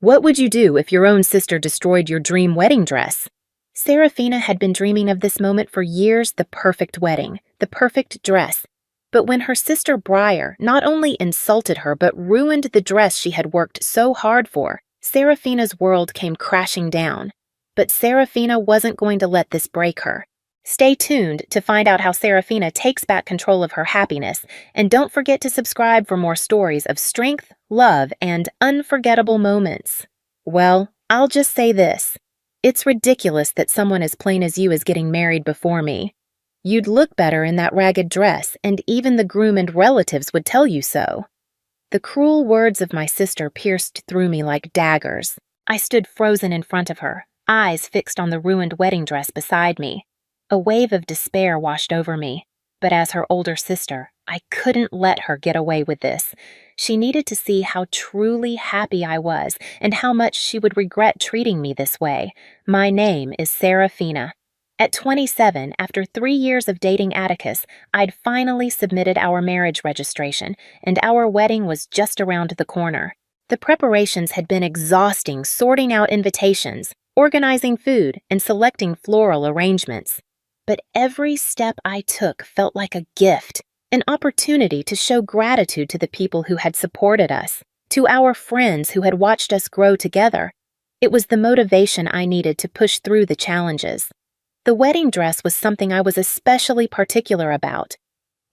What would you do if your own sister destroyed your dream wedding dress? Serafina had been dreaming of this moment for years, the perfect wedding, the perfect dress. But when her sister Briar not only insulted her but ruined the dress she had worked so hard for, Serafina's world came crashing down. But Serafina wasn't going to let this break her. Stay tuned to find out how Serafina takes back control of her happiness, and don't forget to subscribe for more stories of strength, love, and unforgettable moments. Well, I'll just say this. It's ridiculous that someone as plain as you is getting married before me. You'd look better in that ragged dress, and even the groom and relatives would tell you so. The cruel words of my sister pierced through me like daggers. I stood frozen in front of her, eyes fixed on the ruined wedding dress beside me. A wave of despair washed over me, but as her older sister, I couldn't let her get away with this. She needed to see how truly happy I was and how much she would regret treating me this way. My name is Serafina. At 27, after 3 years of dating Atticus, I'd finally submitted our marriage registration, and our wedding was just around the corner. The preparations had been exhausting, sorting out invitations, organizing food, and selecting floral arrangements. But every step I took felt like a gift, an opportunity to show gratitude to the people who had supported us, to our friends who had watched us grow together. It was the motivation I needed to push through the challenges. The wedding dress was something I was especially particular about.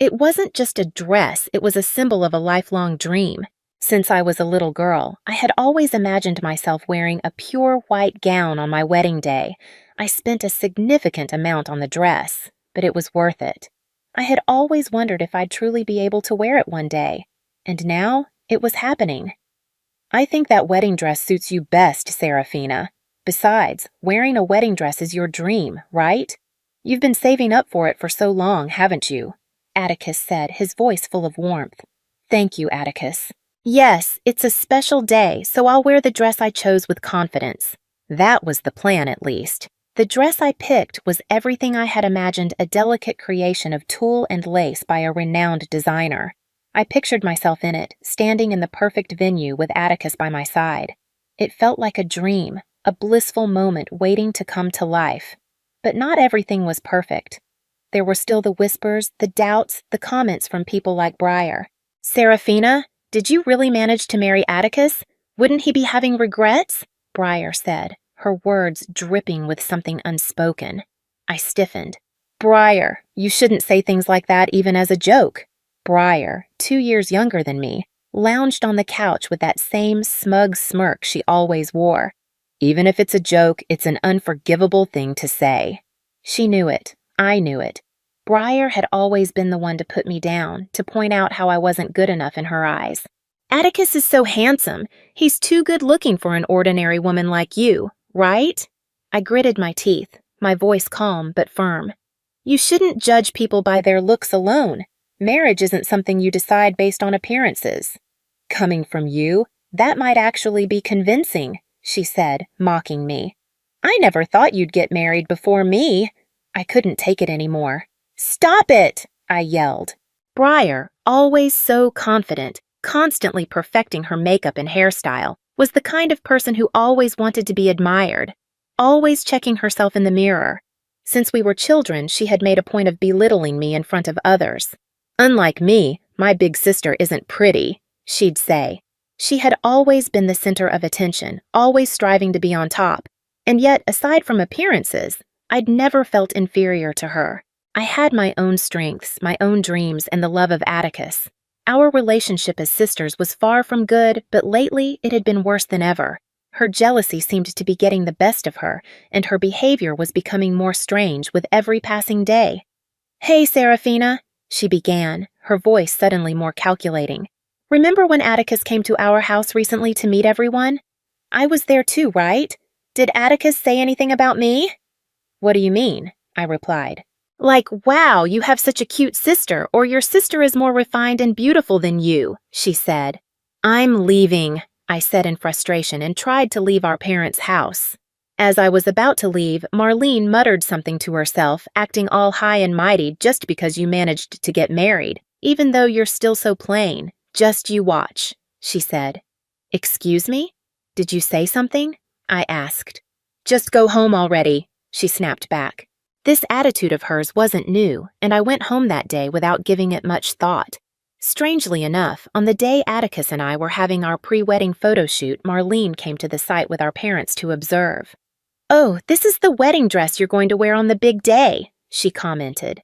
It wasn't just a dress, it was a symbol of a lifelong dream. Since I was a little girl, I had always imagined myself wearing a pure white gown on my wedding day. I spent a significant amount on the dress, but it was worth it. I had always wondered if I'd truly be able to wear it one day, and now it was happening. I think that wedding dress suits you best, Serafina. Besides, wearing a wedding dress is your dream, right? You've been saving up for it for so long, haven't you? Atticus said, his voice full of warmth. Thank you, Atticus. Yes, it's a special day, so I'll wear the dress I chose with confidence. That was the plan, at least. The dress I picked was everything I had imagined, a delicate creation of tulle and lace by a renowned designer. I pictured myself in it, standing in the perfect venue with Atticus by my side. It felt like a dream, a blissful moment waiting to come to life. But not everything was perfect. There were still the whispers, the doubts, the comments from people like Briar. Serafina, did you really manage to marry Atticus? Wouldn't he be having regrets? Briar said, her words dripping with something unspoken. I stiffened. Briar, you shouldn't say things like that even as a joke. Briar, 2 years younger than me, lounged on the couch with that same smug smirk she always wore. Even if it's a joke, it's an unforgivable thing to say. She knew it. I knew it. Briar had always been the one to put me down, to point out how I wasn't good enough in her eyes. Atticus is so handsome. He's too good-looking for an ordinary woman like you, right? I gritted my teeth, my voice calm but firm. You shouldn't judge people by their looks alone. Marriage isn't something you decide based on appearances. Coming from you, that might actually be convincing, she said, mocking me. I never thought you'd get married before me. I couldn't take it anymore. Stop it, I yelled. Briar, always so confident, constantly perfecting her makeup and hairstyle, was the kind of person who always wanted to be admired, always checking herself in the mirror. Since we were children, she had made a point of belittling me in front of others. Unlike me, my big sister isn't pretty, she'd say. She had always been the center of attention, always striving to be on top. And yet, aside from appearances, I'd never felt inferior to her. I had my own strengths, my own dreams, and the love of Atticus. Our relationship as sisters was far from good, but lately it had been worse than ever. Her jealousy seemed to be getting the best of her, and her behavior was becoming more strange with every passing day. Hey, Serafina, she began, her voice suddenly more calculating. Remember when Atticus came to our house recently to meet everyone? I was there too, right? Did Atticus say anything about me? What do you mean? I replied. Like, wow, you have such a cute sister, or your sister is more refined and beautiful than you, she said. I'm leaving, I said in frustration and tried to leave our parents' house. As I was about to leave, Marlene muttered something to herself, acting all high and mighty just because you managed to get married, even though you're still so plain. Just you watch, she said. Excuse me? Did you say something? I asked. Just go home already, she snapped back. This attitude of hers wasn't new, and I went home that day without giving it much thought. Strangely enough, on the day Atticus and I were having our pre-wedding photo shoot, Marlene came to the site with our parents to observe. "Oh, this is the wedding dress you're going to wear on the big day," she commented.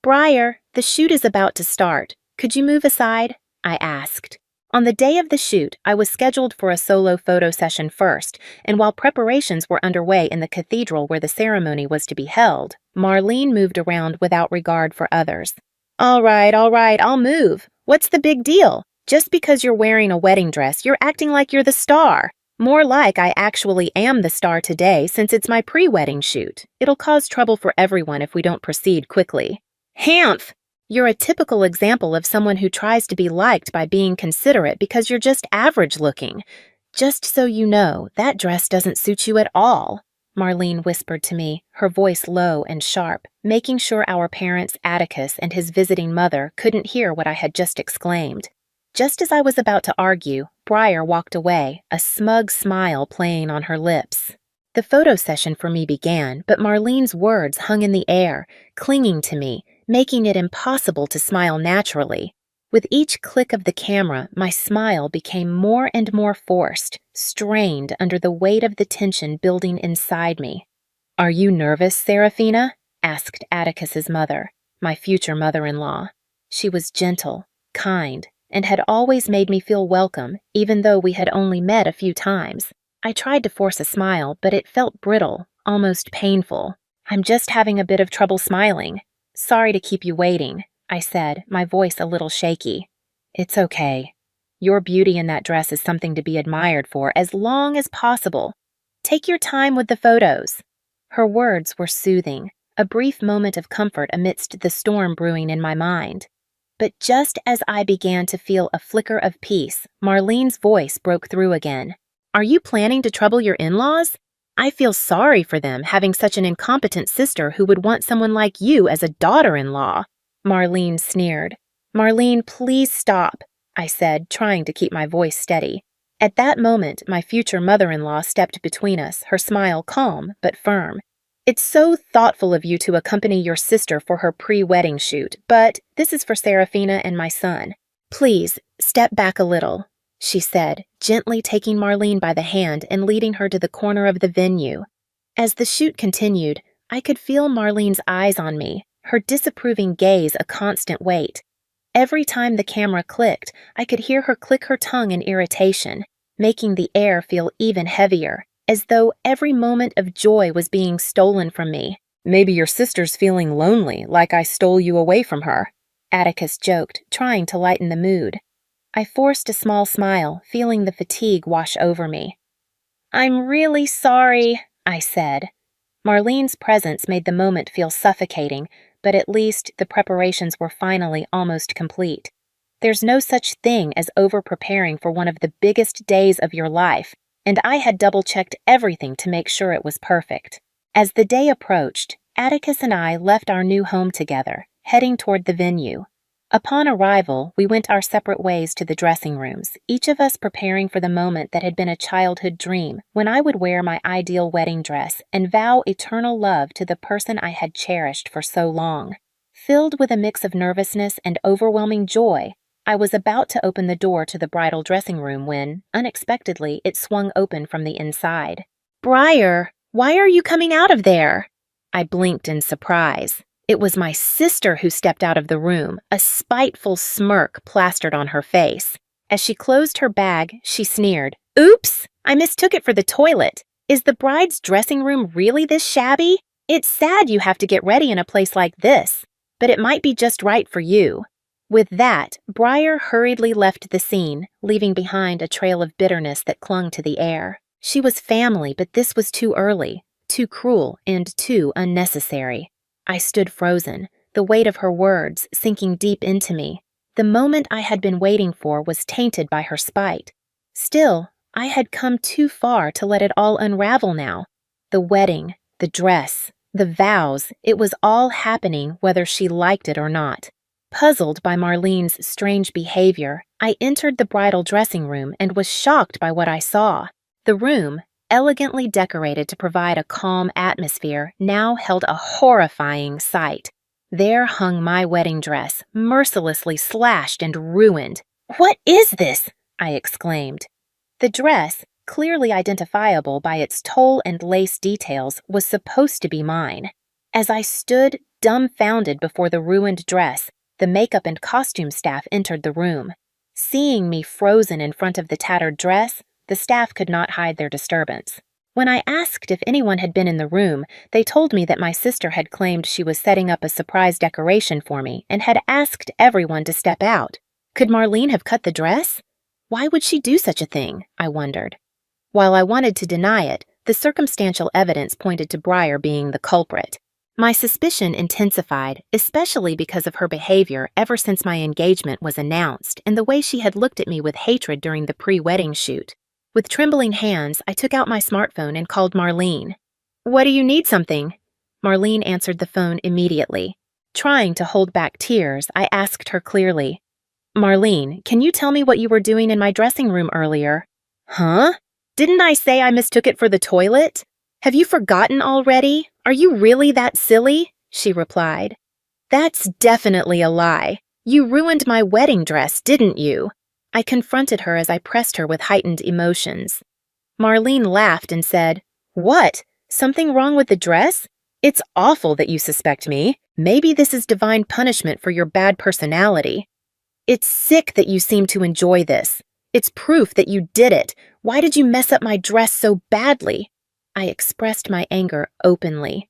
"Briar, the shoot is about to start. Could you move aside?" I asked. On the day of the shoot, I was scheduled for a solo photo session first, and while preparations were underway in the cathedral where the ceremony was to be held, Marlene moved around without regard for others. All right, I'll move. What's the big deal? Just because you're wearing a wedding dress, you're acting like you're the star. More like I actually am the star today since it's my pre-wedding shoot. It'll cause trouble for everyone if we don't proceed quickly." "Hamph! You're a typical example of someone who tries to be liked by being considerate because you're just average looking. Just so you know, that dress doesn't suit you at all," Marlene whispered to me, her voice low and sharp, making sure our parents, Atticus and his visiting mother, couldn't hear what I had just exclaimed. Just as I was about to argue, Briar walked away, a smug smile playing on her lips. The photo session for me began, but Marlene's words hung in the air, clinging to me, making it impossible to smile naturally. With each click of the camera, my smile became more and more forced, strained under the weight of the tension building inside me. "Are you nervous, Serafina?" asked Atticus's mother, my future mother-in-law. She was gentle, kind, and had always made me feel welcome, even though we had only met a few times. I tried to force a smile, but it felt brittle, almost painful. "I'm just having a bit of trouble smiling. Sorry to keep you waiting," I said, my voice a little shaky. "It's okay. Your beauty in that dress is something to be admired for as long as possible. Take your time with the photos." Her words were soothing, a brief moment of comfort amidst the storm brewing in my mind. But just as I began to feel a flicker of peace, Marlene's voice broke through again. "Are you planning to trouble your in-laws? I feel sorry for them having such an incompetent sister who would want someone like you as a daughter-in-law." Marlene sneered. "Marlene, please stop," I said, trying to keep my voice steady. At that moment, my future mother-in-law stepped between us, her smile calm but firm. "It's so thoughtful of you to accompany your sister for her pre-wedding shoot, but this is for Serafina and my son. Please, step back a little," she said, gently taking Marlene by the hand and leading her to the corner of the venue. As the shoot continued, I could feel Marlene's eyes on me, her disapproving gaze a constant weight. Every time the camera clicked, I could hear her click her tongue in irritation, making the air feel even heavier, as though every moment of joy was being stolen from me. "Maybe your sister's feeling lonely, like I stole you away from her," Atticus joked, trying to lighten the mood. I forced a small smile, feeling the fatigue wash over me. "I'm really sorry," I said. Marlene's presence made the moment feel suffocating, but at least the preparations were finally almost complete. There's no such thing as over-preparing for one of the biggest days of your life, and I had double-checked everything to make sure it was perfect. As the day approached, Atticus and I left our new home together, heading toward the venue. Upon arrival, we went our separate ways to the dressing rooms, each of us preparing for the moment that had been a childhood dream, when I would wear my ideal wedding dress and vow eternal love to the person I had cherished for so long. Filled with a mix of nervousness and overwhelming joy, I was about to open the door to the bridal dressing room when, unexpectedly, it swung open from the inside. "Briar, why are you coming out of there?" I blinked in surprise. It was my sister who stepped out of the room, a spiteful smirk plastered on her face. As she closed her bag, she sneered. "Oops! I mistook it for the toilet. Is the bride's dressing room really this shabby? It's sad you have to get ready in a place like this, but it might be just right for you." With that, Briar hurriedly left the scene, leaving behind a trail of bitterness that clung to the air. She was family, but this was too early, too cruel, and too unnecessary. I stood frozen, the weight of her words sinking deep into me. The moment I had been waiting for was tainted by her spite. Still, I had come too far to let it all unravel now. The wedding, the dress, the vows, it was all happening whether she liked it or not. Puzzled by Marlene's strange behavior, I entered the bridal dressing room and was shocked by what I saw. The room, elegantly decorated to provide a calm atmosphere, now held a horrifying sight. There hung my wedding dress, mercilessly slashed and ruined. "What is this?" I exclaimed. The dress, clearly identifiable by its tulle and lace details, was supposed to be mine. As I stood dumbfounded before the ruined dress, the makeup and costume staff entered the room. Seeing me frozen in front of the tattered dress, the staff could not hide their disturbance. When I asked if anyone had been in the room, they told me that my sister had claimed she was setting up a surprise decoration for me and had asked everyone to step out. Could Marlene have cut the dress? Why would she do such a thing? I wondered. While I wanted to deny it, the circumstantial evidence pointed to Briar being the culprit. My suspicion intensified, especially because of her behavior ever since my engagement was announced and the way she had looked at me with hatred during the pre-wedding shoot. With trembling hands, I took out my smartphone and called Marlene. "What do you need, something?" Marlene answered the phone immediately. Trying to hold back tears, I asked her clearly, "Marlene, can you tell me what you were doing in my dressing room earlier?" "Huh? Didn't I say I mistook it for the toilet? Have you forgotten already? Are you really that silly?" she replied. "That's definitely a lie. You ruined my wedding dress, didn't you?" I confronted her as I pressed her with heightened emotions. Marlene laughed and said, "What? Something wrong with the dress? It's awful that you suspect me. Maybe this is divine punishment for your bad personality. It's sick that you seem to enjoy this. It's proof that you did it. Why did you mess up my dress so badly?" I expressed my anger openly.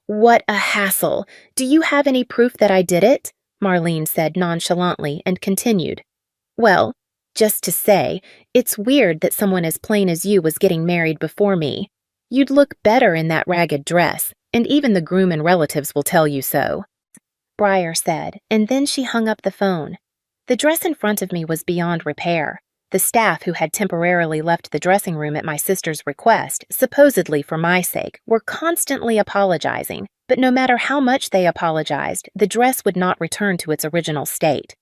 What a hassle. Do you have any proof that I did it?" Marlene said nonchalantly and continued. "Well, just to say, it's weird that someone as plain as you was getting married before me. You'd look better in that ragged dress, and even the groom and relatives will tell you so," Briar said, and then she hung up the phone. The dress in front of me was beyond repair. The staff who had temporarily left the dressing room at my sister's request, supposedly for my sake, were constantly apologizing, but no matter how much they apologized, the dress would not return to its original state.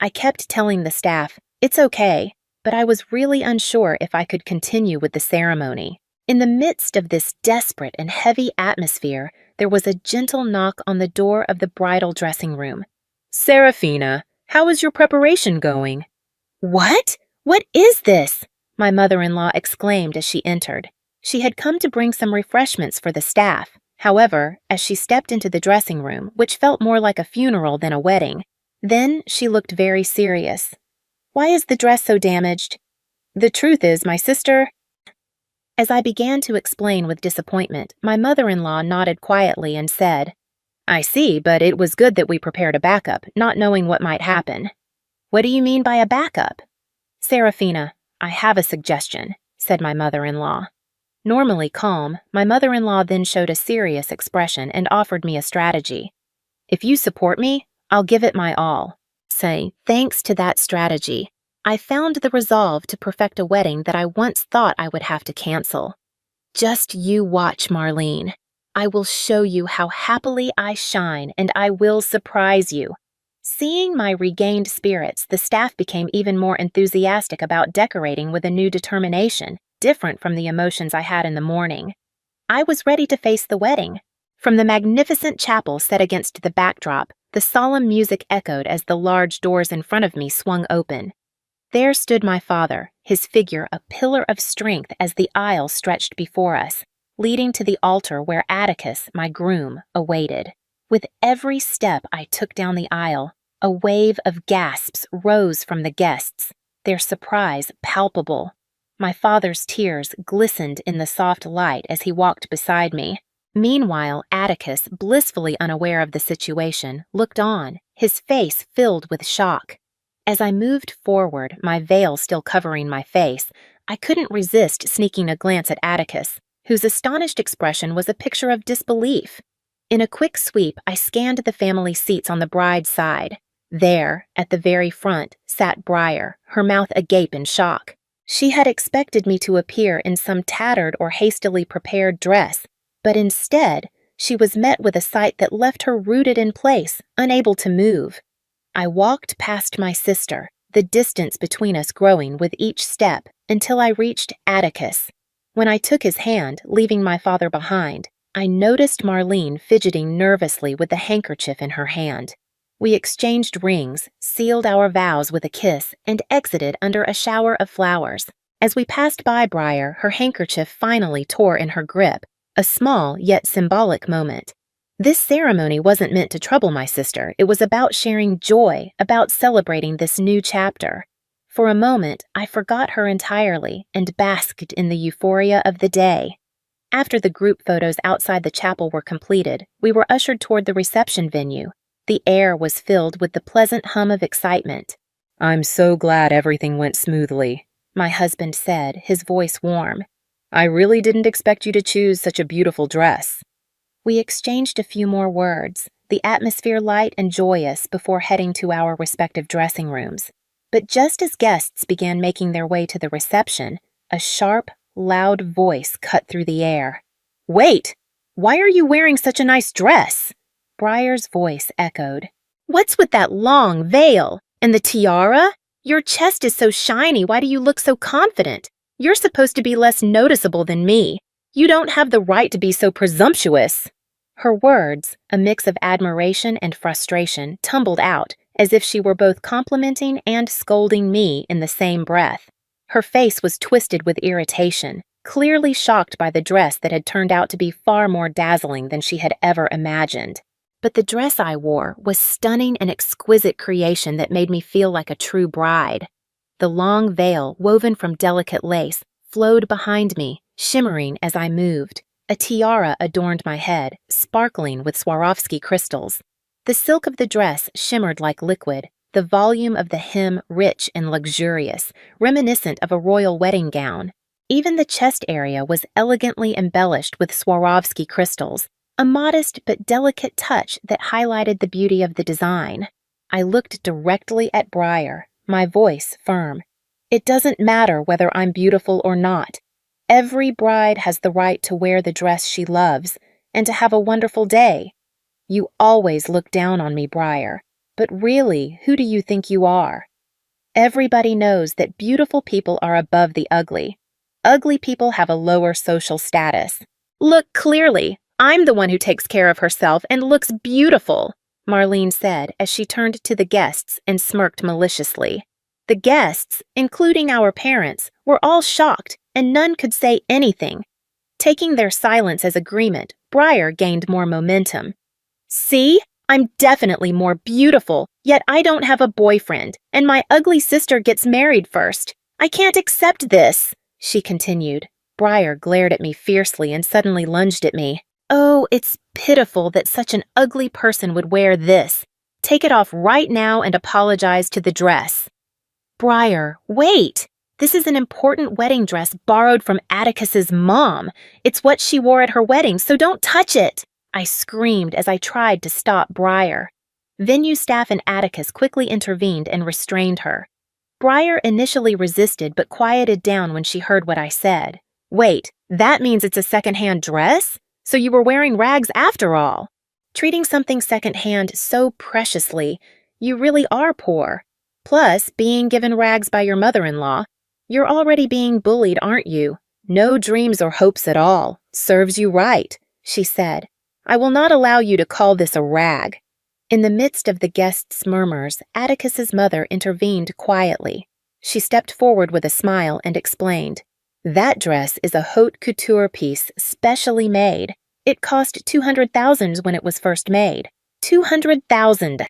I kept telling the staff, "It's okay," but I was really unsure if I could continue with the ceremony. In the midst of this desperate and heavy atmosphere, there was a gentle knock on the door of the bridal dressing room. "Serafina, how is your preparation going?" "What? What is this?" my mother-in-law exclaimed as she entered. She had come to bring some refreshments for the staff. However, as she stepped into the dressing room, which felt more like a funeral than a wedding, then she looked very serious. "Why is the dress so damaged?" "The truth is, my sister—" As I began to explain with disappointment, my mother-in-law nodded quietly and said, "I see, but it was good that we prepared a backup, not knowing what might happen." "What do you mean by a backup?" "Serafina, I have a suggestion," said my mother-in-law. Normally calm, my mother-in-law then showed a serious expression and offered me a strategy. "If you support me, I'll give it my all." Thanks to that strategy, I found the resolve to perfect a wedding that I once thought I would have to cancel. "Just you watch, Marlene. I will show you how happily I shine, and I will surprise you." Seeing my regained spirits, the staff became even more enthusiastic about decorating with a new determination, different from the emotions I had in the morning. I was ready to face the wedding. From the magnificent chapel set against the backdrop, the solemn music echoed as the large doors in front of me swung open. There stood my father, his figure a pillar of strength as the aisle stretched before us, leading to the altar where Atticus, my groom, awaited. With every step I took down the aisle, a wave of gasps rose from the guests, their surprise palpable. My father's tears glistened in the soft light as he walked beside me. Meanwhile, Atticus, blissfully unaware of the situation, looked on, his face filled with shock. As I moved forward, my veil still covering my face, I couldn't resist sneaking a glance at Atticus, whose astonished expression was a picture of disbelief. In a quick sweep, I scanned the family seats on the bride's side. There, at the very front, sat Briar, her mouth agape in shock. She had expected me to appear in some tattered or hastily prepared dress, but instead, she was met with a sight that left her rooted in place, unable to move. I walked past my sister, the distance between us growing with each step until I reached Atticus. When I took his hand, leaving my father behind, I noticed Marlene fidgeting nervously with the handkerchief in her hand. We exchanged rings, sealed our vows with a kiss, and exited under a shower of flowers. As we passed by Briar, her handkerchief finally tore in her grip, a small yet symbolic moment. This ceremony wasn't meant to trouble my sister. It was about sharing joy, about celebrating this new chapter. For a moment, I forgot her entirely and basked in the euphoria of the day. After the group photos outside the chapel were completed, we were ushered toward the reception venue. The air was filled with the pleasant hum of excitement. "I'm so glad everything went smoothly," my husband said, his voice warm. "I really didn't expect you to choose such a beautiful dress." We exchanged a few more words, the atmosphere light and joyous before heading to our respective dressing rooms. But just as guests began making their way to the reception, a sharp, loud voice cut through the air. "Wait! Why are you wearing such a nice dress?" Briar's voice echoed. "What's with that long veil? And the tiara? Your chest is so shiny, why do you look so confident? You're supposed to be less noticeable than me. You don't have the right to be so presumptuous." Her words, a mix of admiration and frustration, tumbled out, as if she were both complimenting and scolding me in the same breath. Her face was twisted with irritation, clearly shocked by the dress that had turned out to be far more dazzling than she had ever imagined. But the dress I wore was stunning and exquisite creation that made me feel like a true bride. The long veil, woven from delicate lace, flowed behind me, shimmering as I moved. A tiara adorned my head, sparkling with Swarovski crystals. The silk of the dress shimmered like liquid, the volume of the hem rich and luxurious, reminiscent of a royal wedding gown. Even the chest area was elegantly embellished with Swarovski crystals, a modest but delicate touch that highlighted the beauty of the design. I looked directly at Briar, my voice firm. "It doesn't matter whether I'm beautiful or not. Every bride has the right to wear the dress she loves and to have a wonderful day. You always look down on me, Briar, but really, who do you think you are? Everybody knows that beautiful people are above the ugly. Ugly people have a lower social status. Look clearly, I'm the one who takes care of herself and looks beautiful," Marlene said as she turned to the guests and smirked maliciously. The guests, including our parents, were all shocked, and none could say anything. Taking their silence as agreement, Briar gained more momentum. "See? I'm definitely more beautiful, yet I don't have a boyfriend, and my ugly sister gets married first. I can't accept this," she continued. Briar glared at me fiercely and suddenly lunged at me. "Oh, it's pitiful that such an ugly person would wear this. Take it off right now and apologize to the dress." "Briar, wait! This is an important wedding dress borrowed from Atticus's mom. It's what she wore at her wedding, so don't touch it!" I screamed as I tried to stop Briar. Venue staff and Atticus quickly intervened and restrained her. Briar initially resisted but quieted down when she heard what I said. "Wait, that means it's a second-hand dress? So you were wearing rags after all. Treating something second-hand so preciously, you really are poor. Plus, being given rags by your mother-in-law. You're already being bullied, aren't you? No dreams or hopes at all. Serves you right," she said. "I will not allow you to call this a rag." In the midst of the guests' murmurs, Atticus's mother intervened quietly. She stepped forward with a smile and explained, "That dress is a haute couture piece specially made. It cost $200,000 when it was first made." $200,000!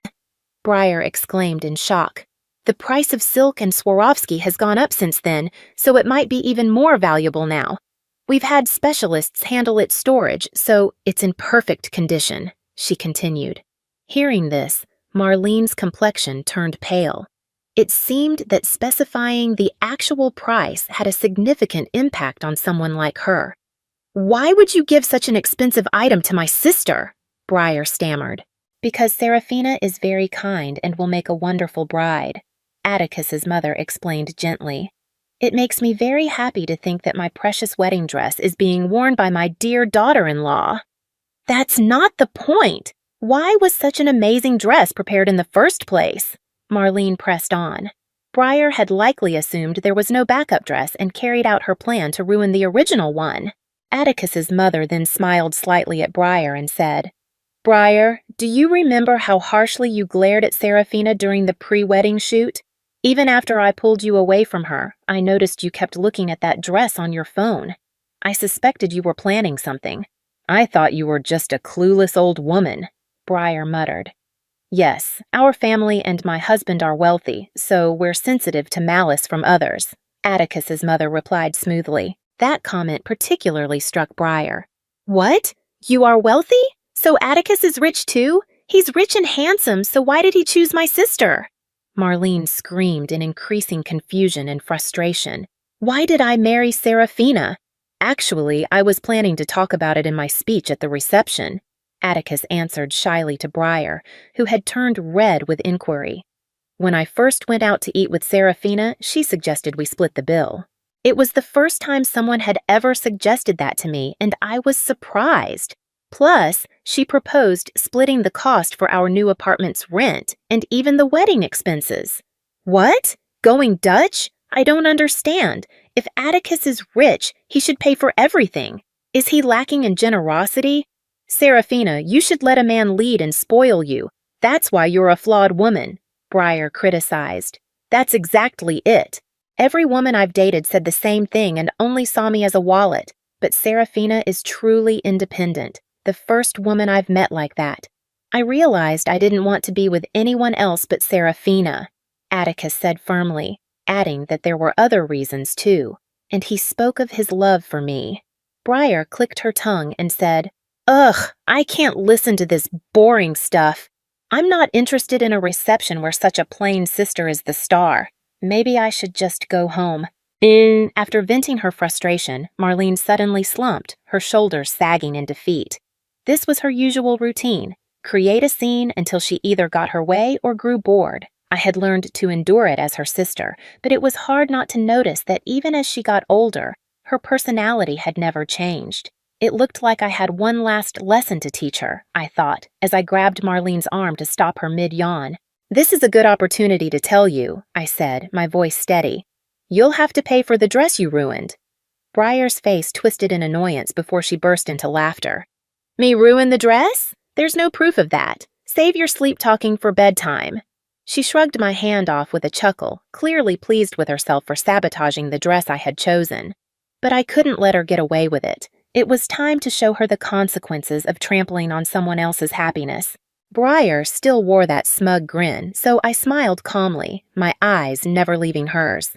Briar exclaimed in shock. "The price of silk and Swarovski has gone up since then, so it might be even more valuable now. We've had specialists handle its storage, so it's in perfect condition," she continued. Hearing this, Marlene's complexion turned pale. It seemed that specifying the actual price had a significant impact on someone like her. "Why would you give such an expensive item to my sister?" Briar stammered. "Because Serafina is very kind and will make a wonderful bride," Atticus's mother explained gently. "It makes me very happy to think that my precious wedding dress is being worn by my dear daughter-in-law." "That's not the point. Why was such an amazing dress prepared in the first place?" Marlene pressed on. Briar had likely assumed there was no backup dress and carried out her plan to ruin the original one. Atticus's mother then smiled slightly at Briar and said, "Briar, do you remember how harshly you glared at Serafina during the pre-wedding shoot? Even after I pulled you away from her, I noticed you kept looking at that dress on your phone. I suspected you were planning something. I thought you were just a clueless old woman," Briar muttered. "Yes, our family and my husband are wealthy, so we're sensitive to malice from others," Atticus's mother replied smoothly. That comment particularly struck Briar. "What? You are wealthy? So Atticus is rich too? He's rich and handsome, so why did he choose my sister?" Marlene screamed in increasing confusion and frustration. "Why did I marry Serafina? Actually, I was planning to talk about it in my speech at the reception," Atticus answered shyly to Briar, who had turned red with inquiry. "When I first went out to eat with Serafina, she suggested we split the bill. It was the first time someone had ever suggested that to me, and I was surprised. Plus, she proposed splitting the cost for our new apartment's rent and even the wedding expenses." "What? Going Dutch? I don't understand. If Atticus is rich, he should pay for everything. Is he lacking in generosity? Serafina, you should let a man lead and spoil you. That's why you're a flawed woman," Briar criticized. "That's exactly it. Every woman I've dated said the same thing and only saw me as a wallet. But Serafina is truly independent, the first woman I've met like that. I realized I didn't want to be with anyone else but Serafina," Atticus said firmly, adding that there were other reasons too, and he spoke of his love for me. Briar clicked her tongue and said, "Ugh, I can't listen to this boring stuff. I'm not interested in a reception where such a plain sister is the star. Maybe I should just go home." After venting her frustration, Marlene suddenly slumped, her shoulders sagging in defeat. This was her usual routine: create a scene until she either got her way or grew bored. I had learned to endure it as her sister, but it was hard not to notice that even as she got older, her personality had never changed. It looked like I had one last lesson to teach her, I thought, as I grabbed Marlene's arm to stop her mid-yawn. "This is a good opportunity to tell you," I said, my voice steady. "You'll have to pay for the dress you ruined." Briar's face twisted in annoyance before she burst into laughter. "Me ruin the dress? There's no proof of that. Save your sleep-talking for bedtime." She shrugged my hand off with a chuckle, clearly pleased with herself for sabotaging the dress I had chosen. But I couldn't let her get away with it. It was time to show her the consequences of trampling on someone else's happiness. Briar still wore that smug grin, so I smiled calmly, my eyes never leaving hers.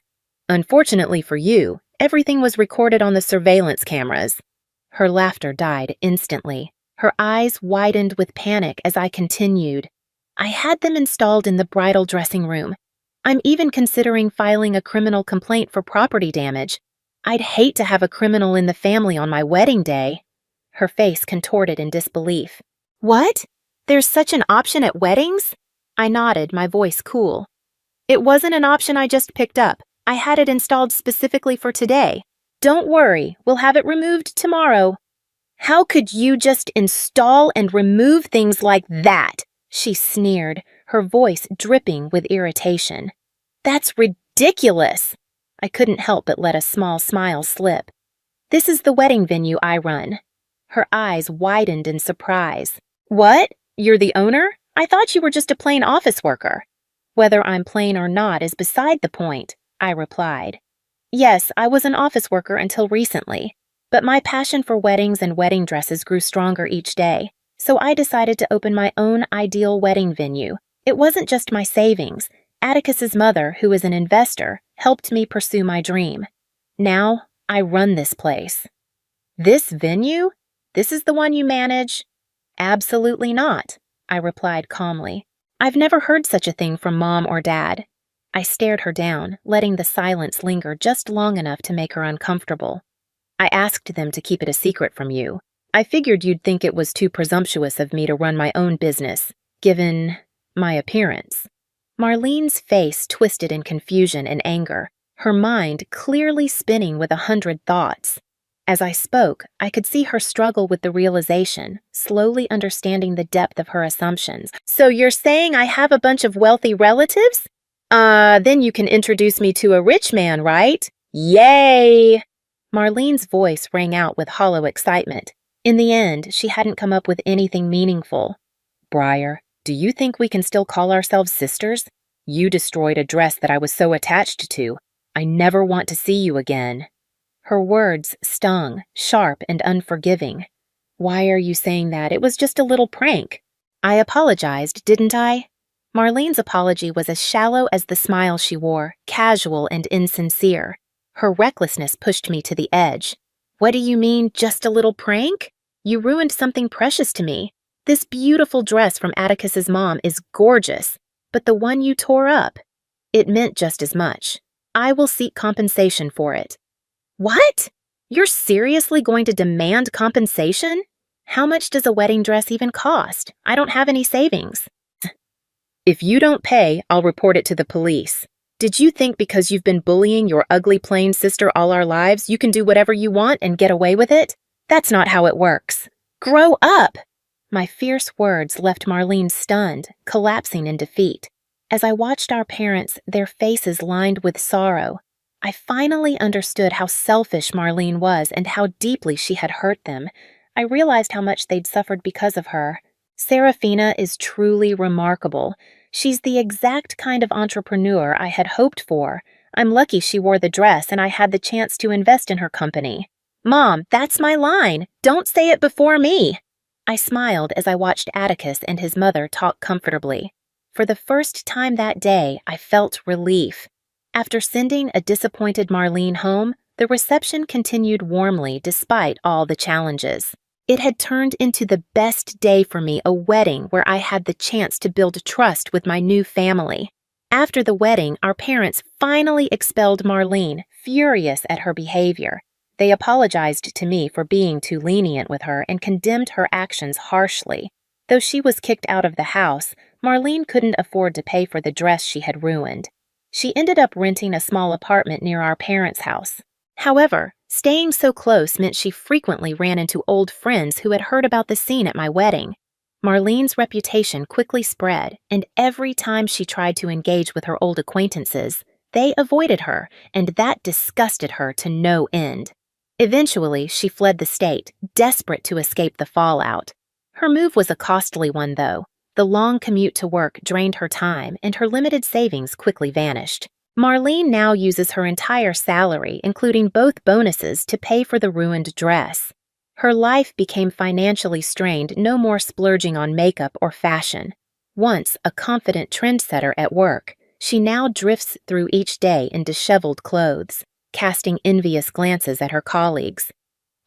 "Unfortunately for you, everything was recorded on the surveillance cameras." Her laughter died instantly. Her eyes widened with panic as I continued. "I had them installed in the bridal dressing room. I'm even considering filing a criminal complaint for property damage. I'd hate to have a criminal in the family on my wedding day." Her face contorted in disbelief. "What? There's such an option at weddings?" I nodded, my voice cool. "It wasn't an option I just picked up. I had it installed specifically for today. Don't worry, we'll have it removed tomorrow." "How could you just install and remove things like that?" she sneered, her voice dripping with irritation. "That's ridiculous." I couldn't help but let a small smile slip. "This is the wedding venue I run." Her eyes widened in surprise. "What? You're the owner? I thought you were just a plain office worker." "Whether I'm plain or not is beside the point," I replied. "Yes, I was an office worker until recently, but my passion for weddings and wedding dresses grew stronger each day, so I decided to open my own ideal wedding venue. It wasn't just my savings. Atticus's mother, who is an investor, helped me pursue my dream. Now, I run this place." "This venue? This is the one you manage?" "Absolutely not," I replied calmly. "I've never heard such a thing from Mom or Dad." I stared her down, letting the silence linger just long enough to make her uncomfortable. "I asked them to keep it a secret from you. I figured you'd think it was too presumptuous of me to run my own business, given my appearance." Marlene's face twisted in confusion and anger, her mind clearly spinning with 100 thoughts. As I spoke, I could see her struggle with the realization, slowly understanding the depth of her assumptions. "So you're saying I have a bunch of wealthy relatives?" Then you can introduce me to a rich man, right? Yay! Marlene's voice rang out with hollow excitement. In the end, she hadn't come up with anything meaningful. Briar, do you think we can still call ourselves sisters? You destroyed a dress that I was so attached to. I never want to see you again. Her words stung, sharp and unforgiving. Why are you saying that? It was just a little prank. I apologized, didn't I? Marlene's apology was as shallow as the smile she wore, casual and insincere. Her recklessness pushed me to the edge. What do you mean, just a little prank? You ruined something precious to me. This beautiful dress from Atticus's mom is gorgeous, but the one you tore up, it meant just as much. I will seek compensation for it. What? You're seriously going to demand compensation? How much does a wedding dress even cost? I don't have any savings. If you don't pay, I'll report it to the police. Did you think because you've been bullying your ugly plain sister all our lives, you can do whatever you want and get away with it? That's not how it works. Grow up! My fierce words left Marlene stunned, collapsing in defeat. As I watched our parents, their faces lined with sorrow, I finally understood how selfish Marlene was and how deeply she had hurt them. I realized how much they'd suffered because of her. Serafina is truly remarkable. She's the exact kind of entrepreneur I had hoped for. I'm lucky she wore the dress and I had the chance to invest in her company. Mom, that's my line. Don't say it before me. I smiled as I watched Atticus and his mother talk comfortably. For the first time that day, I felt relief. After sending a disappointed Marlene home, the reception continued warmly despite all the challenges. It had turned into the best day for me, a wedding where I had the chance to build trust with my new family. After the wedding, our parents finally expelled Marlene, furious at her behavior. They apologized to me for being too lenient with her and condemned her actions harshly. Though she was kicked out of the house, Marlene couldn't afford to pay for the dress she had ruined. She ended up renting a small apartment near our parents' house. However, staying so close meant she frequently ran into old friends who had heard about the scene at my wedding. Marlene's reputation quickly spread, and every time she tried to engage with her old acquaintances, they avoided her, and that disgusted her to no end. Eventually, she fled the state, desperate to escape the fallout. Her move was a costly one, though. The long commute to work drained her time, and her limited savings quickly vanished. Marlene now uses her entire salary, including both bonuses, to pay for the ruined dress. Her life became financially strained, no more splurging on makeup or fashion. Once a confident trendsetter at work, she now drifts through each day in disheveled clothes, casting envious glances at her colleagues.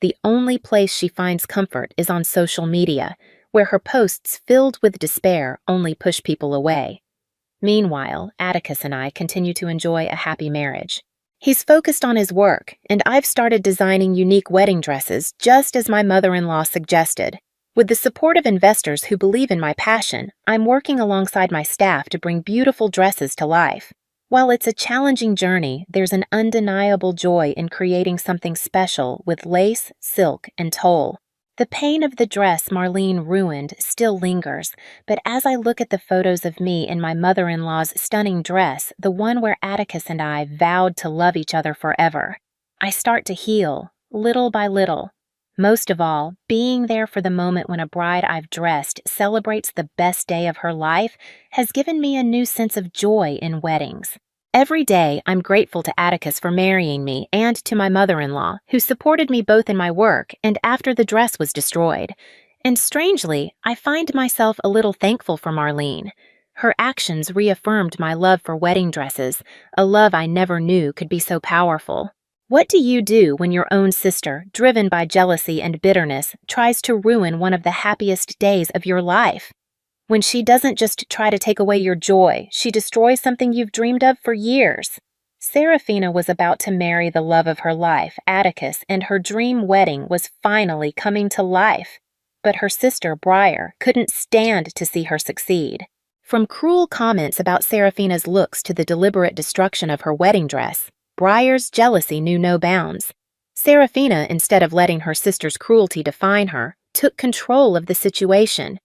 The only place she finds comfort is on social media, where her posts filled with despair only push people away. Meanwhile, Atticus and I continue to enjoy a happy marriage. He's focused on his work, and I've started designing unique wedding dresses just as my mother-in-law suggested. With the support of investors who believe in my passion, I'm working alongside my staff to bring beautiful dresses to life. While it's a challenging journey, there's an undeniable joy in creating something special with lace, silk, and tulle. The pain of the dress Marlene ruined still lingers, but as I look at the photos of me in my mother-in-law's stunning dress, the one where Atticus and I vowed to love each other forever, I start to heal, little by little. Most of all, being there for the moment when a bride I've dressed celebrates the best day of her life has given me a new sense of joy in weddings. Every day, I'm grateful to Atticus for marrying me and to my mother-in-law, who supported me both in my work and after the dress was destroyed. And strangely, I find myself a little thankful for Marlene. Her actions reaffirmed my love for wedding dresses, a love I never knew could be so powerful. What do you do when your own sister, driven by jealousy and bitterness, tries to ruin one of the happiest days of your life? When she doesn't just try to take away your joy, she destroys something you've dreamed of for years. Serafina was about to marry the love of her life, Atticus, and her dream wedding was finally coming to life. But her sister, Briar, couldn't stand to see her succeed. From cruel comments about Serafina's looks to the deliberate destruction of her wedding dress, Briar's jealousy knew no bounds. Serafina, instead of letting her sister's cruelty define her, took control of the situation.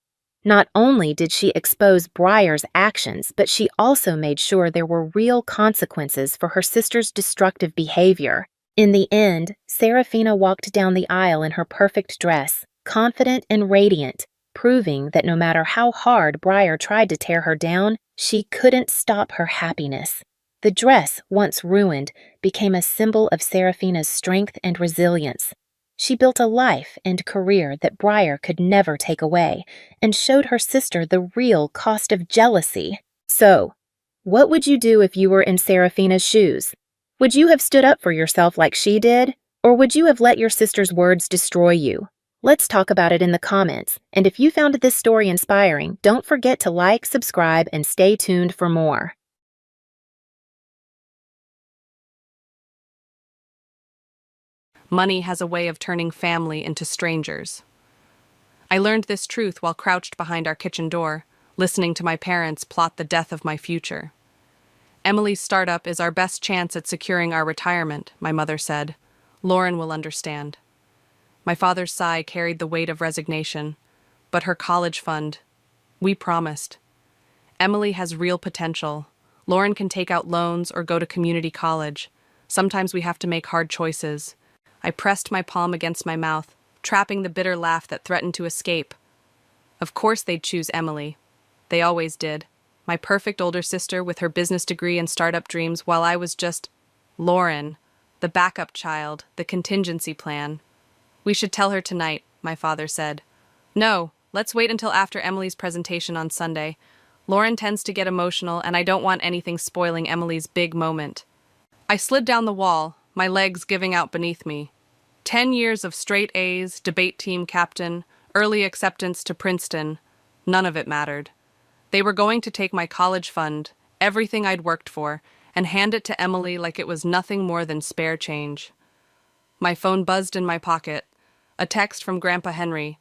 Not only did she expose Briar's actions, but she also made sure there were real consequences for her sister's destructive behavior. In the end, Serafina walked down the aisle in her perfect dress, confident and radiant, proving that no matter how hard Briar tried to tear her down, she couldn't stop her happiness. The dress, once ruined, became a symbol of Serafina's strength and resilience. She built a life and career that Briar could never take away, and showed her sister the real cost of jealousy. So, what would you do if you were in Serafina's shoes? Would you have stood up for yourself like she did, or would you have let your sister's words destroy you? Let's talk about it in the comments, and if you found this story inspiring, don't forget to like, subscribe, and stay tuned for more. Money has a way of turning family into strangers. I learned this truth while crouched behind our kitchen door, listening to my parents plot the death of my future. Emily's startup is our best chance at securing our retirement, my mother said. Lauren will understand. My father's sigh carried the weight of resignation. But her college fund, we promised. Emily has real potential. Lauren can take out loans or go to community college. Sometimes we have to make hard choices. I pressed my palm against my mouth, trapping the bitter laugh that threatened to escape. Of course they'd choose Emily. They always did. My perfect older sister with her business degree and startup dreams, while I was just Lauren, the backup child, the contingency plan. We should tell her tonight, my father said. No, let's wait until after Emily's presentation on Sunday. Lauren tends to get emotional, and I don't want anything spoiling Emily's big moment. I slid down the wall, my legs giving out beneath me. 10 years of straight A's, debate team captain, early acceptance to Princeton. None of it mattered. They were going to take my college fund, everything I'd worked for, and hand it to Emily like it was nothing more than spare change. My phone buzzed in my pocket. A text from Grandpa Henry.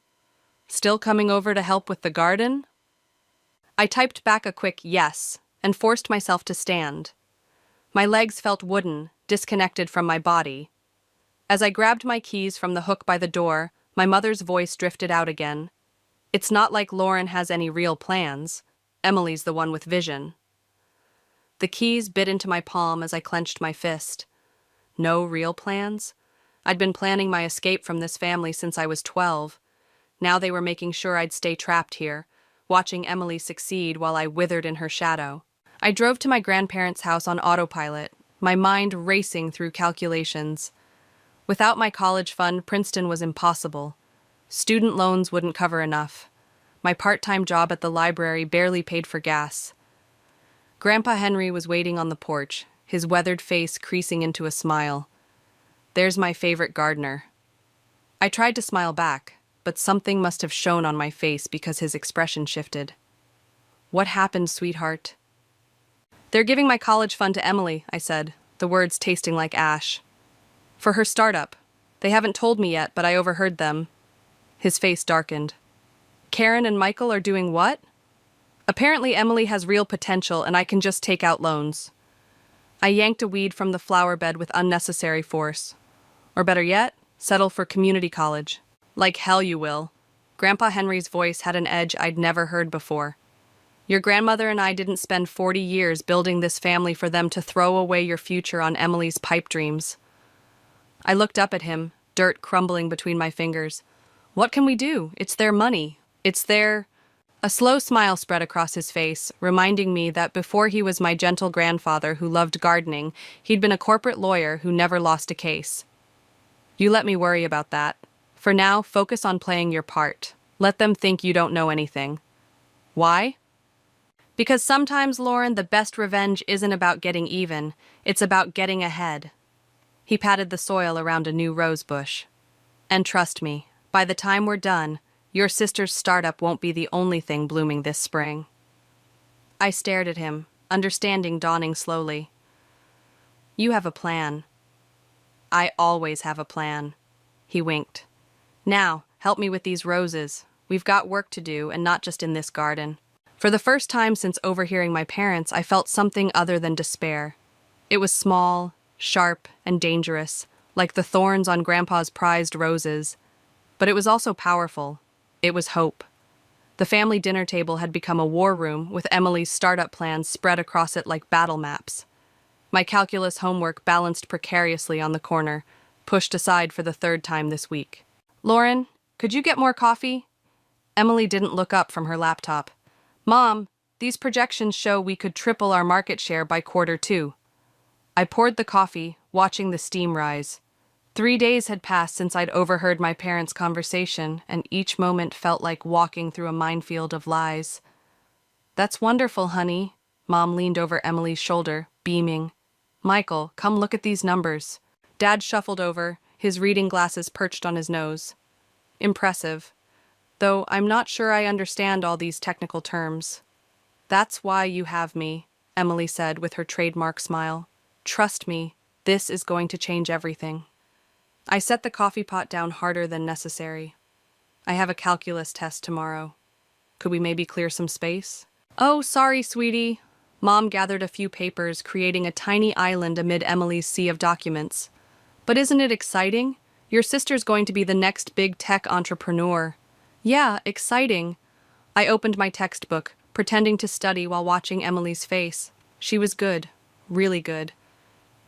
Still coming over to help with the garden? I typed back a quick yes and forced myself to stand. My legs felt wooden, disconnected from my body. As I grabbed my keys from the hook by the door, my mother's voice drifted out again. It's not like Lauren has any real plans. Emily's the one with vision. The keys bit into my palm as I clenched my fist. No real plans? I'd been planning my escape from this family since I was 12. Now they were making sure I'd stay trapped here, watching Emily succeed while I withered in her shadow. I drove to my grandparents' house on autopilot, my mind racing through calculations. Without my college fund, Princeton was impossible. Student loans wouldn't cover enough. My part-time job at the library barely paid for gas. Grandpa Henry was waiting on the porch, his weathered face creasing into a smile. There's my favorite gardener. I tried to smile back, but something must have shown on my face because his expression shifted. What happened, sweetheart? They're giving my college fund to Emily, I said, the words tasting like ash. For her startup. They haven't told me yet, but I overheard them. His face darkened. Karen and Michael are doing what? Apparently Emily has real potential and I can just take out loans. I yanked a weed from the flower bed with unnecessary force. Or better yet, settle for community college. Like hell you will. Grandpa Henry's voice had an edge I'd never heard before. Your grandmother and I didn't spend 40 years building this family for them to throw away your future on Emily's pipe dreams. I looked up at him, dirt crumbling between my fingers. What can we do? It's their money. It's their... A slow smile spread across his face, reminding me that before he was my gentle grandfather who loved gardening, he'd been a corporate lawyer who never lost a case. You let me worry about that. For now, focus on playing your part. Let them think you don't know anything. Why? Because sometimes, Lauren, the best revenge isn't about getting even. It's about getting ahead. He patted the soil around a new rose bush. And trust me, by the time we're done, your sister's startup won't be the only thing blooming this spring. I stared at him, understanding dawning slowly. You have a plan. I always have a plan. He winked. Now, help me with these roses. We've got work to do, and not just in this garden. For the first time since overhearing my parents, I felt something other than despair. It was small, sharp, and dangerous, like the thorns on Grandpa's prized roses. But it was also powerful. It was hope. The family dinner table had become a war room, with Emily's startup plans spread across it like battle maps. My calculus homework balanced precariously on the corner, pushed aside for the third time this week. "Lauren, could you get more coffee?" Emily didn't look up from her laptop. "Mom, these projections show we could triple our market share by Q2. I poured the coffee, watching the steam rise. 3 days had passed since I'd overheard my parents' conversation, and each moment felt like walking through a minefield of lies. "That's wonderful, honey." Mom leaned over Emily's shoulder, beaming. "Michael, come look at these numbers." Dad shuffled over, his reading glasses perched on his nose. "Impressive. Though I'm not sure I understand all these technical terms." "That's why you have me," Emily said with her trademark smile. "Trust me, this is going to change everything." I set the coffee pot down harder than necessary. "I have a calculus test tomorrow. Could we maybe clear some space?" "Oh, sorry, sweetie." Mom gathered a few papers, creating a tiny island amid Emily's sea of documents. "But isn't it exciting? Your sister's going to be the next big tech entrepreneur." "Yeah, exciting." I opened my textbook, pretending to study while watching Emily's face. She was good, really good.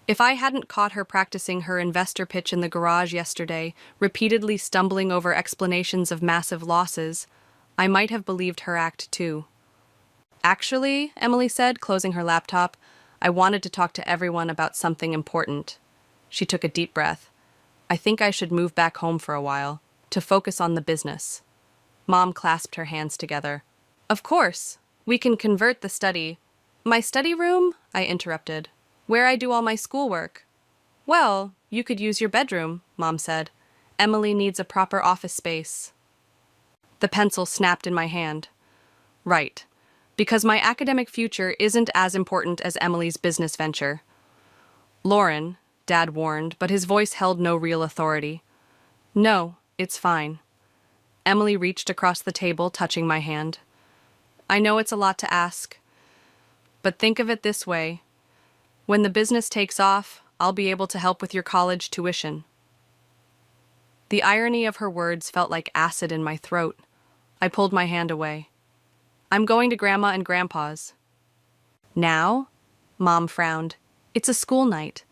If I hadn't caught her practicing her investor pitch in the garage yesterday, repeatedly stumbling over explanations of massive losses, I might have believed her act too. "Actually," Emily said, closing her laptop, "I wanted to talk to everyone about something important." She took a deep breath. "I think I should move back home for a while, to focus on the business." Mom clasped her hands together. "Of course, we can convert the study." "My study room?" I interrupted. "Where I do all my schoolwork." "Well, you could use your bedroom," Mom said. "Emily needs a proper office space." The pencil snapped in my hand. Right, because my academic future isn't as important as Emily's business venture. "Lauren," Dad warned, but his voice held no real authority. "No, it's fine." Emily reached across the table, touching my hand. "I know it's a lot to ask, but think of it this way. When the business takes off, I'll be able to help with your college tuition." The irony of her words felt like acid in my throat. I pulled my hand away. "I'm going to Grandma and Grandpa's." "Now?" Mom frowned. "It's a school night."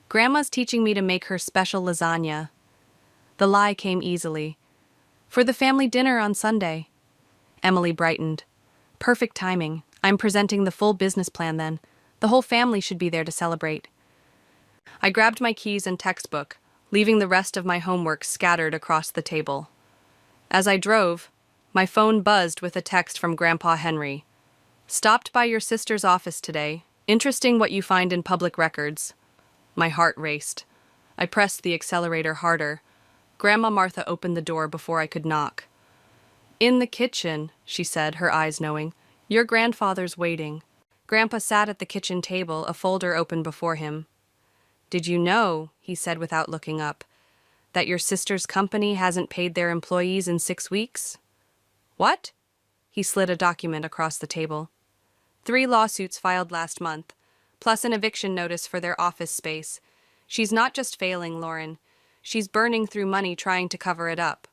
"Grandma's teaching me to make her special lasagna." The lie came easily. "For the family dinner on Sunday." Emily brightened. "Perfect timing. I'm presenting the full business plan then. The whole family should be there to celebrate." I grabbed my keys and textbook, leaving the rest of my homework scattered across the table. As I drove, my phone buzzed with a text from Grandpa Henry. "Stopped by your sister's office today. Interesting what you find in public records." My heart raced. I pressed the accelerator harder. Grandma Martha opened the door before I could knock. "In the kitchen," she said, her eyes knowing. "Your grandfather's waiting." Grandpa sat at the kitchen table, a folder open before him. "Did you know," he said without looking up, "that your sister's company hasn't paid their employees in 6 weeks?" "What?" He slid a document across the table. 3 lawsuits filed last month, plus an eviction notice for their office space. She's not just failing, Lauren. She's burning through money trying to cover it up.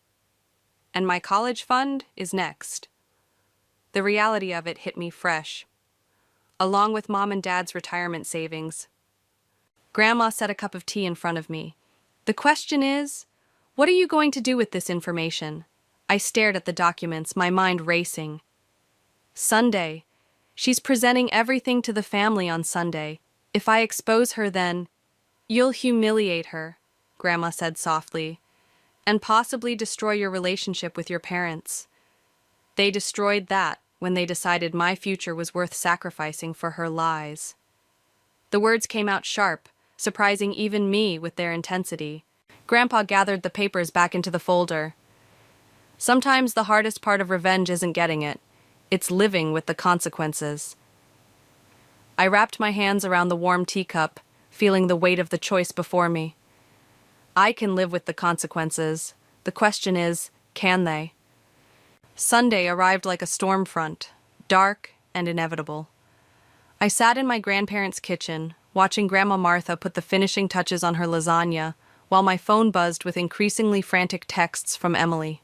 And my college fund is next. The reality of it hit me fresh, along with Mom and Dad's retirement savings. Grandma set a cup of tea in front of me. "The question is, what are you going to do with this information?" I stared at the documents, my mind racing. "Sunday. She's presenting everything to the family on Sunday. If I expose her, then—" "You'll humiliate her," Grandma said softly, "and possibly destroy your relationship with your parents. They destroyed that when they decided my future was worth sacrificing for her lies." The words came out sharp, surprising even me with their intensity. Grandpa gathered the papers back into the folder. "Sometimes the hardest part of revenge isn't getting it. It's living with the consequences." I wrapped my hands around the warm teacup, feeling the weight of the choice before me. I can live with the consequences. The question is, can they? Sunday arrived like a storm front, dark and inevitable. I sat in my grandparents' kitchen, watching Grandma Martha put the finishing touches on her lasagna, while my phone buzzed with increasingly frantic texts from Emily.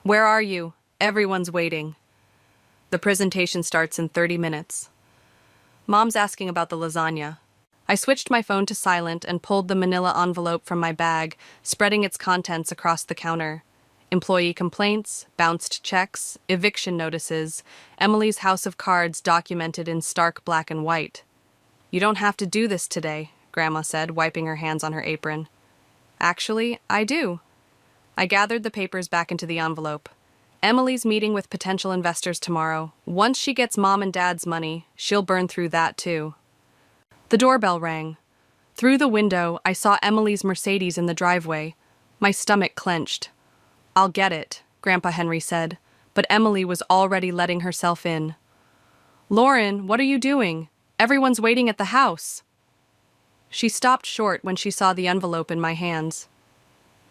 "Where are you? Everyone's waiting. The presentation starts in 30 minutes. Mom's asking about the lasagna. I switched my phone to silent and pulled the manila envelope from my bag, spreading its contents across the counter. Employee complaints, bounced checks, eviction notices, Emily's house of cards documented in stark black and white. "You don't have to do this today," Grandma said, wiping her hands on her apron. "Actually, I do." I gathered the papers back into the envelope. Emily's meeting with potential investors tomorrow. Once she gets Mom and Dad's money, she'll burn through that too. The doorbell rang. Through the window, I saw Emily's Mercedes in the driveway. My stomach clenched. "I'll get it," Grandpa Henry said, but Emily was already letting herself in. "Lauren, what are you doing? Everyone's waiting at the house." She stopped short when she saw the envelope in my hands.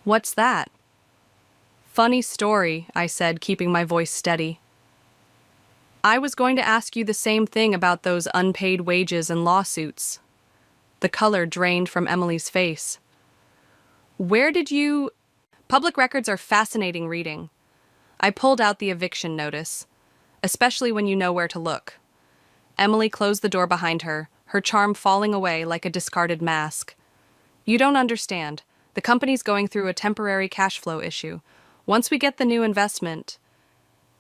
"What's that?" "Funny story," I said, keeping my voice steady. "I was going to ask you the same thing about those unpaid wages and lawsuits." The color drained from Emily's face. "Where did you—" Public records are fascinating reading. I pulled out the eviction notice, especially when you know where to look. Emily closed the door behind her, her charm falling away like a discarded mask. "You don't understand. The company's going through a temporary cash flow issue. Once we get the new investment—"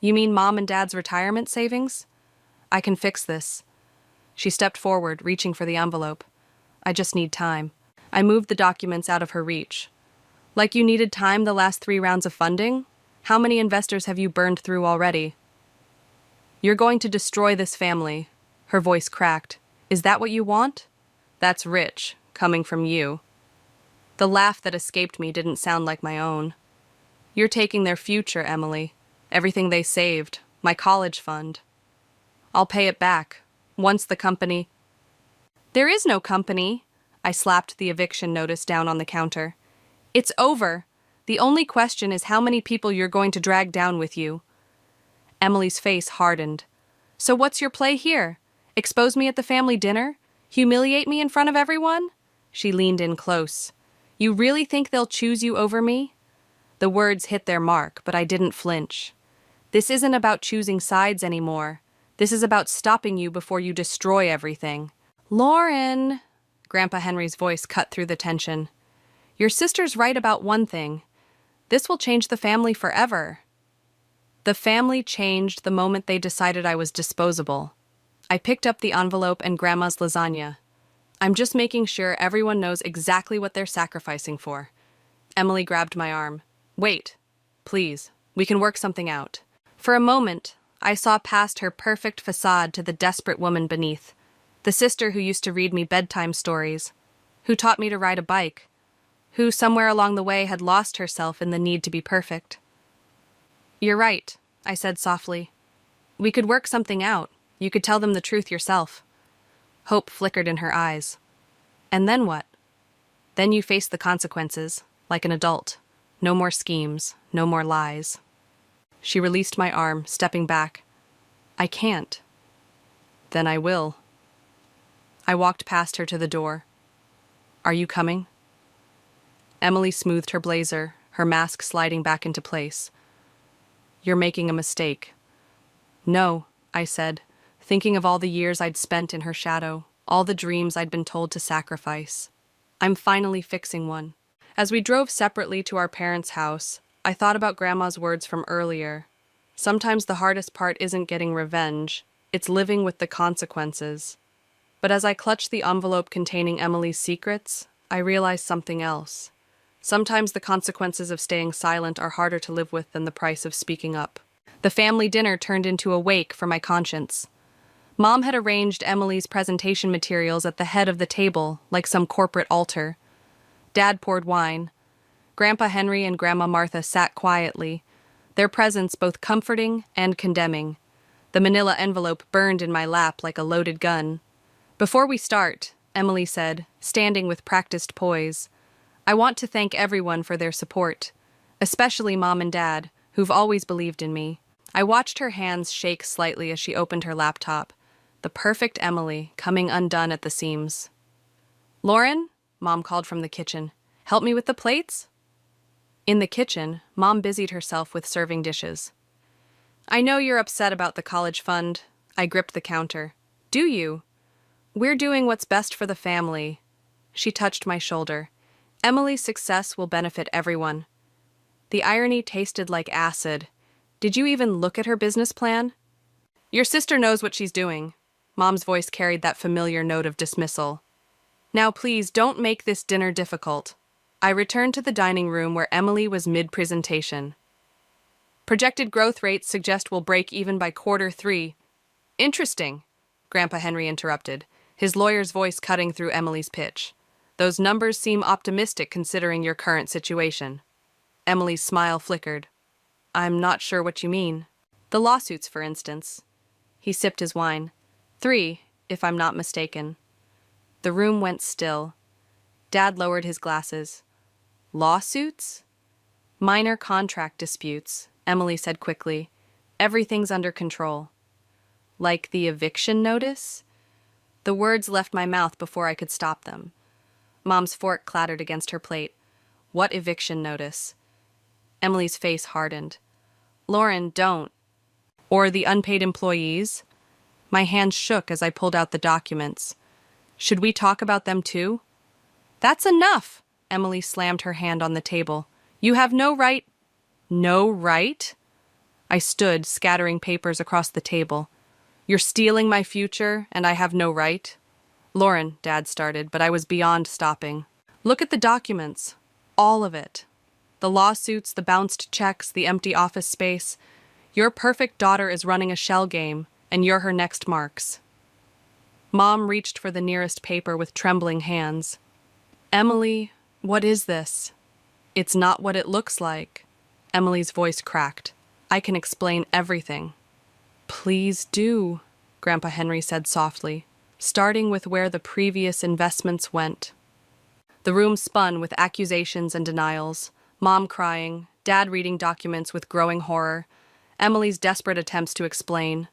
"You mean Mom and Dad's retirement savings? I can fix this." She stepped forward, reaching for the envelope. "I just need time." I moved the documents out of her reach. "Like you needed time the last 3 rounds of funding? How many investors have you burned through already?" "You're going to destroy this family." Her voice cracked. "Is that what you want? That's rich, coming from you." The laugh that escaped me didn't sound like my own. "You're taking their future, Emily. Everything they saved, my college fund. I'll pay it back, once the company—" "There is no company." I slapped the eviction notice down on the counter. "It's over. The only question is how many people you're going to drag down with you." Emily's face hardened. "So what's your play here? Expose me at the family dinner? Humiliate me in front of everyone?" She leaned in close. "You really think they'll choose you over me?" The words hit their mark, but I didn't flinch. "This isn't about choosing sides anymore. This is about stopping you before you destroy everything." "Lauren!" Grandpa Henry's voice cut through the tension. "Your sister's right about one thing. This will change the family forever." The family changed the moment they decided I was disposable. I picked up the envelope and Grandma's lasagna. "I'm just making sure everyone knows exactly what they're sacrificing for." Emily grabbed my arm. "Wait, please. We can work something out." For a moment, I saw past her perfect facade to the desperate woman beneath. The sister who used to read me bedtime stories, who taught me to ride a bike, who somewhere along the way had lost herself in the need to be perfect. "You're right," I said softly. "We could work something out. You could tell them the truth yourself." Hope flickered in her eyes. "And then what?" "Then you face the consequences, like an adult. No more schemes, no more lies." She released my arm, stepping back. "I can't." "Then I will." I walked past her to the door. "Are you coming?" Emily smoothed her blazer, her mask sliding back into place. "You're making a mistake." "No," I said, thinking of all the years I'd spent in her shadow, all the dreams I'd been told to sacrifice. "I'm finally fixing one." As we drove separately to our parents' house, I thought about Grandma's words from earlier. Sometimes the hardest part isn't getting revenge, it's living with the consequences. But as I clutched the envelope containing Emily's secrets, I realized something else. Sometimes the consequences of staying silent are harder to live with than the price of speaking up. The family dinner turned into a wake for my conscience. Mom had arranged Emily's presentation materials at the head of the table, like some corporate altar. Dad poured wine. Grandpa Henry and Grandma Martha sat quietly, their presence both comforting and condemning. The manila envelope burned in my lap like a loaded gun. "Before we start," Emily said, standing with practiced poise, "I want to thank everyone for their support, especially Mom and Dad, who've always believed in me." I watched her hands shake slightly as she opened her laptop, the perfect Emily coming undone at the seams. "Lauren?" Mom called from the kitchen. "Help me with the plates?" In the kitchen, Mom busied herself with serving dishes. I know you're upset about the college fund. I gripped the counter. Do you? We're doing what's best for the family. She touched my shoulder. Emily's success will benefit everyone. The irony tasted like acid. Did you even look at her business plan? Your sister knows what she's doing. Mom's voice carried that familiar note of dismissal. Now please don't make this dinner difficult. I returned to the dining room where Emily was mid-presentation. Projected growth rates suggest we'll break even by Q3. Interesting, Grandpa Henry interrupted, his lawyer's voice cutting through Emily's pitch. Those numbers seem optimistic considering your current situation. Emily's smile flickered. I'm not sure what you mean. The lawsuits, for instance. He sipped his wine. 3, if I'm not mistaken. The room went still. Dad lowered his glasses. Lawsuits? Minor contract disputes, Emily said quickly. Everything's under control. Like the eviction notice? The words left my mouth before I could stop them. Mom's fork clattered against her plate. What eviction notice? Emily's face hardened. Lauren, don't. Or the unpaid employees? My hands shook as I pulled out the documents. Should we talk about them too? That's enough! Emily slammed her hand on the table. You have no right. No right? I stood, scattering papers across the table. You're stealing my future, and I have no right? Lauren, Dad started, but I was beyond stopping. Look at the documents. All of it. The lawsuits, the bounced checks, the empty office space. Your perfect daughter is running a shell game, and you're her next marks. Mom reached for the nearest paper with trembling hands. Emily, what is this? It's not what it looks like. Emily's voice cracked. I can explain everything. Please do, Grandpa Henry said softly, starting with where the previous investments went. The room spun with accusations and denials, Mom crying, Dad reading documents with growing horror, Emily's desperate attempts to explain.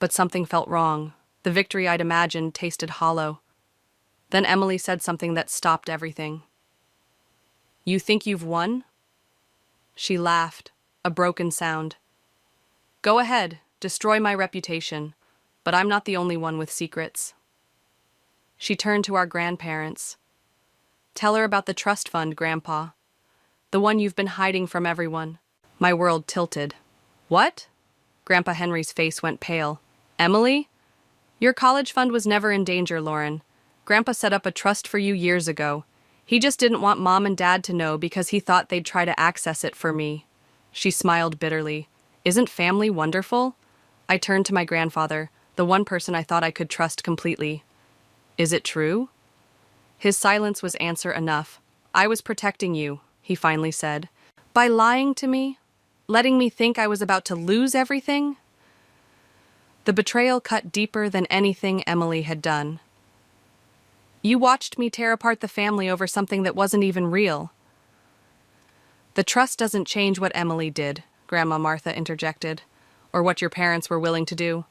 But something felt wrong. The victory I'd imagined tasted hollow. Then Emily said something that stopped everything. You think you've won? She laughed, a broken sound. Go ahead, destroy my reputation, but I'm not the only one with secrets. She turned to our grandparents. Tell her about the trust fund, Grandpa. The one you've been hiding from everyone. My world tilted. What? Grandpa Henry's face went pale. Emily? Your college fund was never in danger, Lauren. Grandpa set up a trust for you years ago. He just didn't want Mom and Dad to know because he thought they'd try to access it for me. She smiled bitterly. Isn't family wonderful? I turned to my grandfather, the one person I thought I could trust completely. Is it true? His silence was answer enough. I was protecting you, he finally said. By lying to me? Letting me think I was about to lose everything? The betrayal cut deeper than anything Emily had done. You watched me tear apart the family over something that wasn't even real. The trust doesn't change what Emily did, Grandma Martha interjected, or what your parents were willing to do.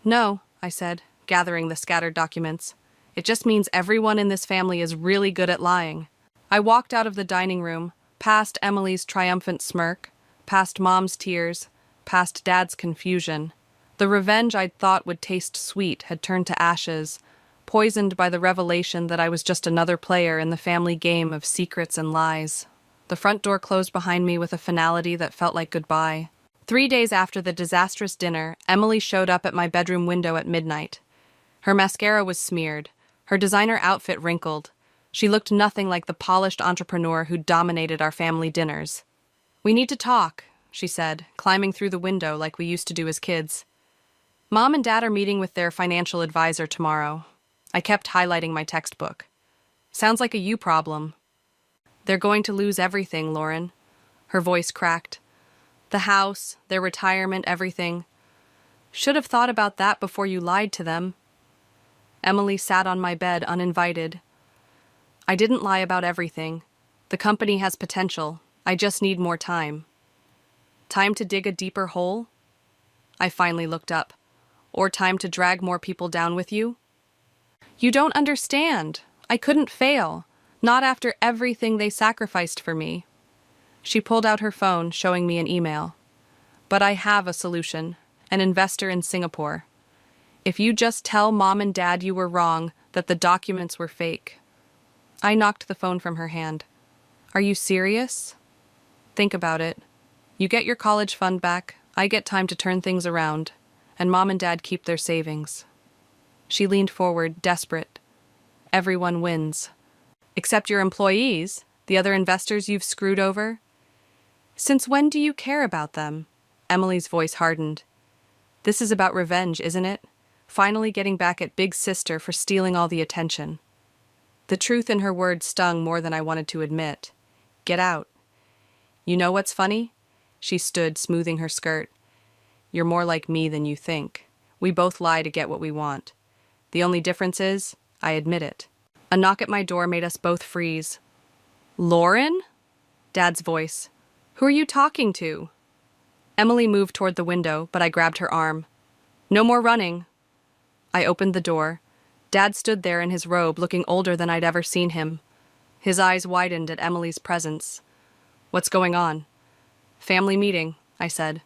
No, I said, gathering the scattered documents. It just means everyone in this family is really good at lying. I walked out of the dining room, past Emily's triumphant smirk, past Mom's tears, past Dad's confusion. The revenge I'd thought would taste sweet had turned to ashes, poisoned by the revelation that I was just another player in the family game of secrets and lies. The front door closed behind me with a finality that felt like goodbye. 3 days after the disastrous dinner, Emily showed up at my bedroom window at midnight. Her mascara was smeared, her designer outfit wrinkled. She looked nothing like the polished entrepreneur who dominated our family dinners. We need to talk, she said, climbing through the window like we used to do as kids. Mom and Dad are meeting with their financial advisor tomorrow. I kept highlighting my textbook. Sounds like a you problem. They're going to lose everything, Lauren. Her voice cracked. The house, their retirement, everything. Should have thought about that before you lied to them. Emily sat on my bed uninvited. I didn't lie about everything. The company has potential. I just need more time. Time to dig a deeper hole? I finally looked up. Or time to drag more people down with you? You don't understand. I couldn't fail. Not after everything they sacrificed for me. She pulled out her phone, showing me an email. But I have a solution. An investor in Singapore. If you just tell Mom and Dad you were wrong, that the documents were fake. I knocked the phone from her hand. Are you serious? Think about it. You get your college fund back, I get time to turn things around, and Mom and Dad keep their savings. She leaned forward, desperate. Everyone wins. Except your employees, the other investors you've screwed over. Since when do you care about them? Emily's voice hardened. This is about revenge, isn't it? Finally getting back at Big Sister for stealing all the attention. The truth in her words stung more than I wanted to admit. Get out. You know what's funny? She stood, smoothing her skirt. You're more like me than you think. We both lie to get what we want. The only difference is, I admit it. A knock at my door made us both freeze. Lauren? Dad's voice. Who are you talking to? Emily moved toward the window, but I grabbed her arm. No more running. I opened the door. Dad stood there in his robe, looking older than I'd ever seen him. His eyes widened at Emily's presence. What's going on? Family meeting, I said.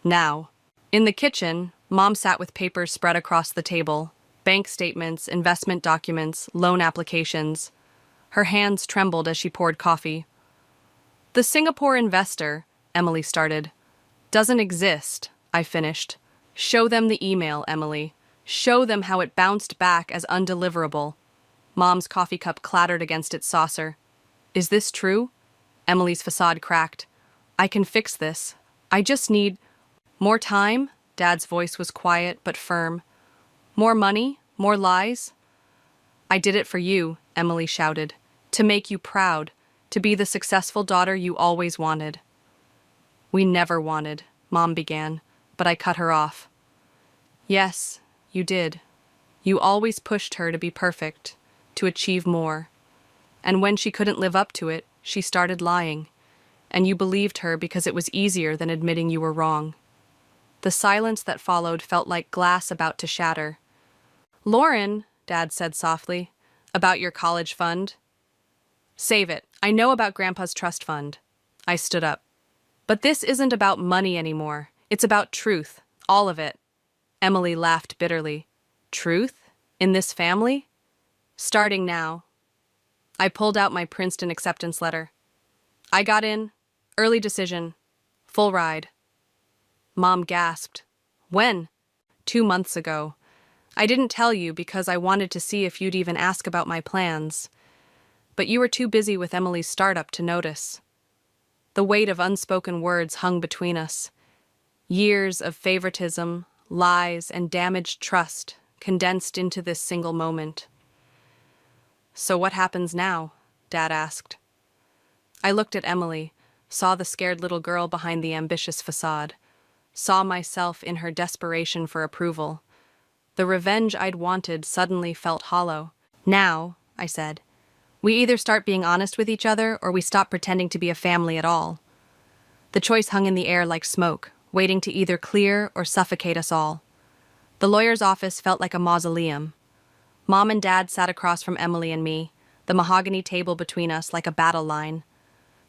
Now. In the kitchen, Mom sat with papers spread across the table. Bank statements, investment documents, loan applications. Her hands trembled as she poured coffee. The Singapore investor, Emily started. Doesn't exist, I finished. Show them the email, Emily. Show them how it bounced back as undeliverable. Mom's coffee cup clattered against its saucer. Is this true? Emily's facade cracked. I can fix this. I just need... More time? Dad's voice was quiet but firm. More money? More lies? I did it for you, Emily shouted. To make you proud. To be the successful daughter you always wanted. We never wanted, Mom began, but I cut her off. Yes, you did. You always pushed her to be perfect, to achieve more. And when she couldn't live up to it, she started lying. And you believed her because it was easier than admitting you were wrong. The silence that followed felt like glass about to shatter. Lauren, Dad said softly, about your college fund. Save it. I know about Grandpa's trust fund. I stood up. But this isn't about money anymore. It's about truth. All of it. Emily laughed bitterly. Truth? In this family? Starting now. I pulled out my Princeton acceptance letter. I got in. Early decision. Full ride. Mom gasped. When? 2 months ago. I didn't tell you because I wanted to see if you'd even ask about my plans. But you were too busy with Emily's startup to notice. The weight of unspoken words hung between us. Years of favoritism, lies, and damaged trust condensed into this single moment. So what happens now? Dad asked. I looked at Emily, saw the scared little girl behind the ambitious facade, saw myself in her desperation for approval. The revenge I'd wanted suddenly felt hollow. Now, I said, we either start being honest with each other or we stop pretending to be a family at all. The choice hung in the air like smoke, waiting to either clear or suffocate us all. The lawyer's office felt like a mausoleum. Mom and Dad sat across from Emily and me, the mahogany table between us like a battle line.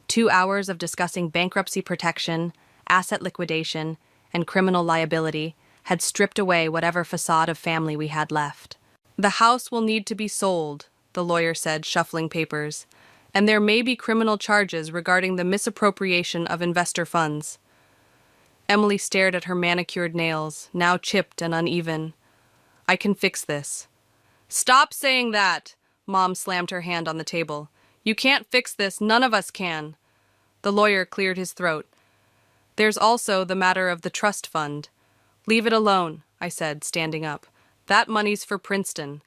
2 hours of discussing bankruptcy protection, asset liquidation, and criminal liability had stripped away whatever facade of family we had left. The house will need to be sold, the lawyer said, shuffling papers, and there may be criminal charges regarding the misappropriation of investor funds. Emily stared at her manicured nails, now chipped and uneven. I can fix this. Stop saying that! Mom slammed her hand on the table. You can't fix this, none of us can. The lawyer cleared his throat. There's also the matter of the trust fund. Leave it alone, I said, standing up. That money's for Princeton.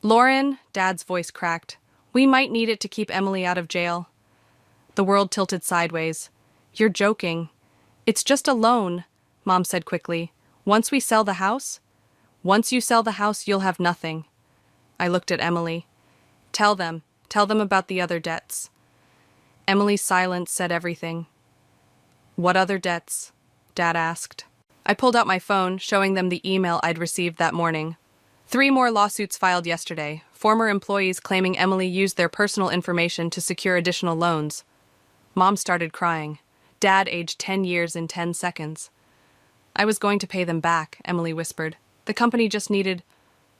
Lauren, Dad's voice cracked. We might need it to keep Emily out of jail. The world tilted sideways. You're joking. It's just a loan, Mom said quickly. Once we sell the house? Once you sell the house, you'll have nothing. I looked at Emily. Tell them about the other debts. Emily's silence said everything. What other debts? Dad asked. I pulled out my phone, showing them the email I'd received that morning. 3 more lawsuits filed yesterday, former employees claiming Emily used their personal information to secure additional loans. Mom started crying. Dad aged 10 years in 10 seconds. I was going to pay them back, Emily whispered. The company just needed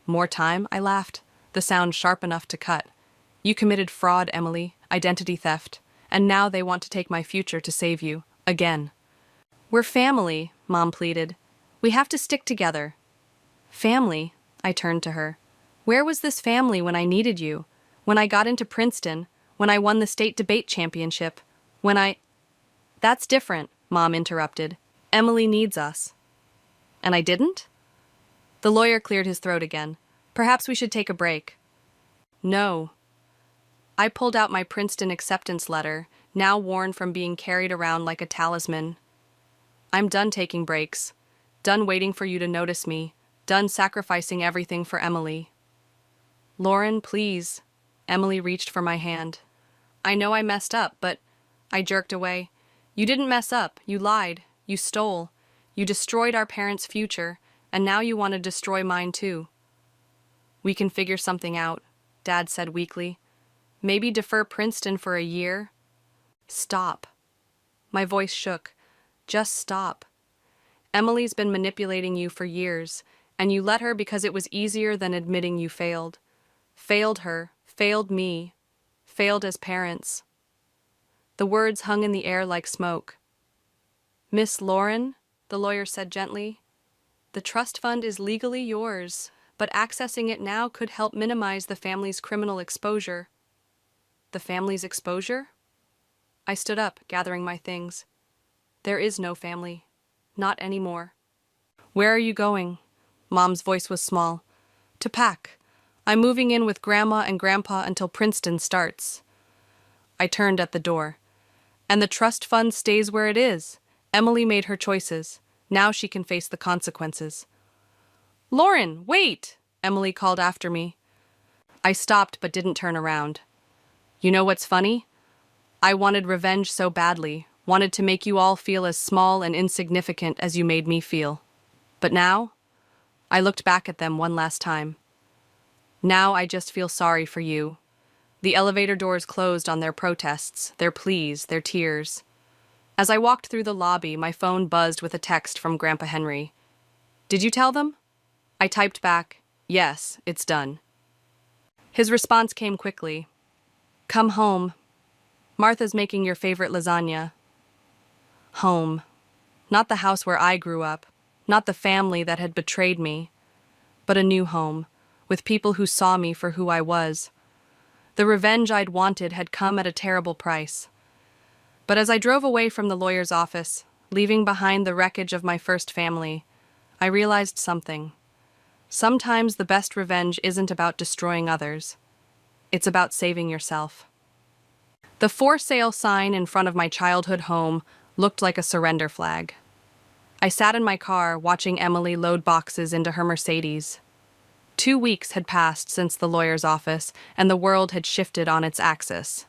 more time, I laughed, the sound sharp enough to cut. You committed fraud, Emily, identity theft, and now they want to take my future to save you, again. We're family, Mom pleaded. We have to stick together. Family? I turned to her. Where was this family when I needed you? When I got into Princeton? When I won the state debate championship? That's different, Mom interrupted. Emily needs us. And I didn't? The lawyer cleared his throat again. Perhaps we should take a break. No. I pulled out my Princeton acceptance letter, now worn from being carried around like a talisman. I'm done taking breaks. Done waiting for you to notice me. Done sacrificing everything for Emily. Lauren, please. Emily reached for my hand. I know I messed up, but I jerked away. You didn't mess up. You lied. You stole. You destroyed our parents' future, and now you want to destroy mine too. We can figure something out, Dad said weakly. Maybe defer Princeton for a year? Stop. My voice shook. Just stop. Emily's been manipulating you for years, and you let her because it was easier than admitting you failed. Failed her, failed me, failed as parents. The words hung in the air like smoke. Miss Lauren, the lawyer said gently, the trust fund is legally yours, but accessing it now could help minimize the family's criminal exposure. The family's exposure? I stood up, gathering my things. There is no family. Not anymore. Where are you going? Mom's voice was small. To pack. I'm moving in with Grandma and Grandpa until Princeton starts. I turned at the door. And the trust fund stays where it is. Emily made her choices. Now she can face the consequences. Lauren, wait! Emily called after me. I stopped but didn't turn around. You know what's funny? I wanted revenge so badly, wanted to make you all feel as small and insignificant as you made me feel. But now, I looked back at them one last time. Now I just feel sorry for you. The elevator doors closed on their protests, their pleas, their tears. As I walked through the lobby, my phone buzzed with a text from Grandpa Henry. Did you tell them? I typed back, yes, it's done. His response came quickly. Come home. Martha's making your favorite lasagna. Home. Not the house where I grew up, not the family that had betrayed me, but a new home, with people who saw me for who I was. The revenge I'd wanted had come at a terrible price. But as I drove away from the lawyer's office, leaving behind the wreckage of my first family, I realized something. Sometimes the best revenge isn't about destroying others. It's about saving yourself. The for sale sign in front of my childhood home looked like a surrender flag. I sat in my car watching Emily load boxes into her Mercedes. 2 weeks had passed since the lawyer's office, and the world had shifted on its axis.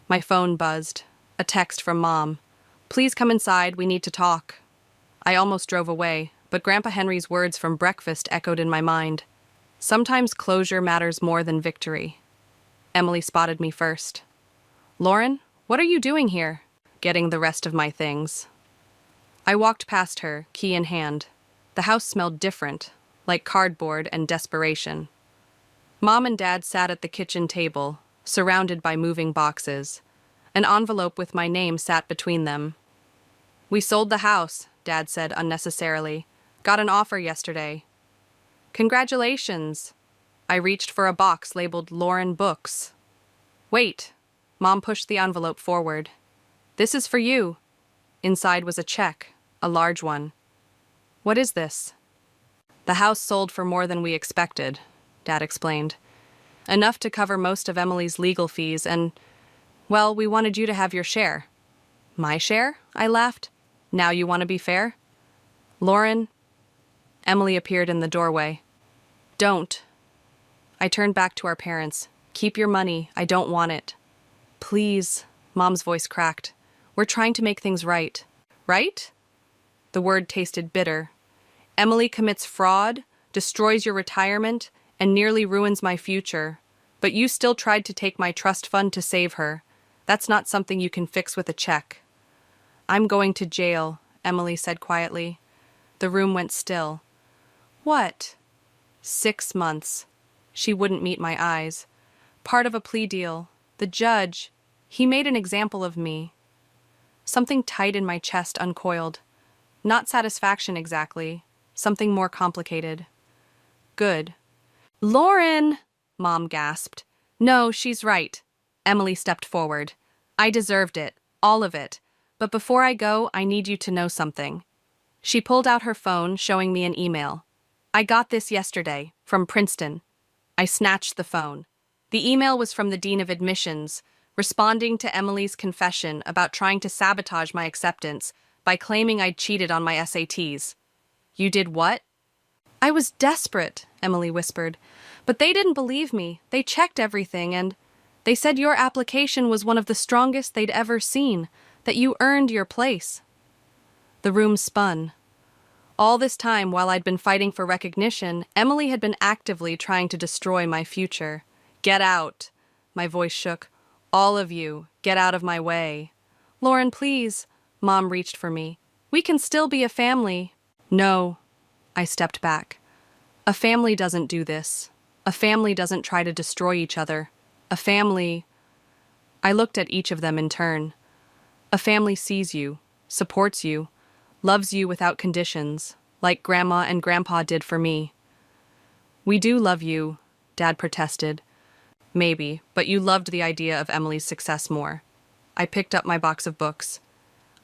My phone buzzed. A text from Mom. Please come inside, we need to talk. I almost drove away, but Grandpa Henry's words from breakfast echoed in my mind. Sometimes closure matters more than victory. Emily spotted me first. Lauren, what are you doing here? Getting the rest of my things. I walked past her, key in hand. The house smelled different, like cardboard and desperation. Mom and Dad sat at the kitchen table, surrounded by moving boxes. An envelope with my name sat between them. We sold the house, Dad said unnecessarily. Got an offer yesterday. Congratulations. I reached for a box labeled Lauren Books. Wait. Mom pushed the envelope forward. This is for you. Inside was a check, a large one. What is this? The house sold for more than we expected, Dad explained. Enough to cover most of Emily's legal fees and, well, we wanted you to have your share. My share? I laughed. Now you want to be fair? Lauren? Emily appeared in the doorway. Don't. I turned back to our parents. Keep your money. I don't want it. Please, Mom's voice cracked. We're trying to make things right. Right? The word tasted bitter. Emily commits fraud, destroys your retirement, and nearly ruins my future. But you still tried to take my trust fund to save her. That's not something you can fix with a check. I'm going to jail, Emily said quietly. The room went still. What? 6 months. She wouldn't meet my eyes. Part of a plea deal. The judge, he made an example of me. Something tight in my chest uncoiled. Not satisfaction exactly. Something more complicated. Good. Lauren! Mom gasped. No, she's right. Emily stepped forward. I deserved it. All of it. But before I go, I need you to know something. She pulled out her phone, showing me an email. I got this yesterday, from Princeton. I snatched the phone. The email was from the Dean of Admissions, responding to Emily's confession about trying to sabotage my acceptance by claiming I'd cheated on my SATs. You did what? I was desperate, Emily whispered. But they didn't believe me. They checked everything and they said your application was one of the strongest they'd ever seen, that you earned your place. The room spun. All this time, while I'd been fighting for recognition, Emily had been actively trying to destroy my future. Get out. My voice shook. All of you, get out of my way. Lauren, please. Mom reached for me. We can still be a family. No. I stepped back. A family doesn't do this. A family doesn't try to destroy each other. A family... I looked at each of them in turn. A family sees you, supports you, loves you without conditions, like Grandma and Grandpa did for me. We do love you, Dad protested. Maybe, but you loved the idea of Emily's success more. I picked up my box of books.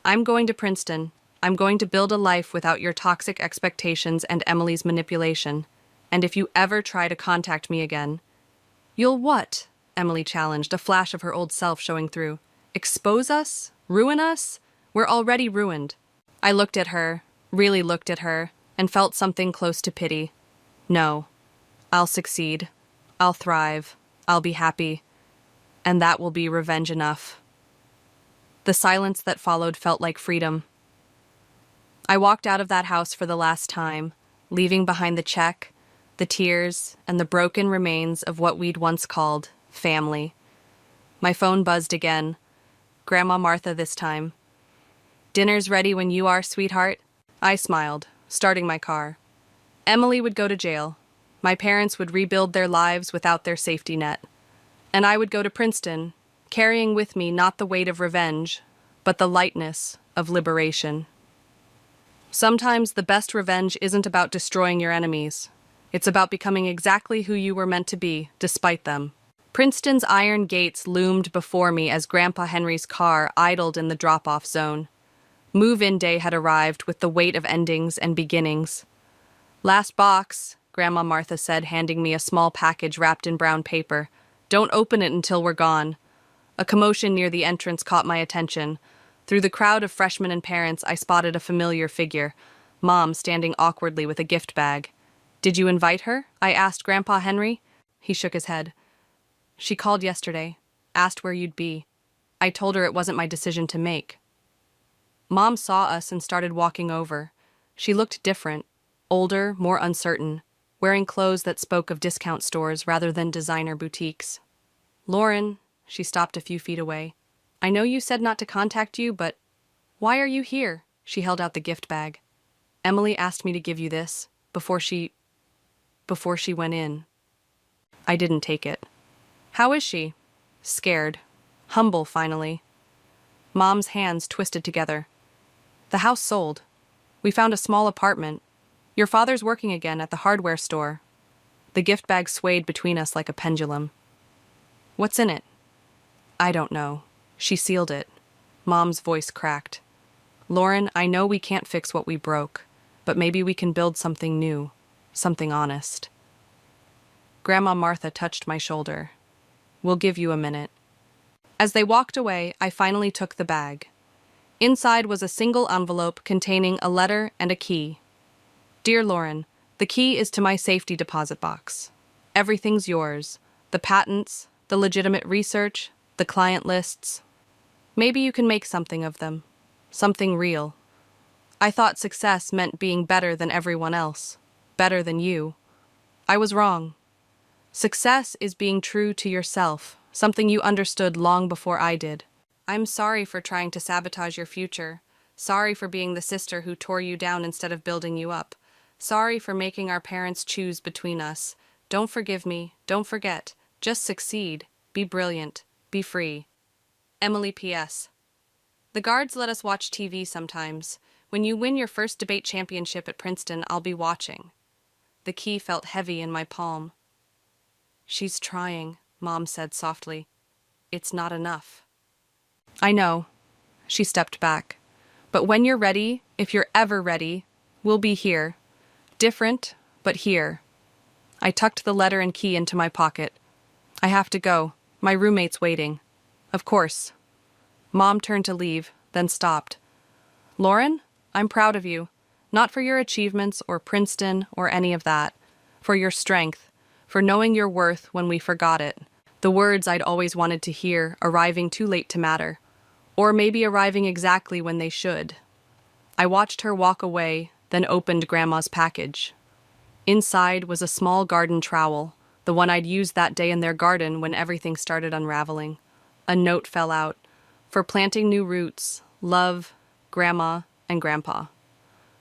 I'm going to Princeton. I'm going to build a life without your toxic expectations and Emily's manipulation. And if you ever try to contact me again... You'll what? Emily challenged, a flash of her old self showing through. Expose us? Ruin us? We're already ruined. I looked at her, really looked at her, and felt something close to pity. No. I'll succeed. I'll thrive. I'll be happy. And that will be revenge enough. The silence that followed felt like freedom. I walked out of that house for the last time, leaving behind the check, the tears, and the broken remains of what we'd once called family. My phone buzzed again. Grandma Martha this time. Dinner's ready when you are, sweetheart. I smiled, starting my car. Emily would go to jail. My parents would rebuild their lives without their safety net. And I would go to Princeton, carrying with me not the weight of revenge, but the lightness of liberation. Sometimes the best revenge isn't about destroying your enemies. It's about becoming exactly who you were meant to be, despite them. Princeton's iron gates loomed before me as Grandpa Henry's car idled in the drop-off zone. Move-in day had arrived with the weight of endings and beginnings. Last box, Grandma Martha said, handing me a small package wrapped in brown paper. Don't open it until we're gone. A commotion near the entrance caught my attention. Through the crowd of freshmen and parents, I spotted a familiar figure, Mom standing awkwardly with a gift bag. Did you invite her? I asked Grandpa Henry. He shook his head. She called yesterday, asked where you'd be. I told her it wasn't my decision to make. Mom saw us and started walking over. She looked different, older, more uncertain, wearing clothes that spoke of discount stores rather than designer boutiques. Lauren, she stopped a few feet away. I know you said not to contact you, but why are you here? She held out the gift bag. Emily asked me to give you this before she went in. I didn't take it. How is she? Scared. Humble, finally. Mom's hands twisted together. The house sold. We found a small apartment. Your father's working again at the hardware store. The gift bag swayed between us like a pendulum. What's in it? I don't know. She sealed it. Mom's voice cracked. Lauren, I know we can't fix what we broke, but maybe we can build something new, something honest. Grandma Martha touched my shoulder. We'll give you a minute. As they walked away, I finally took the bag. Inside was a single envelope containing a letter and a key. Dear Lauren, the key is to my safety deposit box. Everything's yours. The patents, the legitimate research, the client lists. Maybe you can make something of them. Something real. I thought success meant being better than everyone else. Better than you. I was wrong. Success is being true to yourself, something you understood long before I did. I'm sorry for trying to sabotage your future. Sorry for being the sister who tore you down instead of building you up. Sorry for making our parents choose between us. Don't forgive me, don't forget. Just succeed. Be brilliant. Be free. Emily P.S. The guards let us watch TV sometimes. When you win your first debate championship at Princeton, I'll be watching. The key felt heavy in my palm. She's trying, Mom said softly. It's not enough. I know. She stepped back. But when you're ready, if you're ever ready, we'll be here. Different, but here. I tucked the letter and key into my pocket. I have to go. My roommate's waiting. Of course. Mom turned to leave, then stopped. Lauren, I'm proud of you. Not for your achievements or Princeton or any of that. For your strength. For knowing your worth when we forgot it. The words I'd always wanted to hear, arriving too late to matter. Or maybe arriving exactly when they should. I watched her walk away, then opened Grandma's package. Inside was a small garden trowel, the one I'd used that day in their garden when everything started unraveling. A note fell out. For planting new roots, love, Grandma, and Grandpa.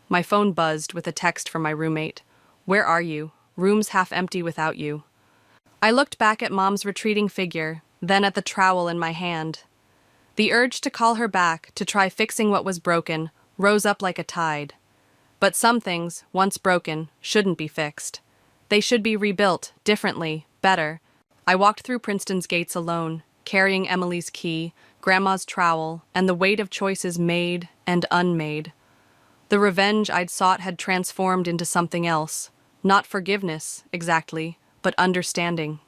My phone buzzed with a text from my roommate. Where are you? Room's half empty without you. I looked back at Mom's retreating figure, then at the trowel in my hand. The urge to call her back, to try fixing what was broken, rose up like a tide. But some things, once broken, shouldn't be fixed. They should be rebuilt, differently, better. I walked through Princeton's gates alone, carrying Emily's key, Grandma's trowel, and the weight of choices made and unmade. The revenge I'd sought had transformed into something else. Not forgiveness, exactly, but understanding.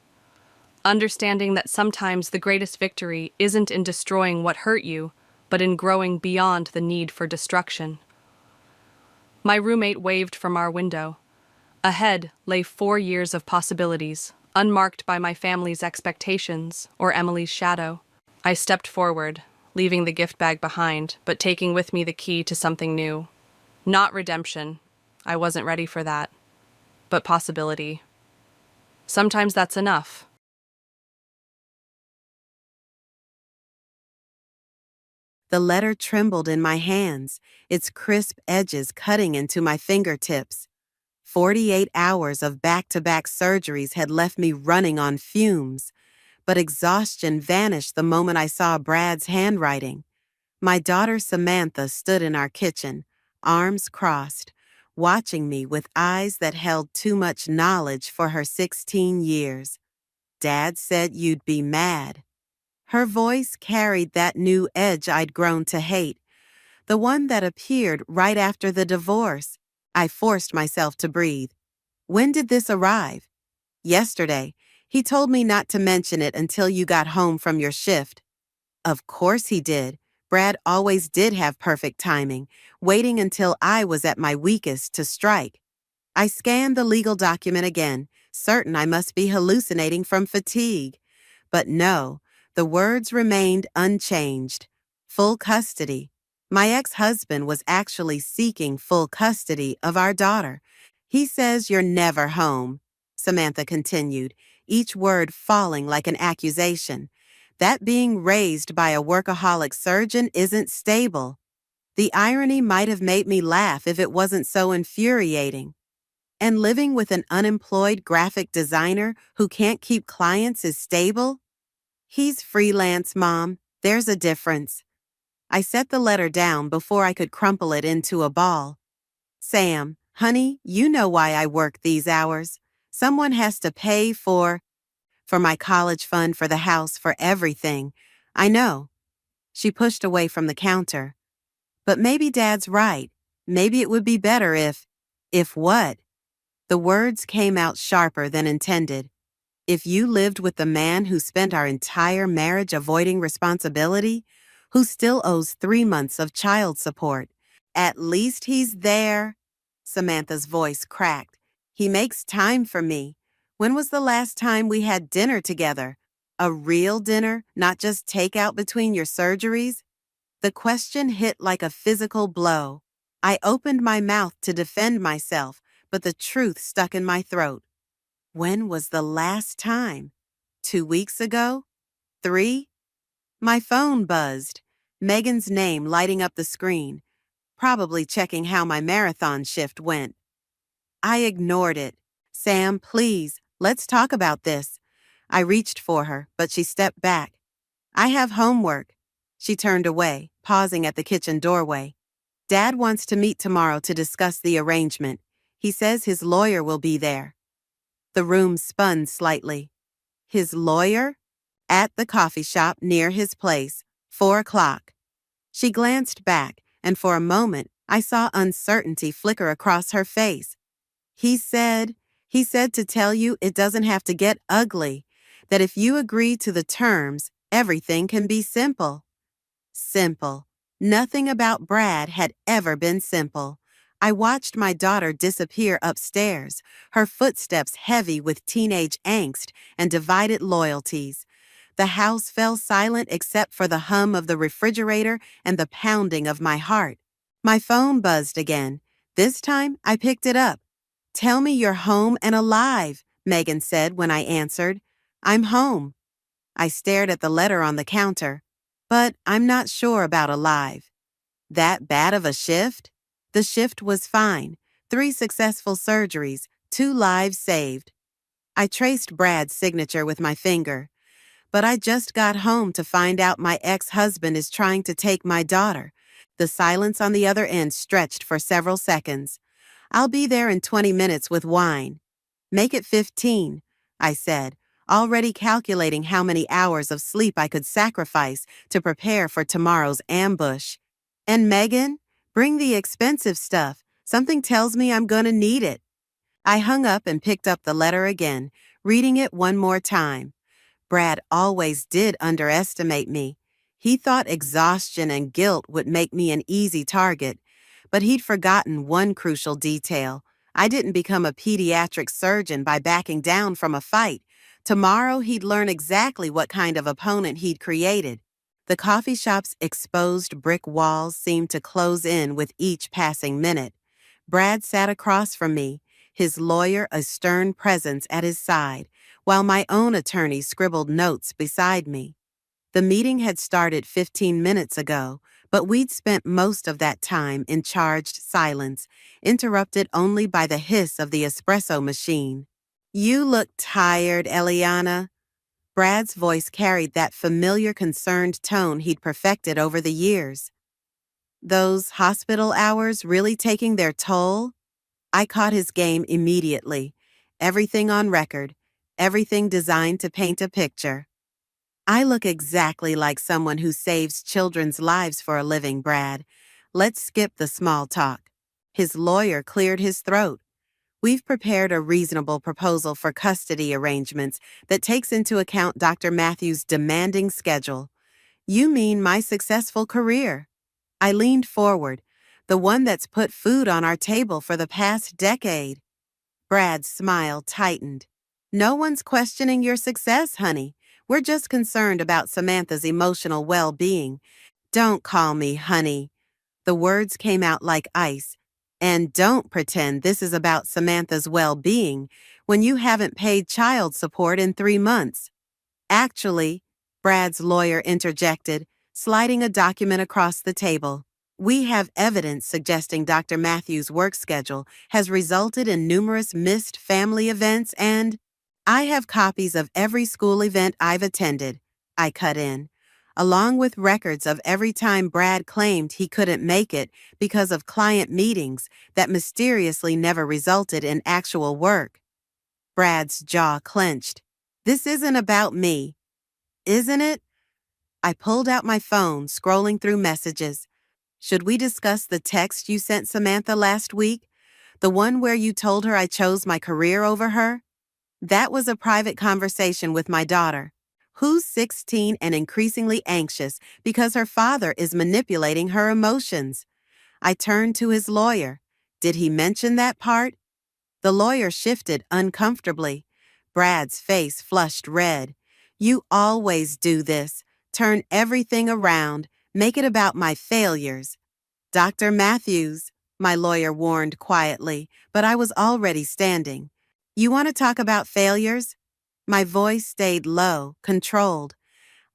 Understanding that sometimes the greatest victory isn't in destroying what hurt you, but in growing beyond the need for destruction. My roommate waved from our window. Ahead lay 4 years of possibilities, unmarked by my family's expectations or Emily's shadow. I stepped forward, leaving the gift bag behind, but taking with me the key to something new. Not redemption. I wasn't ready for that. But possibility. Sometimes that's enough. The letter trembled in my hands, its crisp edges cutting into my fingertips. 48 hours of back-to-back surgeries had left me running on fumes, but exhaustion vanished the moment I saw Brad's handwriting. My daughter Samantha stood in our kitchen, arms crossed, watching me with eyes that held too much knowledge for her 16 years. Dad said you'd be mad. Her voice carried that new edge I'd grown to hate, the one that appeared right after the divorce. I forced myself to breathe. When did this arrive? Yesterday. He told me not to mention it until you got home from your shift. Of course he did. Brad always did have perfect timing, waiting until I was at my weakest to strike. I scanned the legal document again, certain I must be hallucinating from fatigue. But no, the words remained unchanged. Full custody. My ex-husband was actually seeking full custody of our daughter. He says you're never home, Samantha continued, each word falling like an accusation. That being raised by a workaholic surgeon isn't stable. The irony might have made me laugh if it wasn't so infuriating. And living with an unemployed graphic designer who can't keep clients is stable? He's freelance, Mom. There's a difference. I set the letter down before I could crumple it into a ball. Sam, honey, you know why I work these hours. Someone has to pay for my college fund, for the house, for everything. I know. She pushed away from the counter. But maybe Dad's right. Maybe it would be better if what? The words came out sharper than intended. If you lived with the man who spent our entire marriage avoiding responsibility, who still owes 3 months of child support, at least he's there. Samantha's voice cracked. He makes time for me. When was the last time we had dinner together? A real dinner, not just takeout between your surgeries? The question hit like a physical blow. I opened my mouth to defend myself, but the truth stuck in my throat. When was the last time? 2 weeks ago? 3? My phone buzzed, Megan's name lighting up the screen. probably checking how my marathon shift went. I ignored it. Sam, please, let's talk about this. I reached for her, but she stepped back. I have homework. She turned away, pausing at the kitchen doorway. Dad wants to meet tomorrow to discuss the arrangement. He says his lawyer will be there. The room spun slightly. His lawyer? At the coffee shop near his place, 4 o'clock. She glanced back, and for a moment, I saw uncertainty flicker across her face. He said to tell you it doesn't have to get ugly, that if you agree to the terms, everything can be simple. Simple. Nothing about Brad had ever been simple. I watched my daughter disappear upstairs, her footsteps heavy with teenage angst and divided loyalties. The house fell silent except for the hum of the refrigerator and the pounding of my heart. My phone buzzed again. This time, I picked it up. "Tell me you're home and alive," Megan said when I answered. "I'm home." I stared at the letter on the counter. But I'm not sure about alive. That bad of a shift? The shift was fine. 3 successful surgeries, 2 lives saved. I traced Brad's signature with my finger. But I just got home to find out my ex-husband is trying to take my daughter. The silence on the other end stretched for several seconds. "I'll be there in 20 minutes with wine." "Make it 15, I said, already calculating how many hours of sleep I could sacrifice to prepare for tomorrow's ambush. "And Megan, bring the expensive stuff. Something tells me I'm gonna need it." I hung up and picked up the letter again, reading it one more time. Brad always did underestimate me. He thought exhaustion and guilt would make me an easy target, but he'd forgotten one crucial detail. I didn't become a pediatric surgeon by backing down from a fight. Tomorrow he'd learn exactly what kind of opponent he'd created. The coffee shop's exposed brick walls seemed to close in with each passing minute. Brad sat across from me, his lawyer a stern presence at his side, while my own attorney scribbled notes beside me. The meeting had started 15 minutes ago, but we'd spent most of that time in charged silence, interrupted only by the hiss of the espresso machine. "You look tired, Eliana." Brad's voice carried that familiar concerned tone he'd perfected over the years. "Those hospital hours really taking their toll?" I caught his game immediately. Everything on record, everything designed to paint a picture. "I look exactly like someone who saves children's lives for a living, Brad. Let's skip the small talk." His lawyer cleared his throat. "We've prepared a reasonable proposal for custody arrangements that takes into account Dr. Matthews' demanding schedule." "You mean my successful career?" I leaned forward, "The one that's put food on our table for the past decade." Brad's smile tightened. "No one's questioning your success, honey. We're just concerned about Samantha's emotional well-being." "Don't call me honey." The words came out like ice. "And don't pretend this is about Samantha's well-being when you haven't paid child support in 3 months. Actually," Brad's lawyer interjected, sliding a document across the table, "we have evidence suggesting Dr. Matthews' work schedule has resulted in numerous missed family events and—" "I have copies of every school event I've attended," I cut in, "along with records of every time Brad claimed he couldn't make it because of client meetings that mysteriously never resulted in actual work." Brad's jaw clenched. "This isn't about me." "Isn't it?" I pulled out my phone, scrolling through messages. "Should we discuss the text you sent Samantha last week? The one where you told her I chose my career over her?" That was a private conversation with my daughter, who's 16 and increasingly anxious because her father is manipulating her emotions. I turned to his lawyer. Did he mention that part? The lawyer shifted uncomfortably. Brad's face flushed red. "You always do this. Turn everything around. Make it about my failures." "Dr. Matthews," my lawyer warned quietly, but I was already standing. "You want to talk about failures?" My voice stayed low, controlled.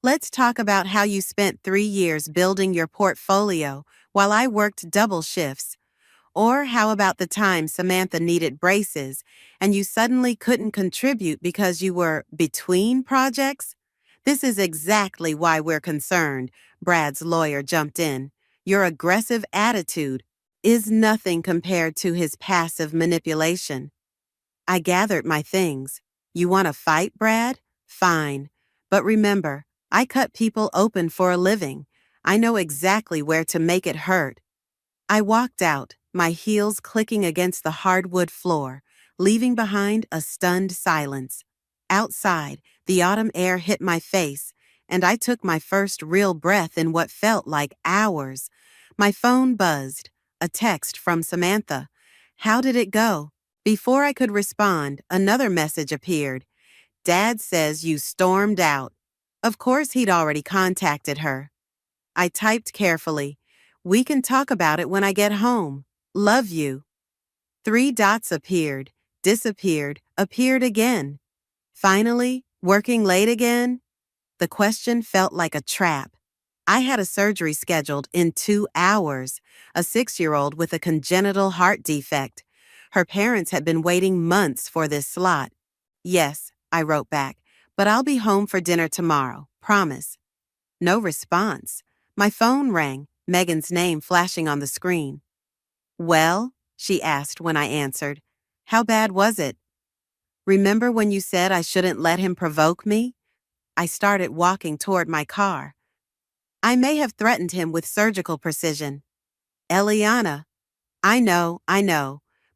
"Let's talk about how you spent 3 years building your portfolio while I worked double shifts? Or how about the time Samantha needed braces and you suddenly couldn't contribute because you were between projects? This is exactly why we're concerned, Brad's lawyer jumped in. Your aggressive attitude is nothing compared to his passive manipulation. I gathered my things. You want to fight, Brad? Fine. But remember, I cut people open for a living. I know exactly where to make it hurt. I walked out, my heels clicking against the hardwood floor, leaving behind a stunned silence. Outside, the autumn air hit my face, and I took my first real breath in what felt like hours. My phone buzzed, a text from Samantha. How did it go? Before I could respond, another message appeared. Dad says you stormed out. Of course he'd already contacted her. I typed carefully. We can talk about it when I get home. Love you. 3 dots appeared, disappeared, appeared again. Finally, working late again? The question felt like a trap. I had a surgery scheduled in 2 hours, a 6-year-old with a congenital heart defect. Her parents had been waiting months for this slot. Yes, I wrote back, but I'll be home for dinner tomorrow, promise. No response. My phone rang, Megan's name flashing on the screen. Well, she asked when I answered. How bad was it? Remember when you said I shouldn't let him provoke me? I started walking toward my car. I may have threatened him with surgical precision. Eliana, I know,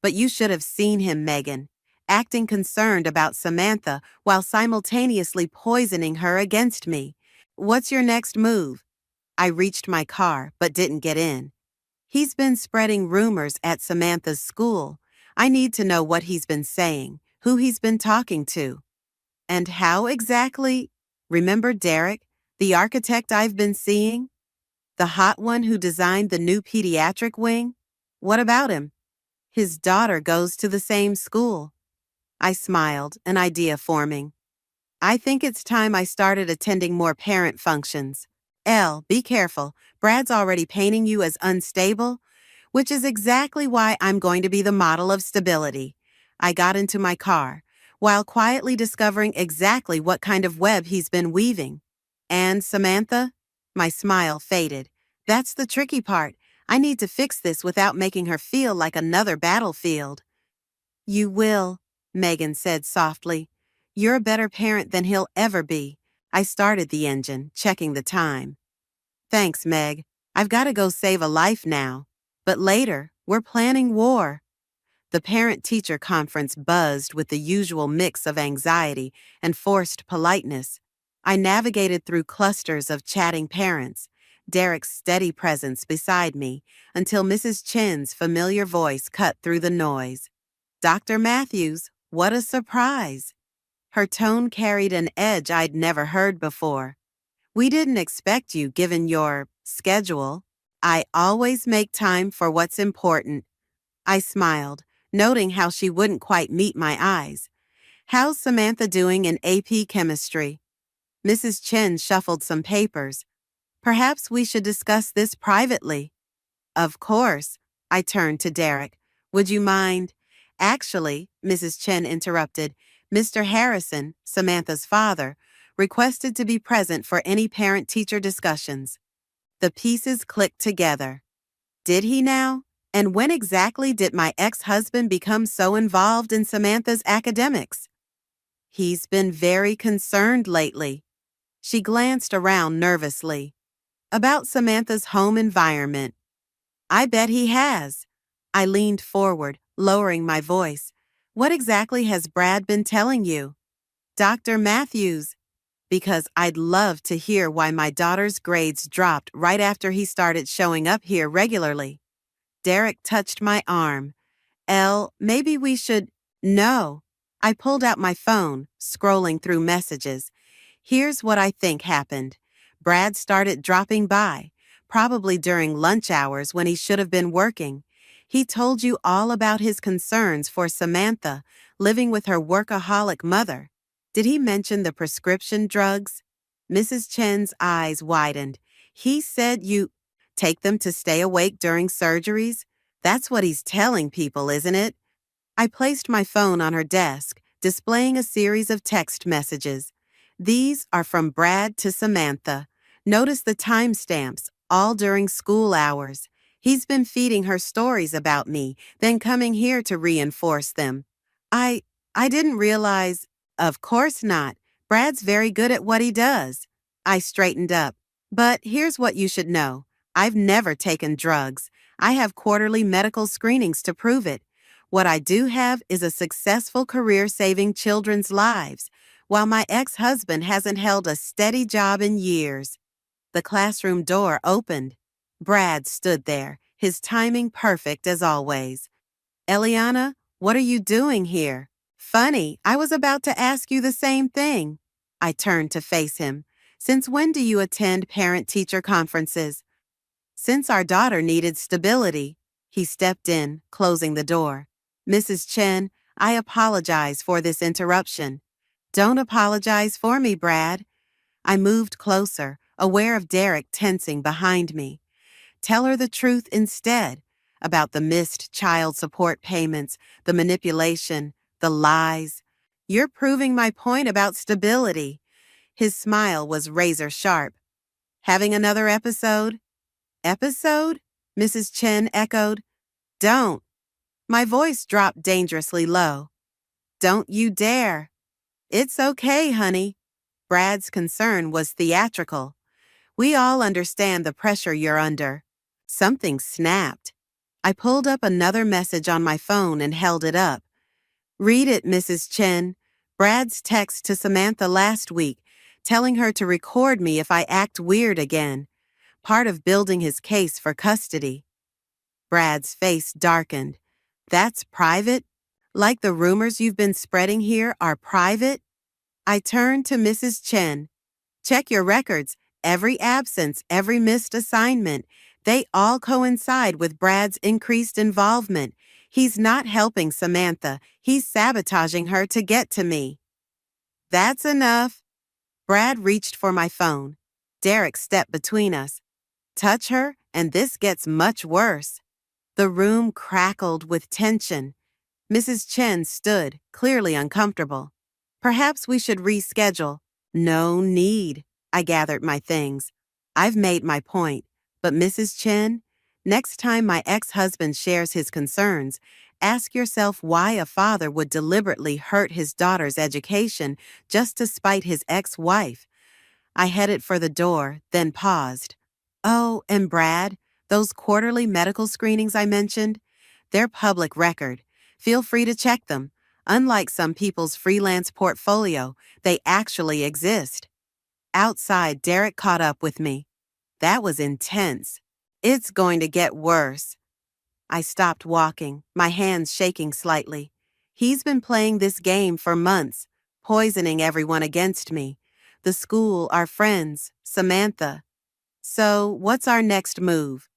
but you should have seen him, Megan, acting concerned about Samantha while simultaneously poisoning her against me. What's your next move? I reached my car, but didn't get in. He's been spreading rumors at Samantha's school. I need to know what he's been saying, who he's been talking to. And how exactly? Remember Derek, the architect I've been seeing? The hot one who designed the new pediatric wing? What about him? His daughter goes to the same school. I smiled, an idea forming. I think it's time I started attending more parent functions. Elle, be careful. Brad's already painting you as unstable, which is exactly why I'm going to be the model of stability. I got into my car, while quietly discovering exactly what kind of web he's been weaving. And Samantha? My smile faded. That's the tricky part. I need to fix this without making her feel like another battlefield. You will, Megan said softly. You're a better parent than he'll ever be. I started the engine, checking the time. Thanks, Meg. I've got to go save a life now. But later, we're planning war. The parent-teacher conference buzzed with the usual mix of anxiety and forced politeness. I navigated through clusters of chatting parents, Derek's steady presence beside me, until Mrs. Chen's familiar voice cut through the noise. Dr. Matthews, what a surprise! Her tone carried an edge I'd never heard before. We didn't expect you given your schedule. I always make time for what's important. I smiled, noting how she wouldn't quite meet my eyes. How's Samantha doing in AP chemistry? Mrs. Chen shuffled some papers. Perhaps we should discuss this privately. Of course. I turned to Derek. Would you mind? Actually, Mrs. Chen interrupted, Mr. Harrison, Samantha's father, requested to be present for any parent-teacher discussions. The pieces clicked together. Did he now? And when exactly did my ex-husband become so involved in Samantha's academics? He's been very concerned lately. She glanced around nervously. About Samantha's home environment. I bet he has. I leaned forward, lowering my voice. What exactly has Brad been telling you? Dr. Matthews. Because I'd love to hear why my daughter's grades dropped right after he started showing up here regularly. Derek touched my arm. Elle, maybe we should... No. I pulled out my phone, scrolling through messages. Here's what I think happened. Brad started dropping by, probably during lunch hours when he should have been working. He told you all about his concerns for Samantha, living with her workaholic mother. Did he mention the prescription drugs? Mrs. Chen's eyes widened. He said you... Take them to stay awake during surgeries? That's what he's telling people, isn't it? I placed my phone on her desk, displaying a series of text messages. These are from Brad to Samantha. Notice the timestamps, all during school hours. He's been feeding her stories about me, then coming here to reinforce them. I I didn't realize. Of course not. Brad's very good at what he does. I straightened up. But here's what you should know. I've never taken drugs. I have quarterly medical screenings to prove it. What I do have is a successful career saving children's lives, while my ex-husband hasn't held a steady job in years. The classroom door opened. Brad stood there, his timing perfect as always. Eliana, what are you doing here? Funny, I was about to ask you the same thing. I turned to face him. Since when do you attend parent-teacher conferences? Since our daughter needed stability. He stepped in, closing the door. Mrs. Chen, I apologize for this interruption. Don't apologize for me, Brad. I moved closer, aware of Derek tensing behind me. Tell her the truth instead about the missed child support payments, the manipulation, the lies. You're proving my point about stability. His smile was razor sharp. Having another episode? Episode? Mrs. Chen echoed. Don't. My voice dropped dangerously low. Don't you dare. It's okay, honey. Brad's concern was theatrical. We all understand the pressure you're under. Something snapped. I pulled up another message on my phone and held it up. Read it, Mrs. Chen. Brad's text to Samantha last week, telling her to record me if I act weird again. Part of building his case for custody. Brad's face darkened. That's private? Like the rumors you've been spreading here are private? I turned to Mrs. Chen. Check your records. Every absence, every missed assignment, they all coincide with Brad's increased involvement. He's not helping Samantha. He's sabotaging her to get to me. That's enough. Brad reached for my phone. Derek stepped between us. Touch her, and this gets much worse. The room crackled with tension. Mrs. Chen stood, clearly uncomfortable. Perhaps we should reschedule. No need. I gathered my things. I've made my point. But Mrs. Chen, next time my ex-husband shares his concerns, ask yourself why a father would deliberately hurt his daughter's education just to spite his ex-wife. I headed for the door, then paused. Oh, and Brad, those quarterly medical screenings I mentioned, they're public record. Feel free to check them. Unlike some people's freelance portfolio, they actually exist. Outside, Derek caught up with me. That was intense. It's going to get worse. I stopped walking, my hands shaking slightly. He's been playing this game for months, poisoning everyone against me. The school, our friends, Samantha. So, what's our next move?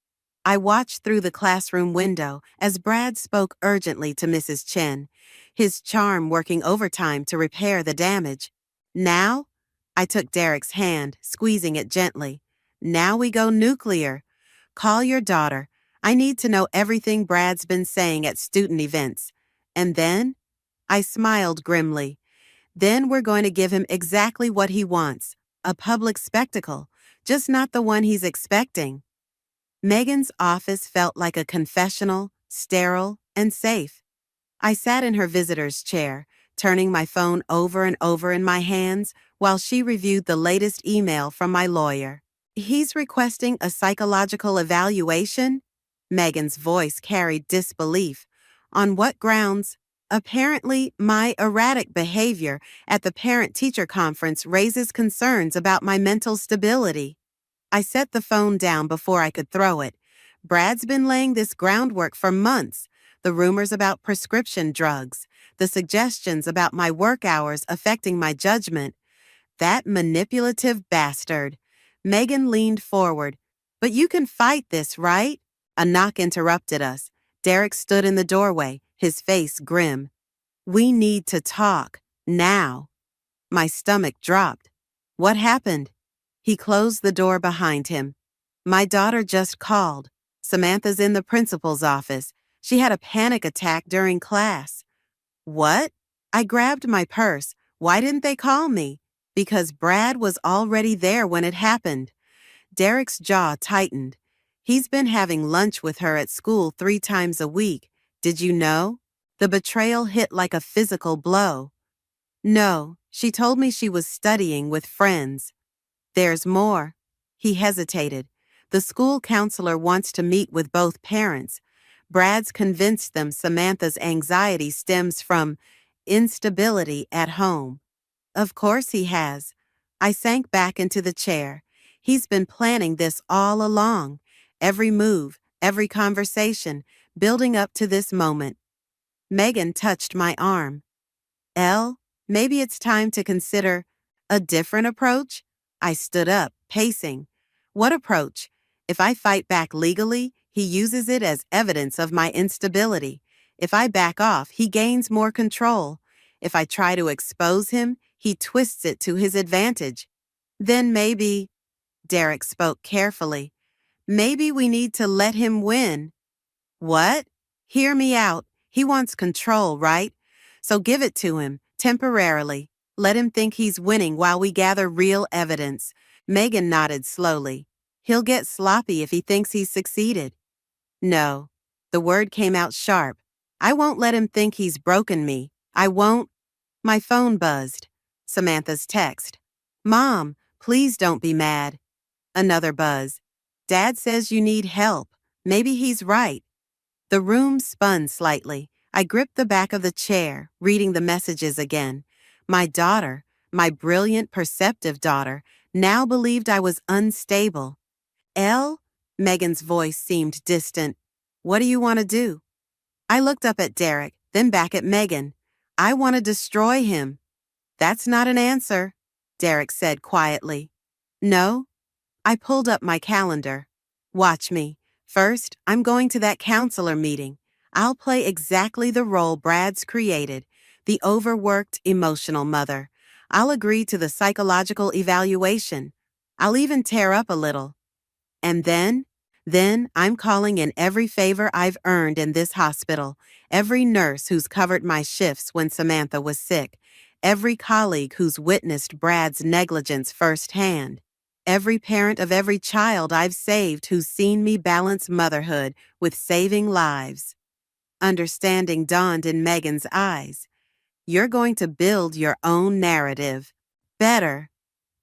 I watched through the classroom window as Brad spoke urgently to Mrs. Chen, his charm working overtime to repair the damage. Now? I took Derek's hand, squeezing it gently. Now we go nuclear. Call your daughter. I need to know everything Brad's been saying at student events. And then? I smiled grimly. Then we're going to give him exactly what he wants. A public spectacle, just not the one he's expecting. Megan's office felt like a confessional, sterile, and safe. I sat in her visitor's chair, turning my phone over and over in my hands while she reviewed the latest email from my lawyer. He's requesting a psychological evaluation? Megan's voice carried disbelief. On what grounds? Apparently, my erratic behavior at the parent-teacher conference raises concerns about my mental stability. I set the phone down before I could throw it. Brad's been laying this groundwork for months. The rumors about prescription drugs, the suggestions about my work hours affecting my judgment. That manipulative bastard. Megan leaned forward. But you can fight this, right? A knock interrupted us. Derek stood in the doorway, his face grim. We need to talk. Now. My stomach dropped. What happened? He closed the door behind him. My daughter just called. Samantha's in the principal's office. She had a panic attack during class. What? I grabbed my purse. Why didn't they call me? Because Brad was already there when it happened. Derek's jaw tightened. He's been having lunch with her at school 3 times a week. Did you know? The betrayal hit like a physical blow. No, she told me she was studying with friends. There's more. He hesitated. The school counselor wants to meet with both parents. Brad's convinced them Samantha's anxiety stems from instability at home. Of course he has. I sank back into the chair. He's been planning this all along. Every move, every conversation, building up to this moment. Megan touched my arm. Elle, maybe it's time to consider a different approach? I stood up, pacing. What approach? If I fight back legally, he uses it as evidence of my instability. If I back off, he gains more control. If I try to expose him, he twists it to his advantage. Then maybe, Derek spoke carefully, maybe we need to let him win. What? Hear me out. He wants control, right? So give it to him, temporarily. Let him think he's winning while we gather real evidence. Megan nodded slowly. He'll get sloppy if he thinks he's succeeded. No. The word came out sharp. I won't let him think he's broken me. I won't. My phone buzzed. Samantha's text. Mom, please don't be mad. Another buzz. Dad says you need help. Maybe he's right. The room spun slightly. I gripped the back of the chair, reading the messages again. My daughter, my brilliant, perceptive daughter, now believed I was unstable. Elle? Megan's voice seemed distant. What do you want to do? I looked up at Derek, then back at Megan. I want to destroy him. That's not an answer, Derek said quietly. No? I pulled up my calendar. Watch me. First, I'm going to that counselor meeting. I'll play exactly the role Brad's created, the overworked, emotional mother. I'll agree to the psychological evaluation. I'll even tear up a little. And then I'm calling in every favor I've earned in this hospital, every nurse who's covered my shifts when Samantha was sick, every colleague who's witnessed Brad's negligence firsthand, every parent of every child I've saved who's seen me balance motherhood with saving lives. Understanding dawned in Megan's eyes. You're going to build your own narrative. Better.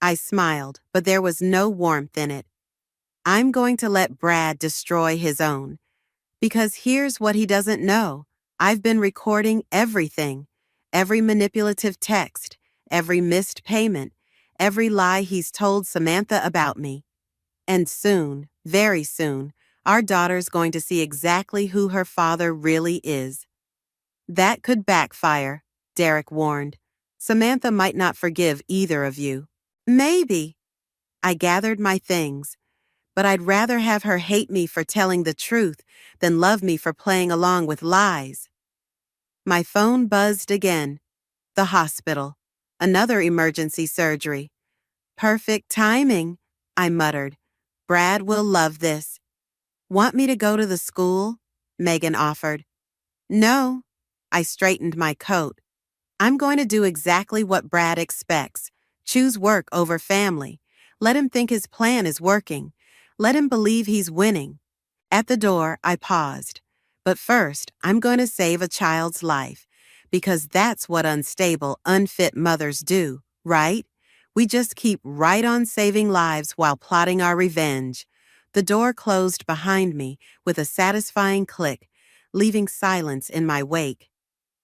I smiled, but there was no warmth in it. I'm going to let Brad destroy his own. Because here's what he doesn't know. I've been recording everything. Every manipulative text, every missed payment, every lie he's told Samantha about me. And soon, very soon, our daughter's going to see exactly who her father really is. That could backfire, Derek warned. Samantha might not forgive either of you. Maybe. I gathered my things. But I'd rather have her hate me for telling the truth than love me for playing along with lies. My phone buzzed again. The hospital. Another emergency surgery. Perfect timing, I muttered. Brad will love this. Want me to go to the school? Megan offered. No. I straightened my coat. I'm going to do exactly what Brad expects. Choose work over family. Let him think his plan is working. Let him believe he's winning. At the door, I paused. But first, I'm going to save a child's life. Because that's what unstable, unfit mothers do, right? We just keep right on saving lives while plotting our revenge. The door closed behind me with a satisfying click, leaving silence in my wake.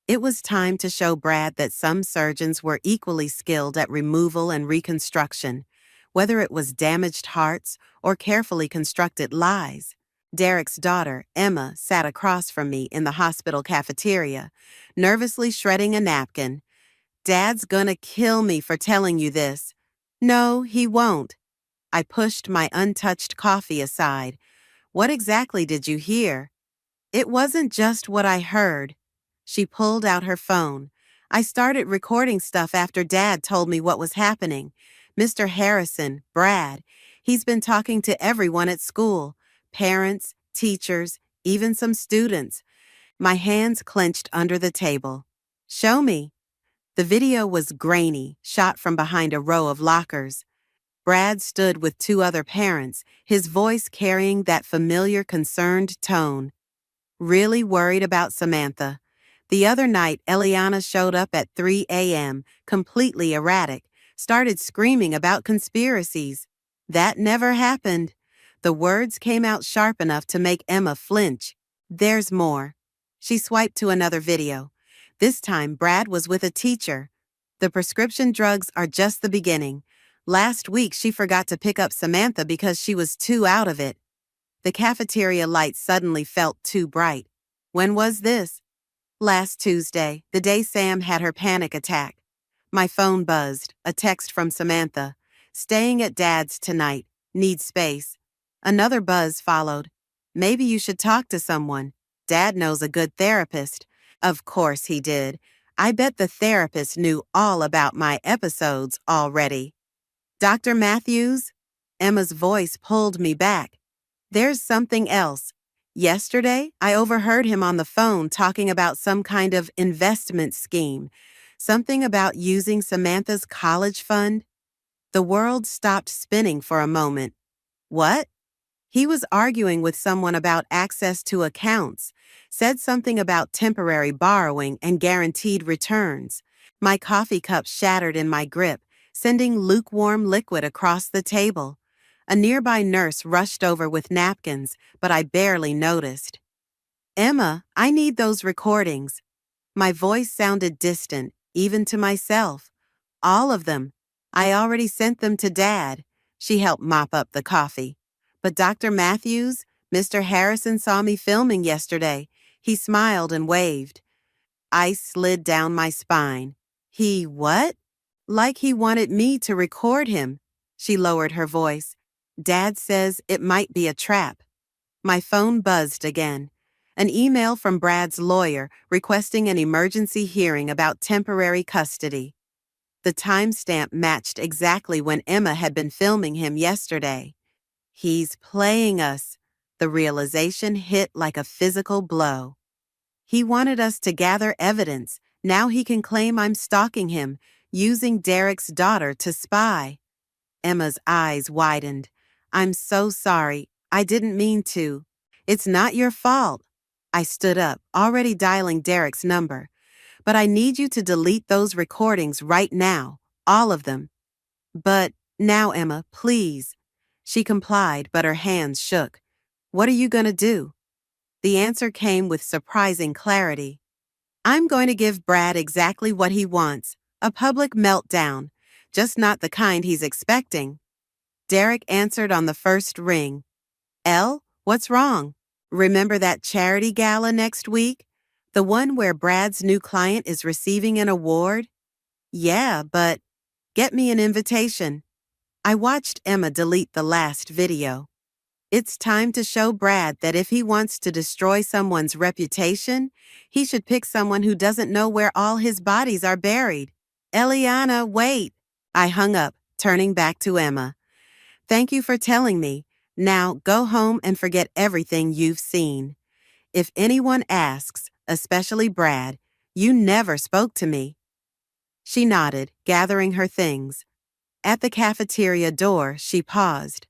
It was time to show Brad that some surgeons were equally skilled at removal and reconstruction, whether it was damaged hearts or carefully constructed lies. Derek's daughter, Emma, sat across from me in the hospital cafeteria, nervously shredding a napkin. Dad's gonna kill me for telling you this. No, he won't. I pushed my untouched coffee aside. What exactly did you hear? It wasn't just what I heard. She pulled out her phone. I started recording stuff after Dad told me what was happening. Mr. Harrison, Brad, He's been talking to everyone at school, parents, teachers, even some students. My hands clenched under the table. Show me. The video was grainy, shot from behind a row of lockers. Brad stood with two other parents, his voice carrying that familiar concerned tone. Really worried about Samantha. The other night, Eliana showed up at 3 a.m., completely erratic, started screaming about conspiracies. That never happened. The words came out sharp enough to make Emma flinch. There's more. She swiped to another video. This time, Brad was with a teacher. The prescription drugs are just the beginning. Last week, she forgot to pick up Samantha because she was too out of it. The cafeteria light suddenly felt too bright. When was this? Last Tuesday, the day Sam had her panic attack. My phone buzzed, a text from Samantha. Staying at Dad's tonight. Need space. Another buzz followed. Maybe you should talk to someone. Dad knows a good therapist. Of course he did. I bet the therapist knew all about my episodes already. Dr. Matthews? Emma's voice pulled me back. There's something else. Yesterday, I overheard him on the phone talking about some kind of investment scheme. Something about using Samantha's college fund. The world stopped spinning for a moment. What? He was arguing with someone about access to accounts, said something about temporary borrowing and guaranteed returns. My coffee cup shattered in my grip, sending lukewarm liquid across the table. A nearby nurse rushed over with napkins, but I barely noticed. Emma, I need those recordings. My voice sounded distant, even to myself. All of them. I already sent them to Dad. She helped mop up the coffee. But Dr. Matthews, Mr. Harrison saw me filming yesterday. He smiled and waved. Ice slid down my spine. He what? Like he wanted me to record him. She lowered her voice. Dad says it might be a trap. My phone buzzed again. An email from Brad's lawyer requesting an emergency hearing about temporary custody. The timestamp matched exactly when Emma had been filming him yesterday. He's playing us. The realization hit like a physical blow. He wanted us to gather evidence. Now he can claim I'm stalking him, using Derek's daughter to spy. Emma's eyes widened. I'm so sorry. I didn't mean to. It's not your fault. I stood up, already dialing Derek's number. But I need you to delete those recordings right now, all of them. But now, Emma, please. She complied, but her hands shook. What are you going to do? The answer came with surprising clarity. I'm going to give Brad exactly what he wants, a public meltdown, just not the kind he's expecting. Derek answered on the first ring. Elle, what's wrong? Remember that charity gala next week? The one where Brad's new client is receiving an award? Yeah, but get me an invitation. I watched Emma delete the last video. It's time to show Brad that if he wants to destroy someone's reputation, he should pick someone who doesn't know where all his bodies are buried. Eliana, wait. I hung up, turning back to Emma. Thank you for telling me. Now go home and forget everything you've seen. If anyone asks, especially Brad, you never spoke to me. She nodded, gathering her things. At the cafeteria door, she paused.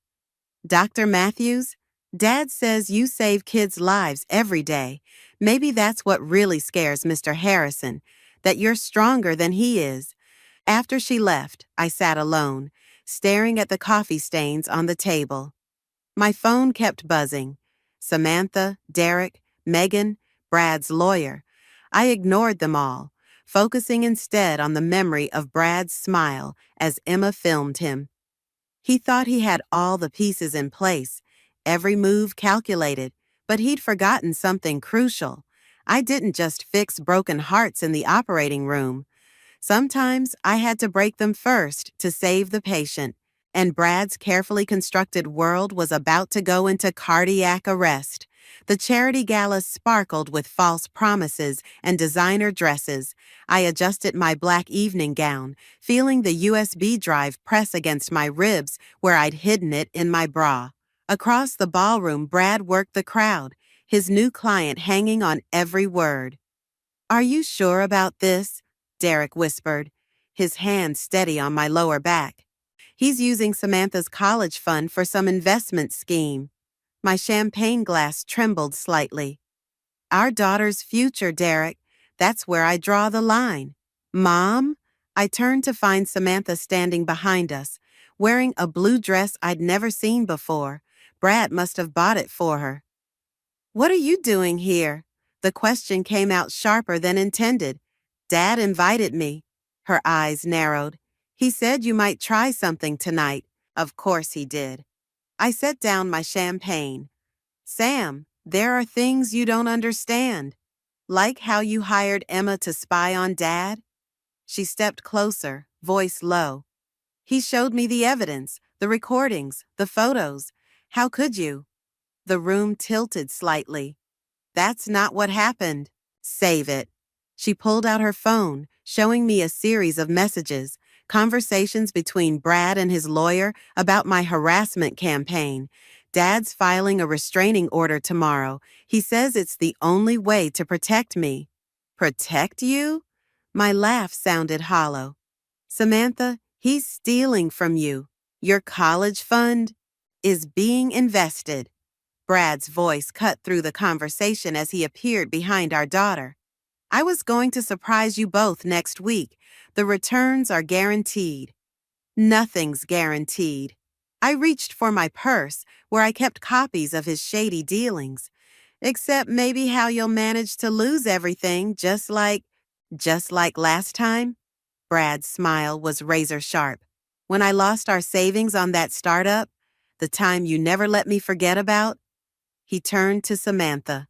Dr. Matthews, Dad says you save kids' lives every day. Maybe that's what really scares Mr. Harrison, that you're stronger than he is. After she left, I sat alone, staring at the coffee stains on the table. My phone kept buzzing. Samantha, Derek, Megan, Brad's lawyer. I ignored them all, focusing instead on the memory of Brad's smile as Emma filmed him. He thought he had all the pieces in place, every move calculated, but he'd forgotten something crucial. I didn't just fix broken hearts in the operating room. Sometimes I had to break them first to save the patient, and Brad's carefully constructed world was about to go into cardiac arrest. The charity gala sparkled with false promises and designer dresses. I adjusted my black evening gown, feeling the USB drive press against my ribs where I'd hidden it in my bra. Across the ballroom, Brad worked the crowd, his new client hanging on every word. "Are you sure about this?" Derek whispered, his hand steady on my lower back. "He's using Samantha's college fund for some investment scheme." My champagne glass trembled slightly. "Our daughter's future, Derek. That's where I draw the line." "Mom?" I turned to find Samantha standing behind us, wearing a blue dress I'd never seen before. Brad must have bought it for her. "What are you doing here?" The question came out sharper than intended. "Dad invited me." Her eyes narrowed. "He said you might try something tonight." Of course he did. I set down my champagne. "Sam, there are things you don't understand. Like how you hired Emma to spy on Dad?" She stepped closer, voice low. "He showed me the evidence, the recordings, the photos. How could you?" The room tilted slightly. "That's not what happened." "Save it." She pulled out her phone, showing me a series of messages, conversations between Brad and his lawyer about my harassment campaign. "Dad's filing a restraining order tomorrow. He says it's the only way to protect me." "Protect you?" My laugh sounded hollow. "Samantha, he's stealing from you. Your college fund is being invested." Brad's voice cut through the conversation as he appeared behind our daughter. "I was going to surprise you both next week. The returns are guaranteed." "Nothing's guaranteed." I reached for my purse, where I kept copies of his shady dealings. "Except maybe how you'll manage to lose everything just like last time?" Brad's smile was razor sharp. "When I lost our savings on that startup, the time you never let me forget about?" He turned to Samantha.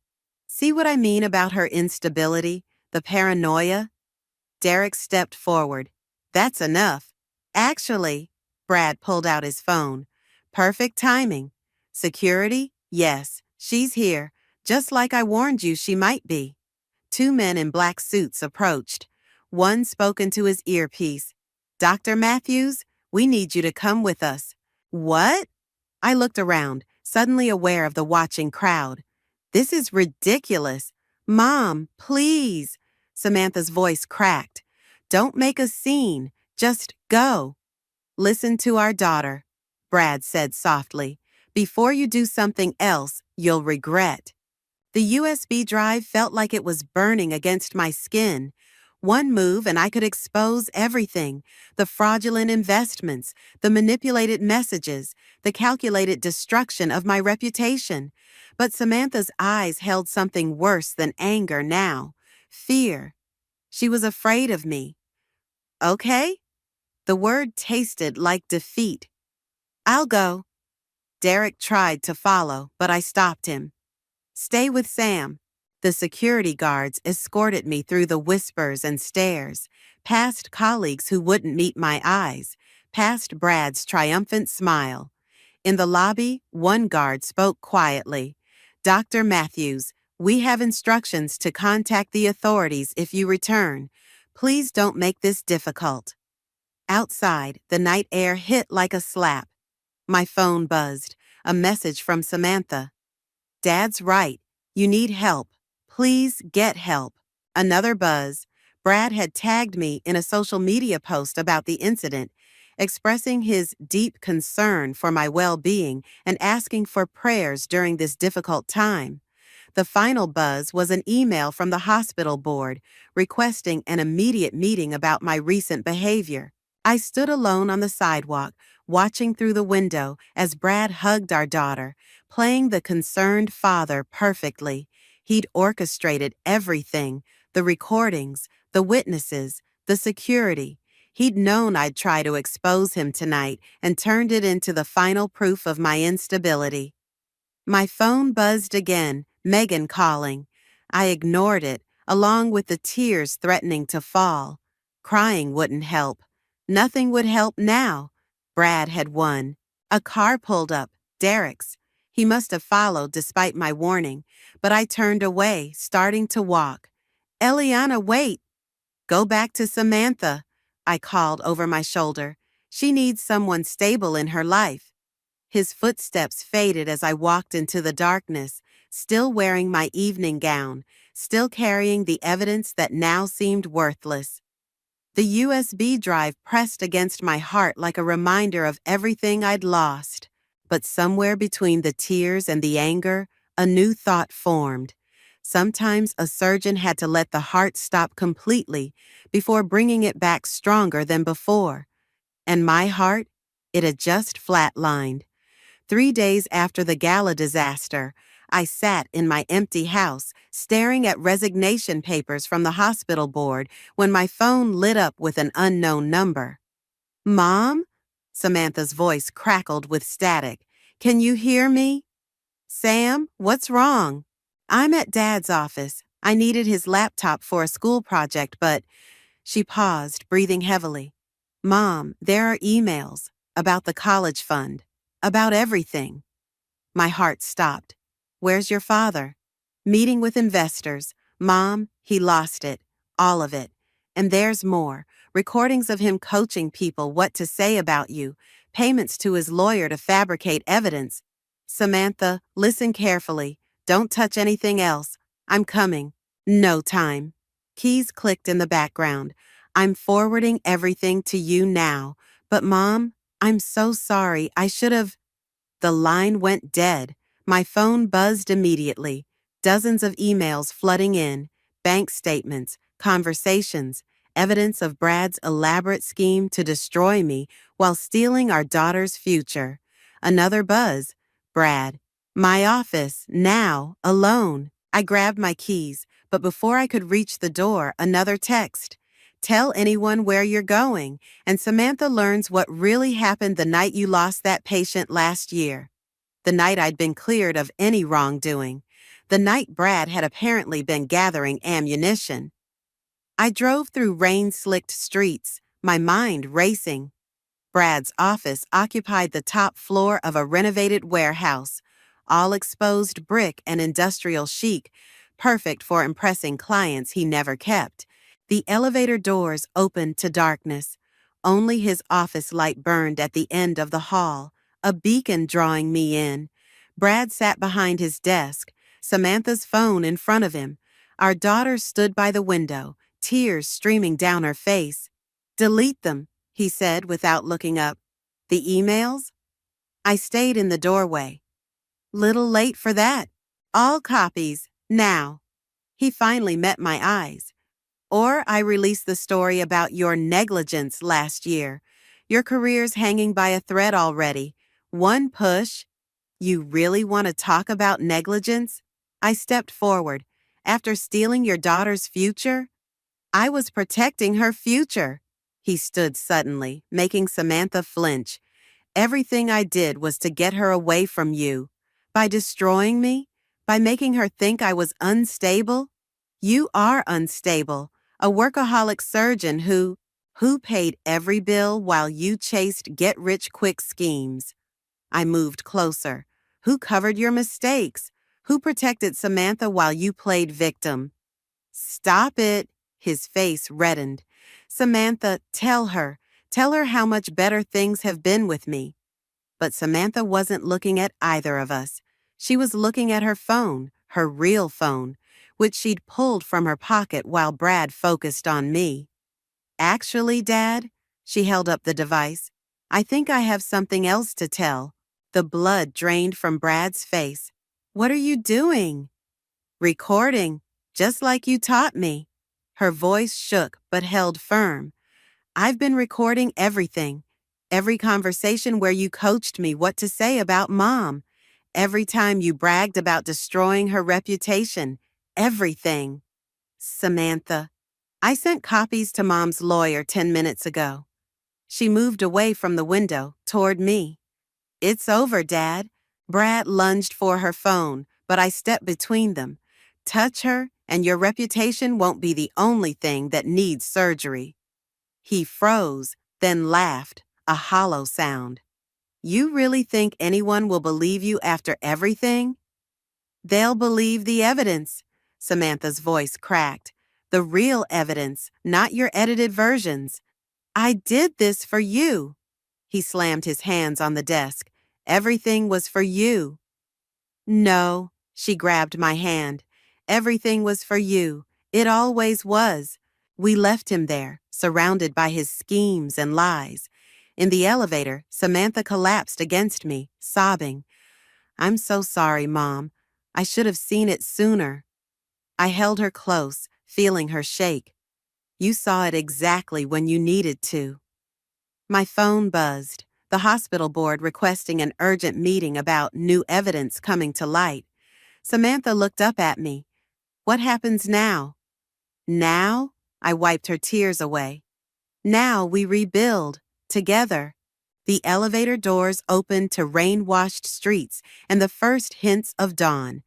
"See what I mean about her instability, the paranoia?" Derek stepped forward. "That's enough." "Actually," Brad pulled out his phone. "Perfect timing. Security? Yes, she's here, just like I warned you she might be." Two men in black suits approached. One spoke into his earpiece. "Dr. Matthews, we need you to come with us." "What?" I looked around, suddenly aware of the watching crowd. "This is ridiculous. Mom, please." Samantha's voice cracked. "Don't make a scene. Just go." "Listen to our daughter," Brad said softly. "Before you do something else, you'll regret." The USB drive felt like it was burning against my skin. One move and I could expose everything: the fraudulent investments, the manipulated messages, the calculated destruction of my reputation. But Samantha's eyes held something worse than anger now: fear. She was afraid of me. "Okay?" The word tasted like defeat. "I'll go." Derek tried to follow, but I stopped him. "Stay with Sam." The security guards escorted me through the whispers and stares, past colleagues who wouldn't meet my eyes, past Brad's triumphant smile. In the lobby, one guard spoke quietly. "Dr. Matthews, we have instructions to contact the authorities if you return. Please don't make this difficult." Outside, the night air hit like a slap. My phone buzzed, a message from Samantha. "Dad's right. You need help. Please get help." Another buzz. Brad had tagged me in a social media post about the incident, expressing his deep concern for my well-being and asking for prayers during this difficult time. The final buzz was an email from the hospital board requesting an immediate meeting about my recent behavior. I stood alone on the sidewalk, watching through the window as Brad hugged our daughter, playing the concerned father perfectly. He'd orchestrated everything: the recordings, the witnesses, the security. He'd known I'd try to expose him tonight and turned it into the final proof of my instability. My phone buzzed again, Megan calling. I ignored it, along with the tears threatening to fall. Crying wouldn't help. Nothing would help now. Brad had won. A car pulled up, Derek's. He must have followed despite my warning, but I turned away, starting to walk. Eliana, wait! Go back to Samantha, I called over my shoulder. She needs someone stable in her life. His footsteps faded as I walked into the darkness, still wearing my evening gown, still carrying the evidence that now seemed worthless. The USB drive pressed against my heart like a reminder of everything I'd lost. But somewhere between the tears and the anger, a new thought formed. Sometimes a surgeon had to let the heart stop completely before bringing it back stronger than before. And my heart, it had just flatlined. 3 days after the gala disaster, I sat in my empty house, staring at resignation papers from the hospital board when my phone lit up with an unknown number. Mom? Samantha's voice crackled with static. Can you hear me? Sam, what's wrong? I'm at Dad's office. I needed his laptop for a school project, but... She paused, breathing heavily. Mom, there are emails about the college fund, about everything. My heart stopped. Where's your father? Meeting with investors. Mom, he lost it. All of it. And there's more. Recordings of him coaching people what to say about you. Payments to his lawyer to fabricate evidence. Samantha, listen carefully. Don't touch anything else. I'm coming. No time. Keys clicked in the background. I'm forwarding everything to you now. But Mom, I'm so sorry. I should have... The line went dead. My phone buzzed immediately. Dozens of emails flooding in, bank statements, conversations, evidence of Brad's elaborate scheme to destroy me while stealing our daughter's future. Another buzz. Brad. My office, now, alone. I grabbed my keys, but before I could reach the door, another text. Tell anyone where you're going, and Samantha learns what really happened the night you lost that patient last year. The night I'd been cleared of any wrongdoing. The night Brad had apparently been gathering ammunition. I drove through rain-slicked streets, my mind racing. Brad's office occupied the top floor of a renovated warehouse, all exposed brick and industrial chic, perfect for impressing clients he never kept. The elevator doors opened to darkness. Only his office light burned at the end of the hall, a beacon drawing me in. Brad sat behind his desk, Samantha's phone in front of him. Our daughter stood by the window, tears streaming down her face. Delete them, he said without looking up. The emails? I stayed in the doorway. Little late for that. All copies, now. He finally met my eyes. Or I released the story about your negligence last year. Your career's hanging by a thread already. One push. You really want to talk about negligence? I stepped forward. After stealing your daughter's future? I was protecting her future. He stood suddenly, making Samantha flinch. Everything I did was to get her away from you. By destroying me? By making her think I was unstable? You are unstable. A workaholic surgeon who paid every bill while you chased get-rich-quick schemes. I moved closer. Who covered your mistakes? Who protected Samantha while you played victim? Stop it. His face reddened. Samantha, tell her how much better things have been with me. But Samantha wasn't looking at either of us. She was looking at her phone, her real phone, which she'd pulled from her pocket while Brad focused on me. Actually, Dad, she held up the device, I think I have something else to tell. The blood drained from Brad's face. What are you doing? Recording, just like you taught me. Her voice shook but held firm. I've been recording everything. Every conversation where you coached me what to say about Mom. Every time you bragged about destroying her reputation. Everything. Samantha. I sent copies to Mom's lawyer 10 minutes ago. She moved away from the window, toward me. It's over, Dad. Brad lunged for her phone, but I stepped between them. Touch her, and your reputation won't be the only thing that needs surgery. He froze, then laughed, a hollow sound. You really think anyone will believe you after everything? They'll believe the evidence. Samantha's voice cracked. The real evidence, not your edited versions. I did this for you. He slammed his hands on the desk. Everything was for you. No, she grabbed my hand. Everything was for you. It always was. We left him there, surrounded by his schemes and lies. In the elevator, Samantha collapsed against me, sobbing. I'm so sorry, Mom. I should have seen it sooner. I held her close, feeling her shake. You saw it exactly when you needed to. My phone buzzed, the hospital board requesting an urgent meeting about new evidence coming to light. Samantha looked up at me. What happens now? Now? I wiped her tears away. Now we rebuild, together. The elevator doors opened to rain-washed streets and the first hints of dawn.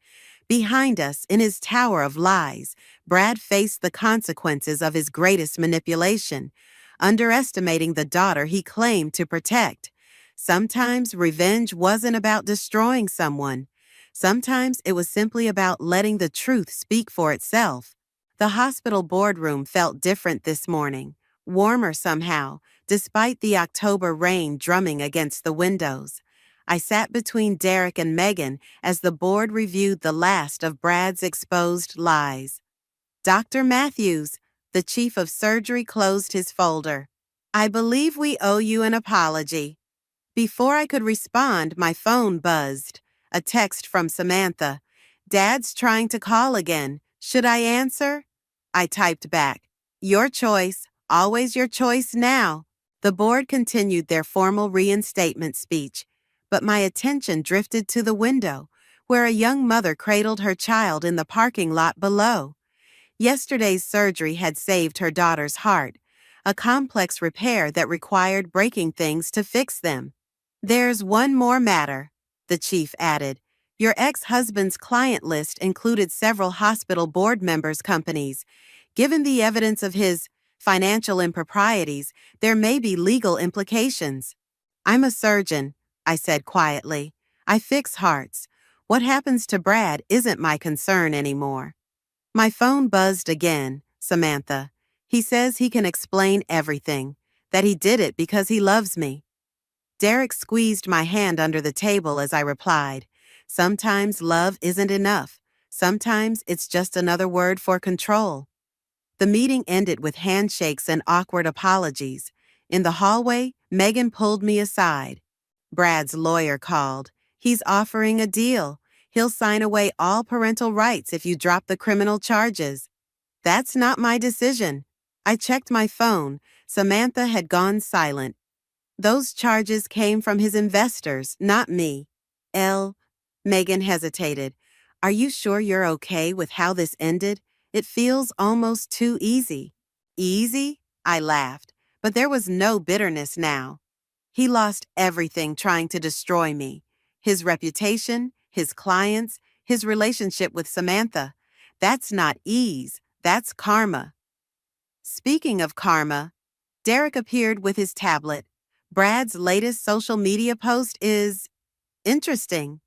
Behind us, in his tower of lies, Brad faced the consequences of his greatest manipulation, underestimating the daughter he claimed to protect. Sometimes revenge wasn't about destroying someone. Sometimes it was simply about letting the truth speak for itself. The hospital boardroom felt different this morning, warmer somehow, despite the October rain drumming against the windows. I sat between Derek and Megan as the board reviewed the last of Brad's exposed lies. Dr. Matthews, the chief of surgery, closed his folder. I believe we owe you an apology. Before I could respond, my phone buzzed. A text from Samantha. Dad's trying to call again. Should I answer? I typed back. Your choice. Always your choice now. The board continued their formal reinstatement speech, but my attention drifted to the window, where a young mother cradled her child in the parking lot below. Yesterday's surgery had saved her daughter's heart, a complex repair that required breaking things to fix them. There's one more matter, the chief added. Your ex-husband's client list included several hospital board members' companies. Given the evidence of his financial improprieties, there may be legal implications. I'm a surgeon, I said quietly. I fix hearts. What happens to Brad isn't my concern anymore. My phone buzzed again, Samantha. He says he can explain everything, that he did it because he loves me. Derek squeezed my hand under the table as I replied. Sometimes love isn't enough. Sometimes it's just another word for control. The meeting ended with handshakes and awkward apologies. In the hallway, Megan pulled me aside. Brad's lawyer called. He's offering a deal. He'll sign away all parental rights if you drop the criminal charges. That's not my decision. I checked my phone. Samantha had gone silent. Those charges came from his investors, not me. Megan hesitated. Are you sure you're okay with how this ended? It feels almost too easy. Easy? I laughed, but there was no bitterness now. He lost everything trying to destroy me. His reputation, his clients, his relationship with Samantha. That's not ease, that's karma. Speaking of karma, Derek appeared with his tablet. Brad's latest social media post is interesting.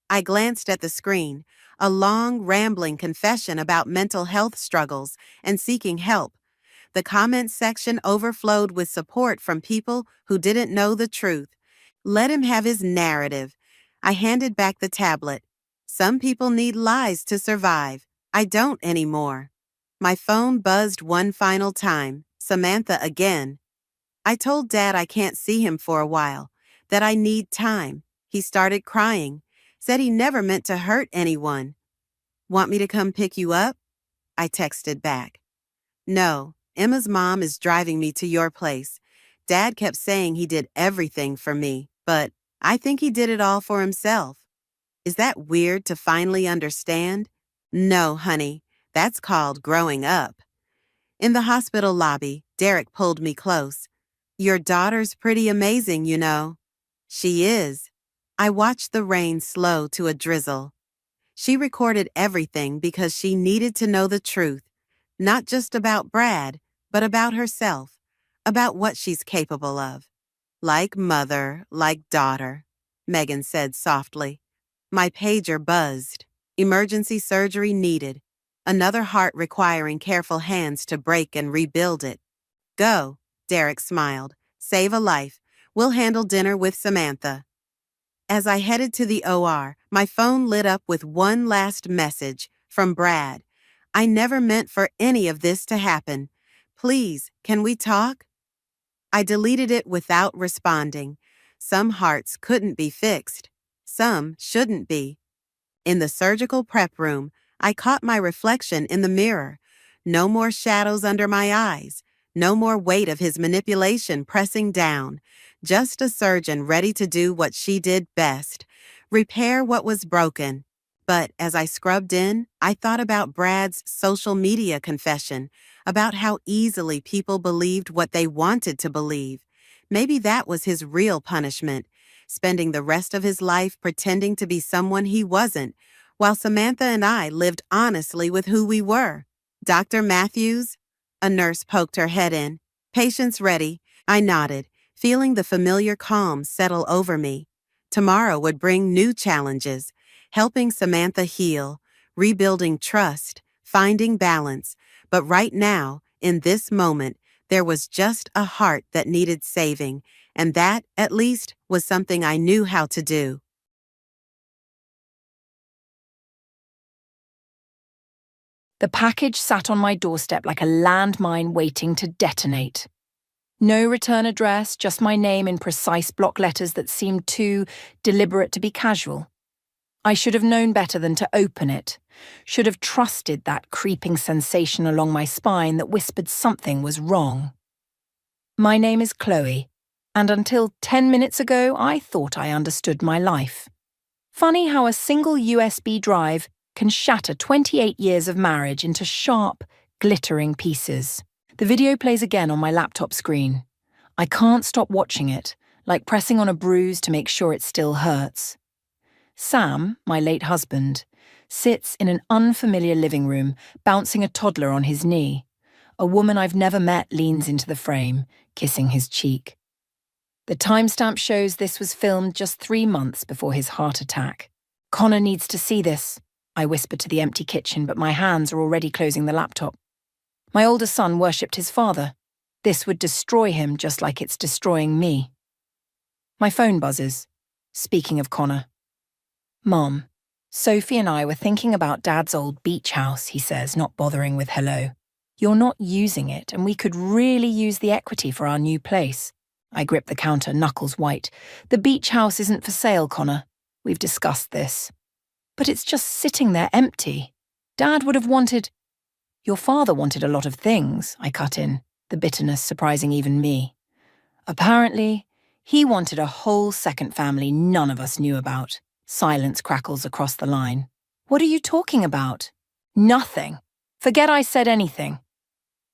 I glanced at the screen, a long, rambling confession about mental health struggles and seeking help. The comments section overflowed with support from people who didn't know the truth. Let him have his narrative. I handed back the tablet. Some people need lies to survive. I don't anymore. My phone buzzed one final time. Samantha again. I told Dad I can't see him for a while, that I need time. He started crying, said he never meant to hurt anyone. Want me to come pick you up? I texted back. No, Emma's mom is driving me to your place. Dad kept saying he did everything for me, but I think he did it all for himself. Is that weird to finally understand? No, honey, that's called growing up. In the hospital lobby, Derek pulled me close. Your daughter's pretty amazing, you know. She is. I watched the rain slow to a drizzle. She recorded everything because she needed to know the truth, not just about Brad, but about herself, about what she's capable of. Like mother, like daughter, Megan said softly. My pager buzzed. Emergency surgery needed. Another heart requiring careful hands to break and rebuild it. Go, Derek smiled. Save a life. We'll handle dinner with Samantha. As I headed to the OR, my phone lit up with one last message from Brad. I never meant for any of this to happen. Please, can we talk? I deleted it without responding. Some hearts couldn't be fixed. Some shouldn't be. In the surgical prep room, I caught my reflection in the mirror. No more shadows under my eyes. No more weight of his manipulation pressing down. Just a surgeon ready to do what she did best, repair what was broken. But as I scrubbed in, I thought about Brad's social media confession, about how easily people believed what they wanted to believe. Maybe that was his real punishment, spending the rest of his life pretending to be someone he wasn't, while Samantha and I lived honestly with who we were. Dr. Matthews? A nurse poked her head in. Patients ready. I nodded, feeling the familiar calm settle over me. Tomorrow would bring new challenges, helping Samantha heal, rebuilding trust, finding balance. But right now, in this moment, there was just a heart that needed saving, and that, at least, was something I knew how to do. The package sat on my doorstep like a landmine waiting to detonate. No return address, just my name in precise block letters that seemed too deliberate to be casual. I should have known better than to open it, should have trusted that creeping sensation along my spine that whispered something was wrong. My name is Chloe, and until 10 minutes ago, I thought I understood my life. Funny how a single USB drive can shatter 28 years of marriage into sharp, glittering pieces. The video plays again on my laptop screen. I can't stop watching it, like pressing on a bruise to make sure it still hurts. Sam, my late husband, sits in an unfamiliar living room, bouncing a toddler on his knee. A woman I've never met leans into the frame, kissing his cheek. The timestamp shows this was filmed just 3 months before his heart attack. Connor needs to see this, I whisper to the empty kitchen, but my hands are already closing the laptop. My older son worshipped his father. This would destroy him just like it's destroying me. My phone buzzes. Speaking of Connor. Mom, Sophie and I were thinking about Dad's old beach house, he says, not bothering with hello. You're not using it, and we could really use the equity for our new place. I grip the counter, knuckles white. The beach house isn't for sale, Connor. We've discussed this. But it's just sitting there empty. Dad would have wanted... Your father wanted a lot of things, I cut in, the bitterness surprising even me. Apparently, he wanted a whole second family none of us knew about. Silence crackles across the line. What are you talking about? Nothing. Forget I said anything.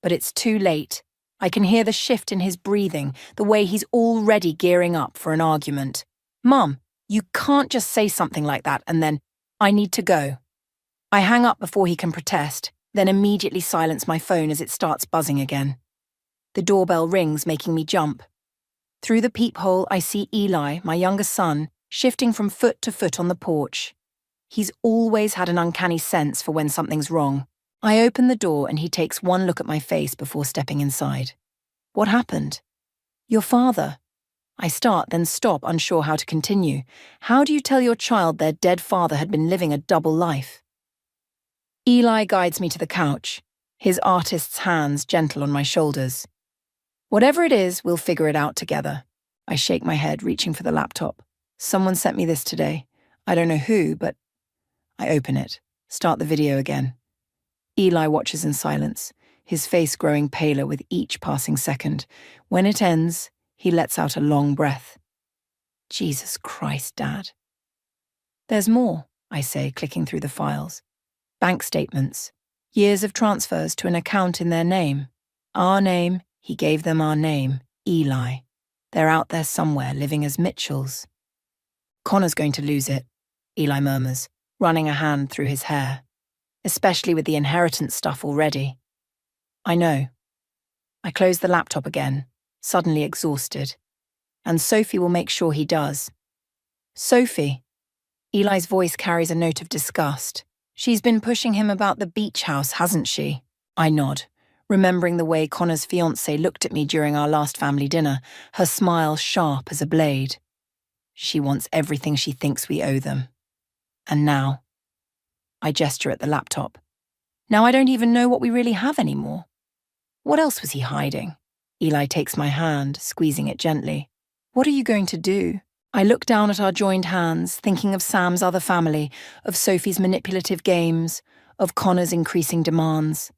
But it's too late. I can hear the shift in his breathing, the way he's already gearing up for an argument. Mum, you can't just say something like that and then, I need to go. I hang up before he can protest, then immediately silence my phone as it starts buzzing again. The doorbell rings, making me jump. Through the peephole, I see Eli, my younger son, shifting from foot to foot on the porch. He's always had an uncanny sense for when something's wrong. I open the door and he takes one look at my face before stepping inside. What happened? Your father. I start, then stop, unsure how to continue. How do you tell your child their dead father had been living a double life? Eli guides me to the couch, his artist's hands gentle on my shoulders. Whatever it is, we'll figure it out together. I shake my head, reaching for the laptop. Someone sent me this today. I don't know who, but... I open it, start the video again. Eli watches in silence, his face growing paler with each passing second. When it ends, he lets out a long breath. Jesus Christ, Dad. There's more, I say, clicking through the files. Bank statements, years of transfers to an account in their name. Our name, he gave them our name, Eli. They're out there somewhere, living as Mitchells. Connor's going to lose it, Eli murmurs, running a hand through his hair. Especially with the inheritance stuff already. I know. I close the laptop again, suddenly exhausted. And Sophie will make sure he does. Sophie. Eli's voice carries a note of disgust. She's been pushing him about the beach house, hasn't she? I nod, remembering the way Connor's fiancée looked at me during our last family dinner, her smile sharp as a blade. She wants everything she thinks we owe them. And now, I gesture at the laptop. Now I don't even know what we really have anymore. What else was he hiding? Eli takes my hand, squeezing it gently. What are you going to do? I look down at our joined hands, thinking of Sam's other family, of Sophie's manipulative games, of Connor's increasing demands.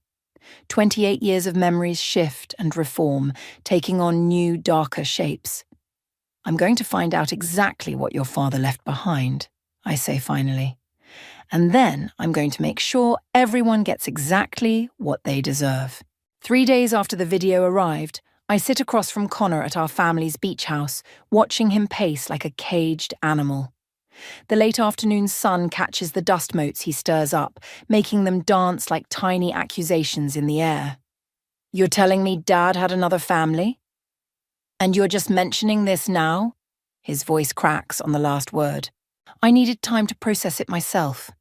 28 years of memories shift and reform, taking on new, darker shapes. I'm going to find out exactly what your father left behind, I say finally. And then I'm going to make sure everyone gets exactly what they deserve. 3 days after the video arrived, I sit across from Connor at our family's beach house, watching him pace like a caged animal. The late afternoon sun catches the dust motes he stirs up, making them dance like tiny accusations in the air. You're telling me Dad had another family? And you're just mentioning this now? His voice cracks on the last word. I needed time to process it myself.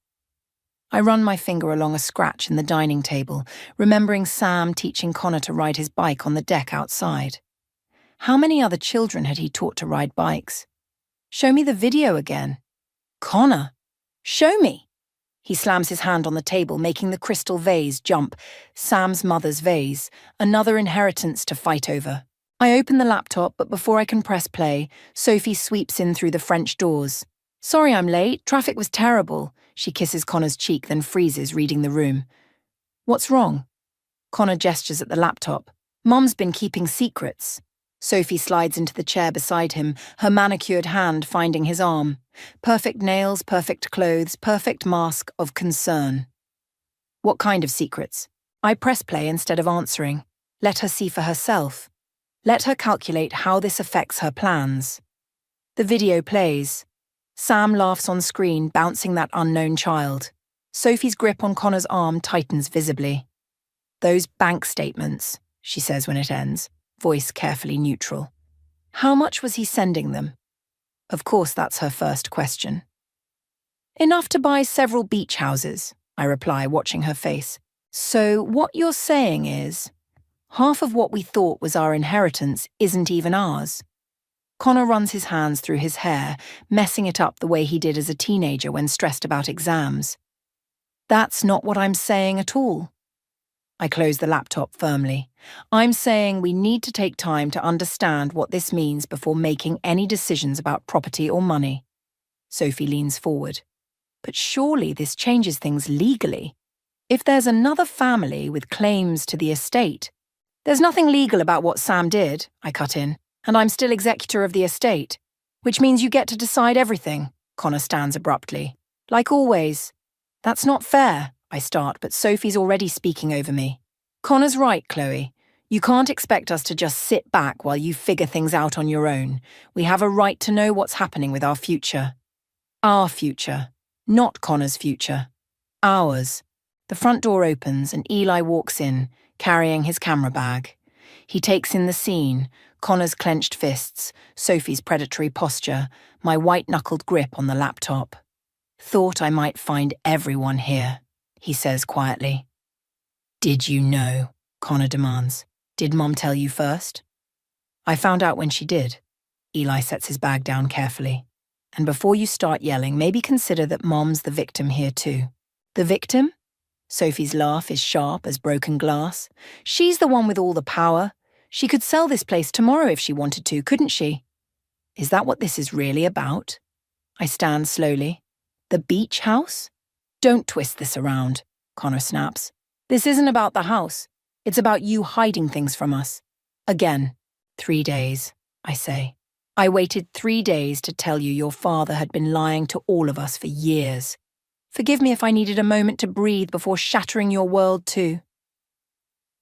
I run my finger along a scratch in the dining table, remembering Sam teaching Connor to ride his bike on the deck outside. How many other children had he taught to ride bikes? Show me the video again. Connor, show me. He slams his hand on the table, making the crystal vase jump. Sam's mother's vase, another inheritance to fight over. I open the laptop, but before I can press play, Sophie sweeps in through the French doors. Sorry I'm late, traffic was terrible. She kisses Connor's cheek, then freezes, reading the room. What's wrong? Connor gestures at the laptop. Mum's been keeping secrets. Sophie slides into the chair beside him, her manicured hand finding his arm. Perfect nails, perfect clothes, perfect mask of concern. What kind of secrets? I press play instead of answering. Let her see for herself. Let her calculate how this affects her plans. The video plays. Sam laughs on screen, bouncing that unknown child. Sophie's grip on Connor's arm tightens visibly. Those bank statements, she says when it ends, voice carefully neutral. How much was he sending them? Of course, that's her first question. Enough to buy several beach houses, I reply, watching her face. So what you're saying is, half of what we thought was our inheritance isn't even ours. Connor runs his hands through his hair, messing it up the way he did as a teenager when stressed about exams. That's not what I'm saying at all. I close the laptop firmly. I'm saying we need to take time to understand what this means before making any decisions about property or money. Sophie leans forward. But surely this changes things legally. If there's another family with claims to the estate. There's nothing legal about what Sam did, I cut in. And I'm still executor of the estate, which means you get to decide everything, Connor stands abruptly. Like always. That's not fair, I start, but Sophie's already speaking over me. Connor's right, Chloe. You can't expect us to just sit back while you figure things out on your own. We have a right to know what's happening with our future. Our future, not Connor's future. Ours. The front door opens and Eli walks in, carrying his camera bag. He takes in the scene, Connor's clenched fists, Sophie's predatory posture, my white-knuckled grip on the laptop. Thought I might find everyone here, he says quietly. Did you know? Connor demands. Did Mom tell you first? I found out when she did. Eli sets his bag down carefully. And before you start yelling, maybe consider that Mom's the victim here too. The victim? Sophie's laugh is sharp as broken glass. She's the one with all the power. She could sell this place tomorrow if she wanted to, couldn't she? Is that what this is really about? I stand slowly. The beach house? Don't twist this around, Connor snaps. This isn't about the house. It's about you hiding things from us. Again, 3 days, I say. I waited 3 days to tell you your father had been lying to all of us for years. Forgive me if I needed a moment to breathe before shattering your world too.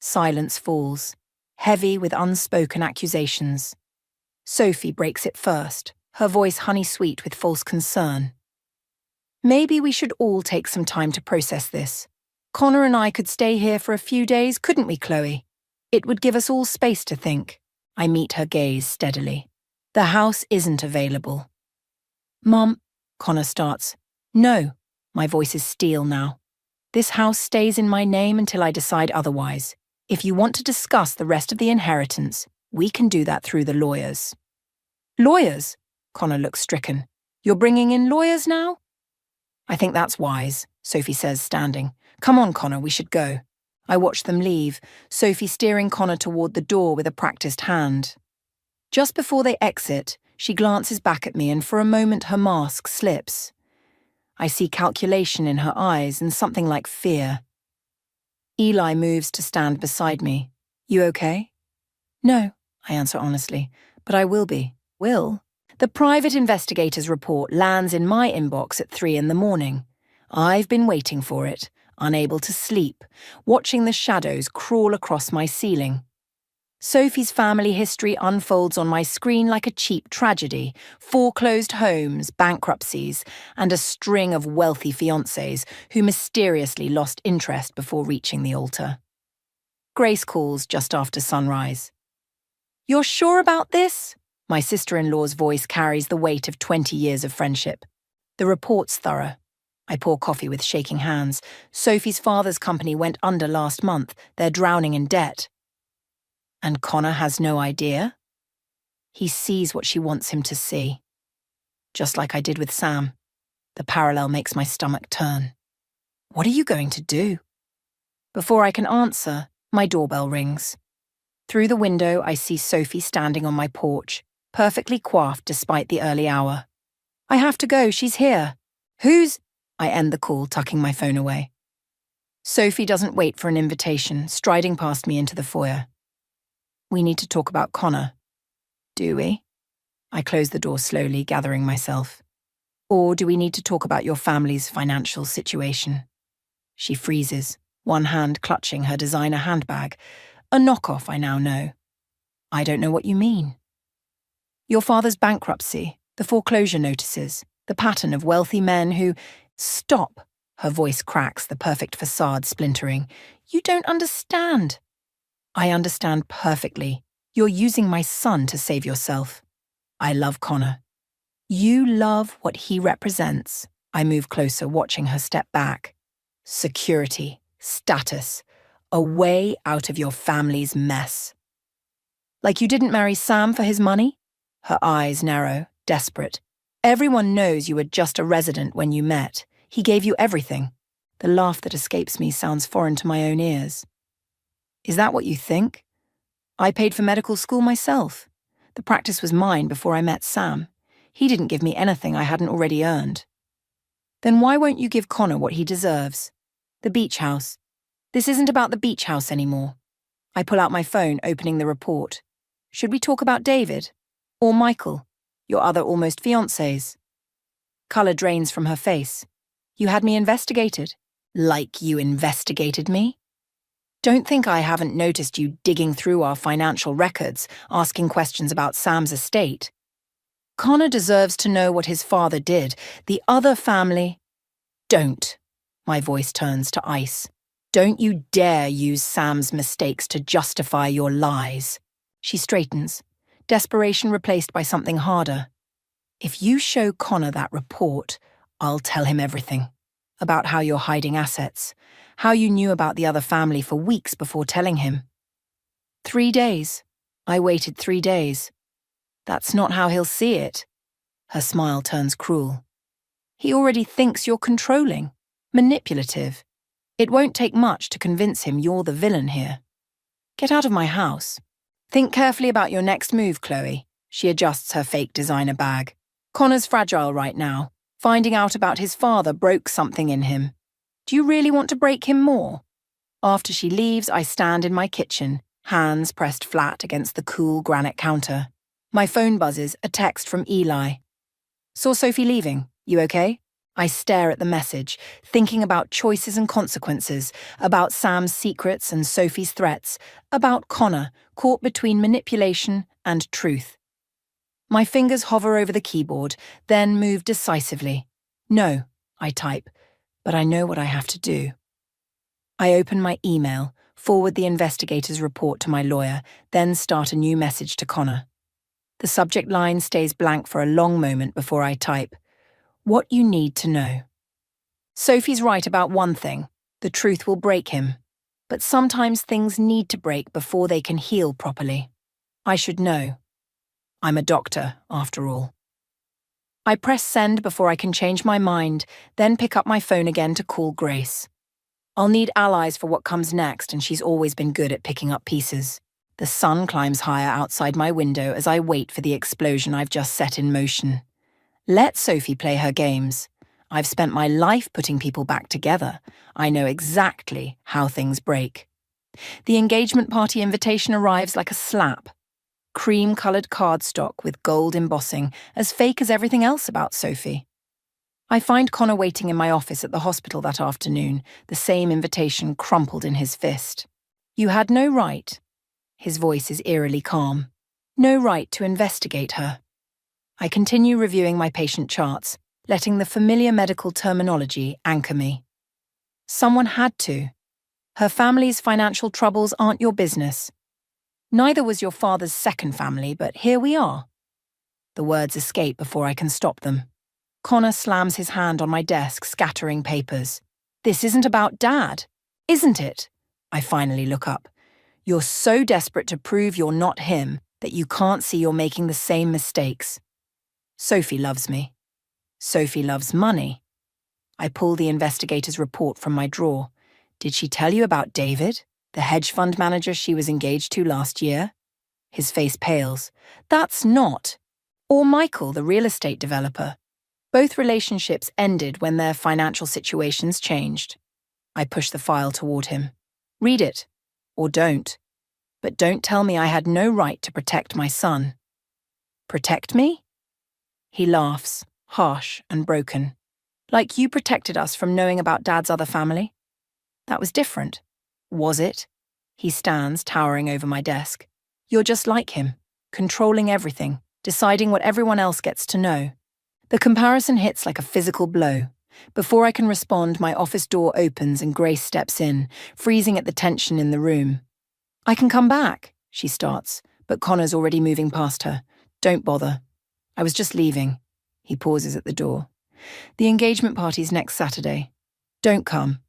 Silence falls, heavy with unspoken accusations. Sophie breaks it first, her voice honey-sweet with false concern. Maybe we should all take some time to process this. Connor and I could stay here for a few days, couldn't we, Chloe? It would give us all space to think. I meet her gaze steadily. The house isn't available. Mom, Connor starts. No, my voice is steel now. This house stays in my name until I decide otherwise. If you want to discuss the rest of the inheritance, we can do that through the lawyers. Lawyers? Connor looks stricken. You're bringing in lawyers now? I think that's wise, Sophie says, standing. Come on, Connor, we should go. I watch them leave, Sophie steering Connor toward the door with a practiced hand. Just before they exit, she glances back at me and for a moment her mask slips. I see calculation in her eyes and something like fear. Eli moves to stand beside me. You okay? No, I answer honestly, but I will be. Will? The private investigator's report lands in my inbox at 3 a.m. I've been waiting for it, unable to sleep, watching the shadows crawl across my ceiling. Sophie's family history unfolds on my screen like a cheap tragedy: foreclosed homes, bankruptcies, and a string of wealthy fiancés who mysteriously lost interest before reaching the altar. Grace calls just after sunrise. You're sure about this? My sister-in-law's voice carries the weight of 20 years of friendship. The report's thorough. I pour coffee with shaking hands. Sophie's father's company went under last month. They're drowning in debt. And Connor has no idea? He sees what she wants him to see. Just like I did with Sam. The parallel makes my stomach turn. What are you going to do? Before I can answer, my doorbell rings. Through the window, I see Sophie standing on my porch, perfectly coiffed despite the early hour. I have to go, she's here. Who's? I end the call, tucking my phone away. Sophie doesn't wait for an invitation, striding past me into the foyer. We need to talk about Connor. Do we? I close the door slowly, gathering myself. Or do we need to talk about your family's financial situation? She freezes, one hand clutching her designer handbag. A knockoff, I now know. I don't know what you mean. Your father's bankruptcy, the foreclosure notices, the pattern of wealthy men who... Stop! Her voice cracks, the perfect facade splintering. You don't understand. I understand perfectly. You're using my son to save yourself. I love Connor. You love what he represents. I move closer, watching her step back. Security, status, a way out of your family's mess. Like you didn't marry Sam for his money? Her eyes narrow, desperate. Everyone knows you were just a resident when you met. He gave you everything. The laugh that escapes me sounds foreign to my own ears. Is that what you think? I paid for medical school myself. The practice was mine before I met Sam. He didn't give me anything I hadn't already earned. Then why won't you give Connor what he deserves? The beach house. This isn't about the beach house anymore. I pull out my phone, opening the report. Should we talk about David? Or Michael, your other almost fiancés? Colour drains from her face. You had me investigated. Like you investigated me? Don't think I haven't noticed you digging through our financial records, asking questions about Sam's estate. Connor deserves to know what his father did. The other family... Don't. My voice turns to ice. Don't you dare use Sam's mistakes to justify your lies. She straightens, desperation replaced by something harder. If you show Connor that report, I'll tell him everything. About how you're hiding assets, how you knew about the other family for weeks before telling him. 3 days. I waited 3 days. That's not how he'll see it. Her smile turns cruel. He already thinks you're controlling, manipulative. It won't take much to convince him you're the villain here. Get out of my house. Think carefully about your next move, Chloe. She adjusts her fake designer bag. Connor's fragile right now. Finding out about his father broke something in him. Do you really want to break him more? After she leaves, I stand in my kitchen, hands pressed flat against the cool granite counter. My phone buzzes, a text from Eli. Saw Sophie leaving. You okay? I stare at the message, thinking about choices and consequences, about Sam's secrets and Sophie's threats, about Connor, caught between manipulation and truth. My fingers hover over the keyboard, then move decisively. No, I type, but I know what I have to do. I open my email, forward the investigator's report to my lawyer, then start a new message to Connor. The subject line stays blank for a long moment before I type, "What you need to know." Sophie's right about one thing: the truth will break him. But sometimes things need to break before they can heal properly. I should know. I'm a doctor, after all. I press send before I can change my mind, then pick up my phone again to call Grace. I'll need allies for what comes next, and she's always been good at picking up pieces. The sun climbs higher outside my window as I wait for the explosion I've just set in motion. Let Sophie play her games. I've spent my life putting people back together. I know exactly how things break. The engagement party invitation arrives like a slap. Cream-coloured cardstock with gold embossing, as fake as everything else about Sophie. I find Connor waiting in my office at the hospital that afternoon, the same invitation crumpled in his fist. "You had no right." His voice is eerily calm. "No right to investigate her." I continue reviewing my patient charts, letting the familiar medical terminology anchor me. Someone had to. Her family's financial troubles aren't your business. Neither was your father's second family, but here we are. The words escape before I can stop them. Connor slams his hand on my desk, scattering papers. "This isn't about Dad, isn't it?" I finally look up. "You're so desperate to prove you're not him that you can't see you're making the same mistakes." Sophie loves me. Sophie loves money. I pull the investigator's report from my drawer. "Did she tell you about David, the hedge fund manager she was engaged to last year?" His face pales. "That's not. Or Michael, the real estate developer. Both relationships ended when their financial situations changed." I push the file toward him. "Read it. Or don't. But don't tell me I had no right to protect my son." "Protect me?" He laughs, harsh and broken. "Like you protected us from knowing about Dad's other family? That was different. Was it?" He stands, towering over my desk. "You're just like him, controlling everything, deciding what everyone else gets to know." The comparison hits like a physical blow. Before I can respond, my office door opens and Grace steps in, freezing at the tension in the room. "I can come back," she starts, but Connor's already moving past her. "Don't bother. I was just leaving." He pauses at the door. "The engagement party's next Saturday. Don't come."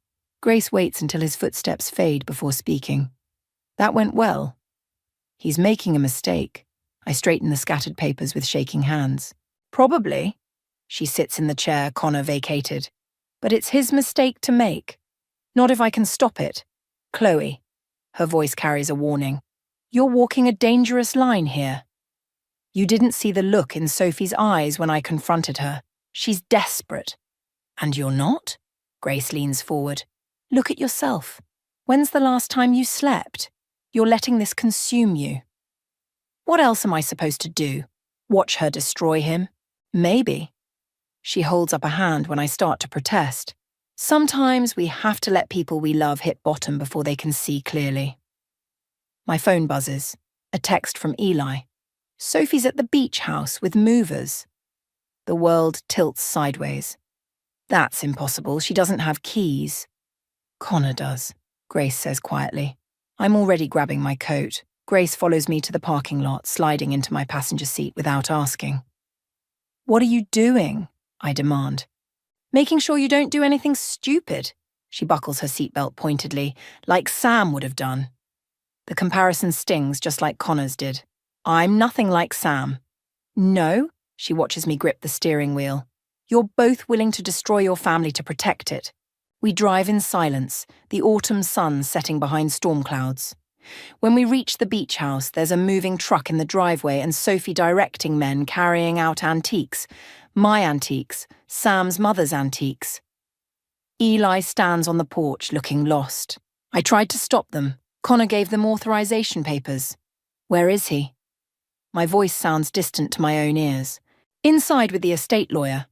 Grace waits until his footsteps fade before speaking. "That went well." He's making a mistake. I straighten the scattered papers with shaking hands. "Probably." She sits in the chair Connor vacated. "But it's his mistake to make. Not if I can stop it. Chloe." Her voice carries a warning. "You're walking a dangerous line here." You didn't see the look in Sophie's eyes when I confronted her. She's desperate. "And you're not?" Grace leans forward. "Look at yourself. When's the last time you slept? You're letting this consume you." "What else am I supposed to do? Watch her destroy him? Maybe." She holds up a hand when I start to protest. Sometimes we have to let people we love hit bottom before they can see clearly. My phone buzzes. A text from Eli. "Sophie's at the beach house with movers." The world tilts sideways. "That's impossible. She doesn't have keys." "Connor does," Grace says quietly. I'm already grabbing my coat. Grace follows me to the parking lot, sliding into my passenger seat without asking. "What are you doing?" I demand. "Making sure you don't do anything stupid." She buckles her seatbelt pointedly, like Sam would have done. The comparison stings just like Connor's did. I'm nothing like Sam. "No," she watches me grip the steering wheel. "You're both willing to destroy your family to protect it." We drive in silence, the autumn sun setting behind storm clouds. When we reach the beach house, there's a moving truck in the driveway and Sophie directing men carrying out antiques. My antiques, Sam's mother's antiques. Eli stands on the porch looking lost. I tried to stop them. Connor gave them authorization papers. Where is he? My voice sounds distant to my own ears. Inside with the estate lawyer.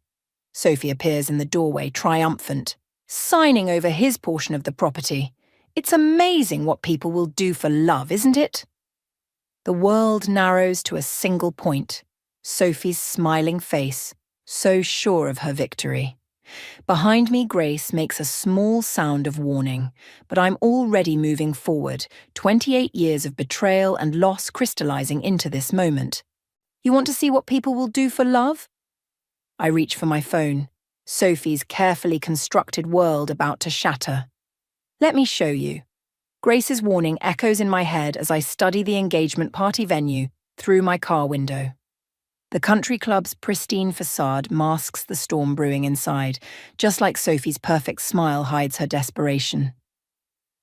Sophie appears in the doorway, triumphant, signing over his portion of the property. It's amazing what people will do for love, isn't it? The world narrows to a single point. Sophie's smiling face, so sure of her victory. Behind me, Grace makes a small sound of warning, but I'm already moving forward, 28 years of betrayal and loss crystallizing into this moment. You want to see what people will do for love? I reach for my phone, Sophie's carefully constructed world about to shatter. Let me show you. Grace's warning echoes in my head as I study the engagement party venue through my car window. The country club's pristine facade masks the storm brewing inside, just like Sophie's perfect smile hides her desperation.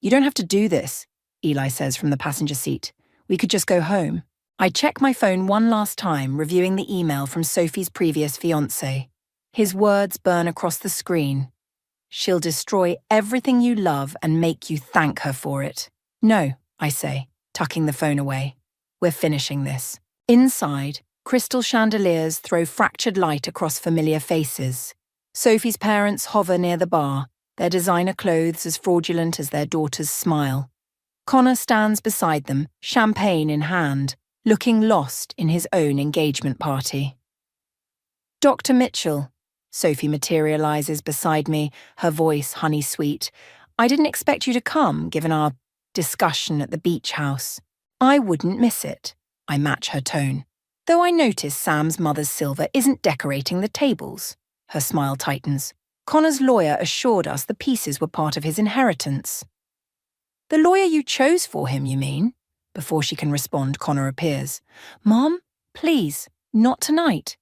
You don't have to do this, Eli says from the passenger seat. We could just go home. I check my phone one last time, reviewing the email from Sophie's previous fiancé. His words burn across the screen. She'll destroy everything you love and make you thank her for it. No, I say, tucking the phone away. We're finishing this. Inside, crystal chandeliers throw fractured light across familiar faces. Sophie's parents hover near the bar, their designer clothes as fraudulent as their daughter's smile. Connor stands beside them, champagne in hand, looking lost in his own engagement party. Dr. Mitchell, Sophie materializes beside me, her voice honey-sweet. I didn't expect you to come, given our discussion at the beach house. I wouldn't miss it. I match her tone. Though I notice Sam's mother's silver isn't decorating the tables. Her smile tightens. Connor's lawyer assured us the pieces were part of his inheritance. The lawyer you chose for him, you mean? Before she can respond, Connor appears. Mom, please, not tonight.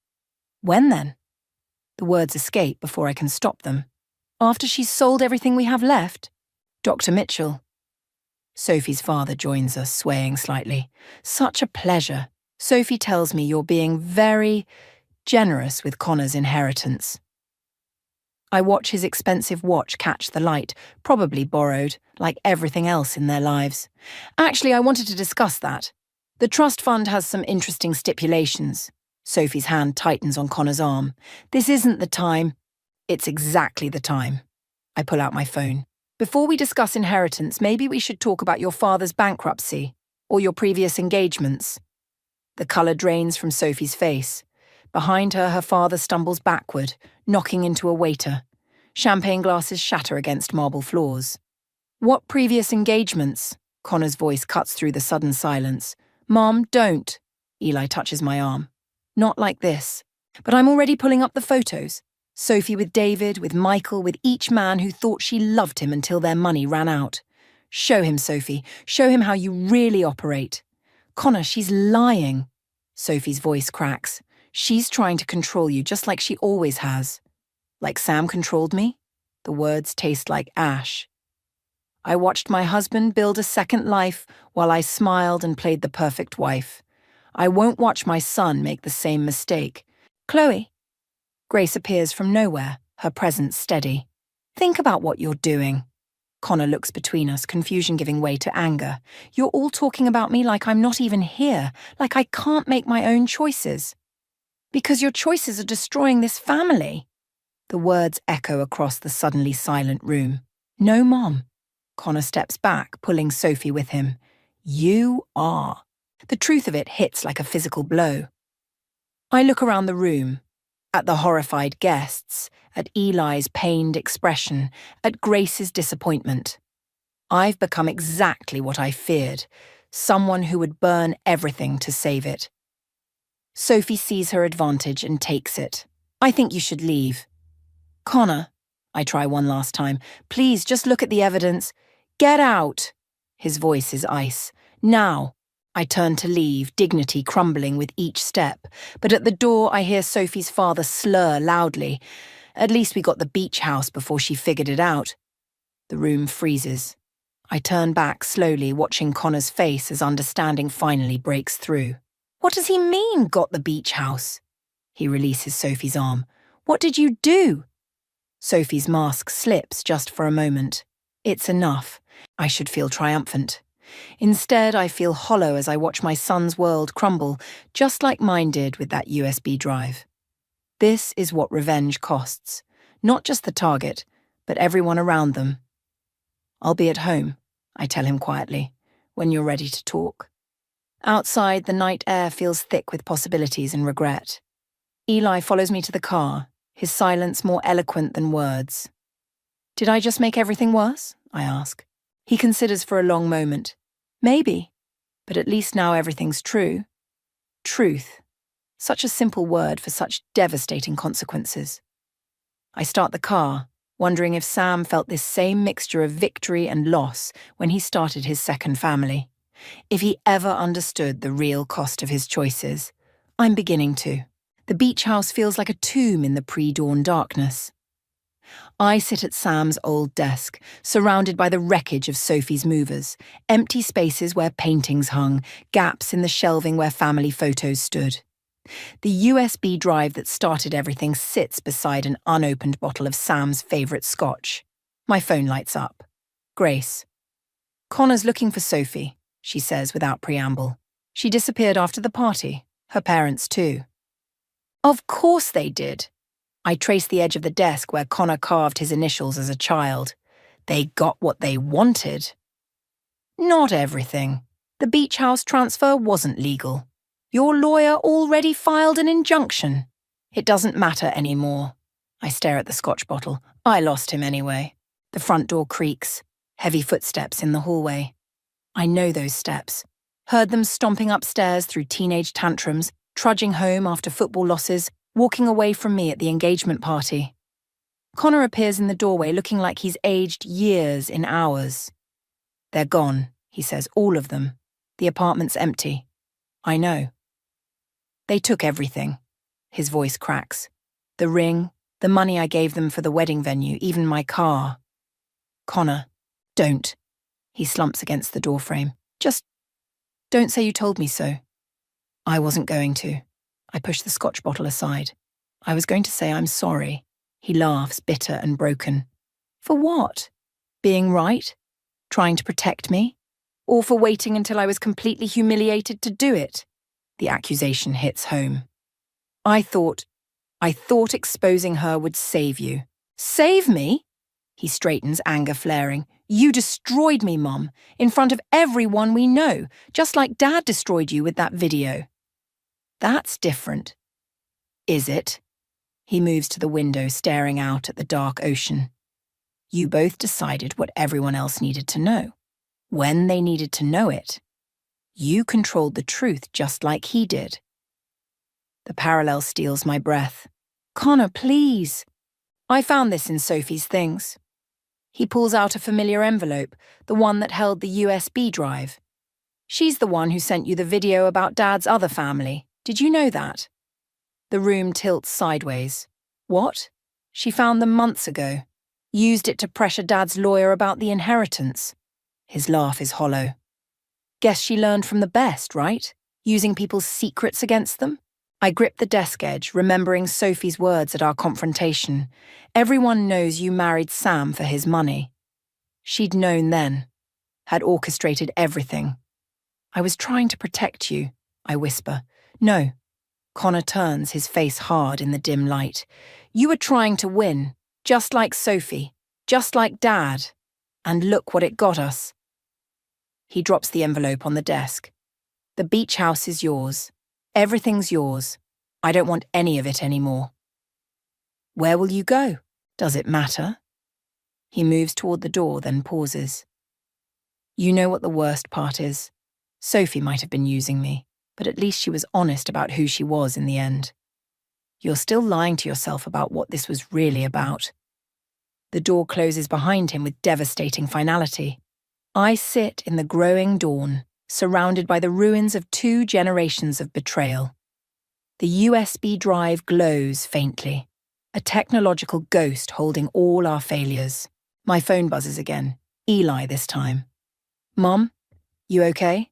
When then? The words escape before I can stop them. After she's sold everything we have left? Dr. Mitchell. Sophie's father joins us, swaying slightly. Such a pleasure. Sophie tells me you're being very generous with Connor's inheritance. I watch his expensive watch catch the light, probably borrowed, like everything else in their lives. Actually, I wanted to discuss that. The trust fund has some interesting stipulations. Sophie's hand tightens on Connor's arm. This isn't the time. It's exactly the time. I pull out my phone. Before we discuss inheritance, maybe we should talk about your father's bankruptcy, or your previous engagements. The colour drains from Sophie's face. Behind her, her father stumbles backward, knocking into a waiter. Champagne glasses shatter against marble floors. What previous engagements? Connor's voice cuts through the sudden silence. Mom, don't. Eli touches my arm. Not like this. But I'm already pulling up the photos. Sophie with David, with Michael, with each man who thought she loved him until their money ran out. Show him, Sophie. Show him how you really operate. Connor, she's lying. Sophie's voice cracks. She's trying to control you just like she always has. Like Sam controlled me? The words taste like ash. I watched my husband build a second life while I smiled and played the perfect wife. I won't watch my son make the same mistake. Chloe. Grace appears from nowhere, her presence steady. Think about what you're doing. Connor looks between us, confusion giving way to anger. You're all talking about me like I'm not even here, like I can't make my own choices. Because your choices are destroying this family. The words echo across the suddenly silent room. No, Mom. Connor steps back, pulling Sophie with him. You are. The truth of it hits like a physical blow. I look around the room, at the horrified guests, at Eli's pained expression, at Grace's disappointment. I've become exactly what I feared, someone who would burn everything to save it. Sophie sees her advantage and takes it. I think you should leave. Connor, I try one last time. Please, just look at the evidence. Get out. His voice is ice. Now. I turn to leave, dignity crumbling with each step. But at the door, I hear Sophie's father slur loudly. At least we got the beach house before she figured it out. The room freezes. I turn back slowly, watching Connor's face as understanding finally breaks through. What does he mean, got the beach house? He releases Sophie's arm. What did you do? Sophie's mask slips just for a moment. It's enough. I should feel triumphant. Instead, I feel hollow as I watch my son's world crumble, just like mine did with that USB drive. This is what revenge costs. Not just the target, but everyone around them. I'll be at home, I tell him quietly, when you're ready to talk. Outside, the night air feels thick with possibilities and regret. Eli follows me to the car, his silence more eloquent than words. Did I just make everything worse? I ask. He considers for a long moment. Maybe, but at least now everything's true. Truth. Such a simple word for such devastating consequences. I start the car, wondering if Sam felt this same mixture of victory and loss when he started his second family. If he ever understood the real cost of his choices. I'm beginning to. The beach house feels like a tomb in the pre-dawn darkness. I sit at Sam's old desk, surrounded by the wreckage of Sophie's movers, empty spaces where paintings hung, gaps in the shelving where family photos stood. The USB drive that started everything sits beside an unopened bottle of Sam's favourite scotch. My phone lights up. Grace. Connor's looking for Sophie, she says without preamble. She disappeared after the party. Her parents too. Of course they did. I trace the edge of the desk where Connor carved his initials as a child. They got what they wanted. Not everything. The beach house transfer wasn't legal. Your lawyer already filed an injunction. It doesn't matter anymore. I stare at the scotch bottle. I lost him anyway. The front door creaks. Heavy footsteps in the hallway. I know those steps. Heard them stomping upstairs through teenage tantrums, trudging home after football losses, walking away from me at the engagement party. Connor appears in the doorway looking like he's aged years in hours. They're gone, he says, all of them. The apartment's empty. I know. They took everything. His voice cracks. The ring, the money I gave them for the wedding venue, even my car. Connor, don't. He slumps against the doorframe. Just don't say you told me so. I wasn't going to. I push the scotch bottle aside. I was going to say I'm sorry. He laughs, bitter and broken. For what? Being right? Trying to protect me? Or for waiting until I was completely humiliated to do it? The accusation hits home. I thought exposing her would save you. Save me? He straightens, anger flaring. You destroyed me, Mom, in front of everyone we know, just like Dad destroyed you with that video. That's different. Is it? He moves to the window, staring out at the dark ocean. You both decided what everyone else needed to know, when they needed to know it. You controlled the truth just like he did. The parallel steals my breath. Connor, please. I found this in Sophie's things. He pulls out a familiar envelope, the one that held the USB drive. She's the one who sent you the video about Dad's other family. Did you know that? The room tilts sideways. What? She found them months ago. Used it to pressure Dad's lawyer about the inheritance. His laugh is hollow. Guess she learned from the best, right? Using people's secrets against them? I grip the desk edge, remembering Sophie's words at our confrontation. Everyone knows you married Sam for his money. She'd known then. Had orchestrated everything. I was trying to protect you, I whisper. No. Connor turns, his face hard in the dim light. You were trying to win, just like Sophie, just like Dad. And look what it got us. He drops the envelope on the desk. The beach house is yours. Everything's yours. I don't want any of it anymore. Where will you go? Does it matter? He moves toward the door, then pauses. You know what the worst part is. Sophie might have been using me, but at least she was honest about who she was in the end. You're still lying to yourself about what this was really about. The door closes behind him with devastating finality. I sit in the growing dawn, surrounded by the ruins of 2 generations of betrayal. The USB drive glows faintly, a technological ghost holding all our failures. My phone buzzes again, Eli this time. Mom, you okay?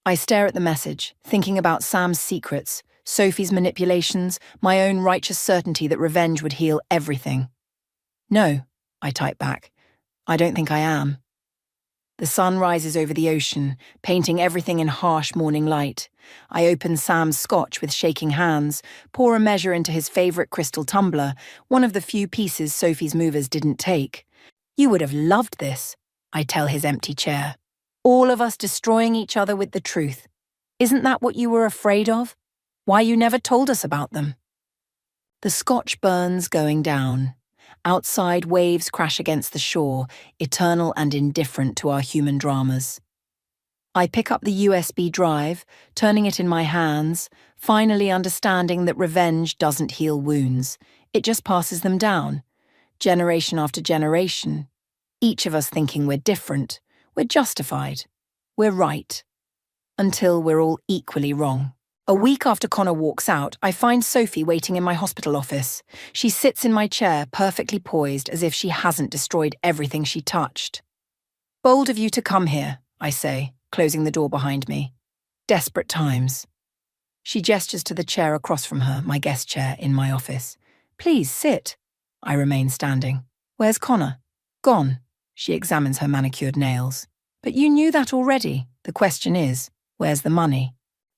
I stare at the message, thinking about Sam's secrets, Sophie's manipulations, my own righteous certainty that revenge would heal everything. No, I type back. I don't think I am. The sun rises over the ocean, painting everything in harsh morning light. I open Sam's scotch with shaking hands, pour a measure into his favourite crystal tumbler, one of the few pieces Sophie's movers didn't take. You would have loved this, I tell his empty chair. All of us destroying each other with the truth. Isn't that what you were afraid of? Why you never told us about them? The scotch burns going down. Outside, waves crash against the shore, eternal and indifferent to our human dramas. I pick up the USB drive, turning it in my hands, finally understanding that revenge doesn't heal wounds, it just passes them down, generation after generation, each of us thinking we're different, we're justified, we're right, until we're all equally wrong. A week after Connor walks out, I find Sophie waiting in my hospital office. She sits in my chair, perfectly poised, as if she hasn't destroyed everything she touched. "Bold of you to come here," I say, closing the door behind me. "Desperate times." She gestures to the chair across from her, my guest chair in my office. "Please, sit." I remain standing. "Where's Connor?" "Gone." She examines her manicured nails. "But you knew that already. The question is, where's the money?"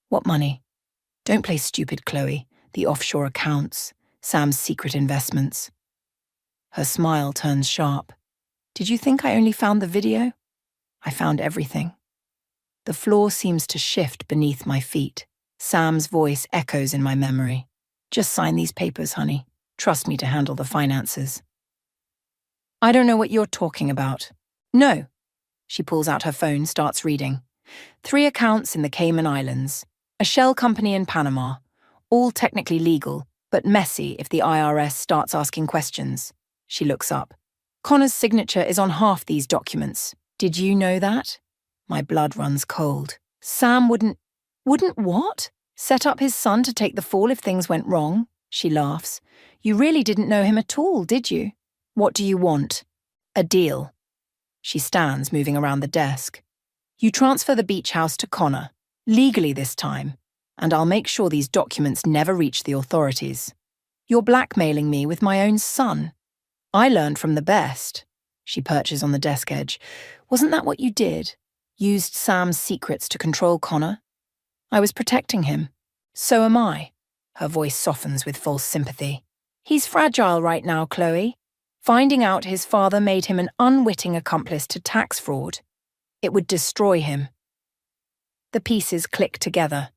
"What money?" "Don't play stupid, Chloe. The offshore accounts, Sam's secret investments." Her smile turns sharp. "Did you think I only found the video?" "I found everything." The floor seems to shift beneath my feet. Sam's voice echoes in my memory. "Just sign these papers, honey. Trust me to handle the finances." "I don't know what you're talking about." "No." She pulls out her phone, starts reading. 3 accounts in the Cayman Islands. A shell company in Panama. All technically legal, but messy if the IRS starts asking questions. She looks up. "Connor's signature is on half these documents. Did you know that?" My blood runs cold. "Sam wouldn't what? Set up his son to take the fall if things went wrong?" She laughs. "You really didn't know him at all, did you? What do you want?" "A deal." She stands, moving around the desk. "You transfer the beach house to Connor, legally this time, and I'll make sure these documents never reach the authorities. You're blackmailing me with my own son. I learned from the best." She perches on the desk edge. "Wasn't that what you did? Used Sam's secrets to control Connor?" "I was protecting him. So am I." Her voice softens with false sympathy. "He's fragile right now, Chloe. Finding out his father made him an unwitting accomplice to tax fraud. It would destroy him." The pieces click together.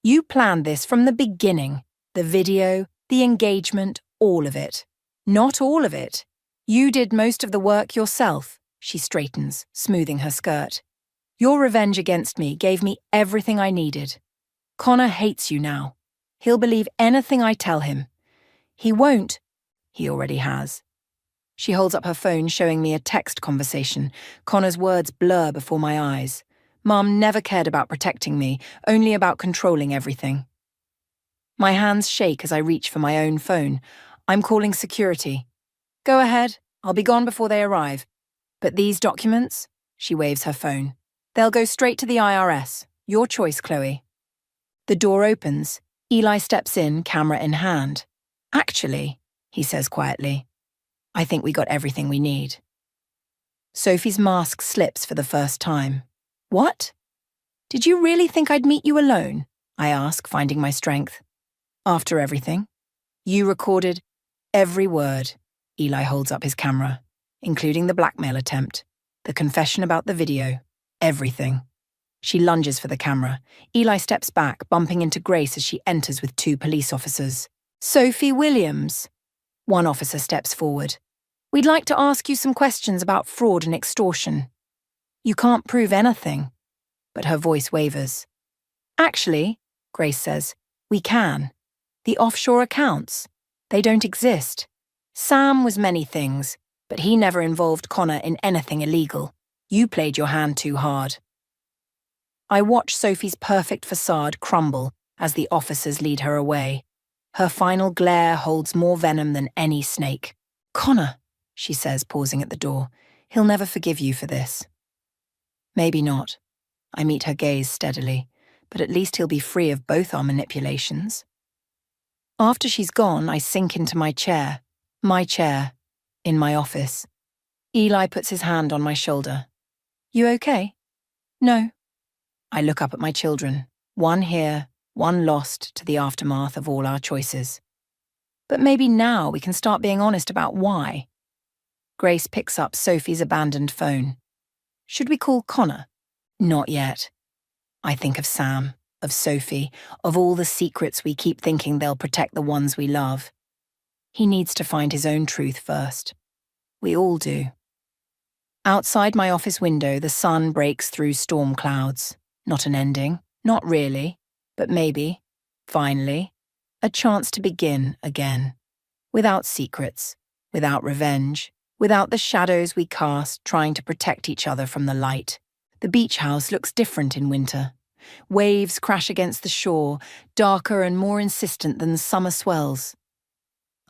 "You planned this from the beginning. The video, the engagement, all of it." "Not all of it. You did most of the work yourself." She straightens, smoothing her skirt. "Your revenge against me gave me everything I needed. Connor hates you now. He'll believe anything I tell him. He won't. He already has." She holds up her phone, showing me a text conversation. Connor's words blur before my eyes. "Mum never cared about protecting me, only about controlling everything." My hands shake as I reach for my own phone. "I'm calling security." "Go ahead. I'll be gone before they arrive. But these documents?" She waves her phone. "They'll go straight to the IRS. Your choice, Chloe." The door opens. Eli steps in, camera in hand. "Actually," he says quietly, "I think we got everything we need." Sophie's mask slips for the first time. "What? Did you really think I'd meet you alone?" I ask, finding my strength. "After everything. You recorded every word." Eli holds up his camera, including the blackmail attempt, the confession about the video, everything. She lunges for the camera. Eli steps back, bumping into Grace as she enters with 2 police officers. "Sophie Williams." One officer steps forward. "We'd like to ask you some questions about fraud and extortion." "You can't prove anything." But her voice wavers. "Actually," Grace says, "we can. The offshore accounts. They don't exist. Sam was many things, but he never involved Connor in anything illegal. You played your hand too hard." I watch Sophie's perfect facade crumble as the officers lead her away. Her final glare holds more venom than any snake. "Connor," she says, pausing at the door, "he'll never forgive you for this." Maybe not. I meet her gaze steadily, but at least he'll be free of both our manipulations. After she's gone, I sink into my chair, in my office. Eli puts his hand on my shoulder. "You okay?" "No." I look up at my children, one here, one lost to the aftermath of all our choices. "But maybe now we can start being honest about why." Grace picks up Sophie's abandoned phone. "Should we call Connor?" "Not yet." I think of Sam, of Sophie, of all the secrets we keep thinking they'll protect the ones we love. He needs to find his own truth first. We all do. Outside my office window, the sun breaks through storm clouds. Not an ending, not really, but maybe. Finally, a chance to begin again. Without secrets, without revenge, without the shadows we cast trying to protect each other from the light. The beach house looks different in winter. Waves crash against the shore, darker and more insistent than the summer swells.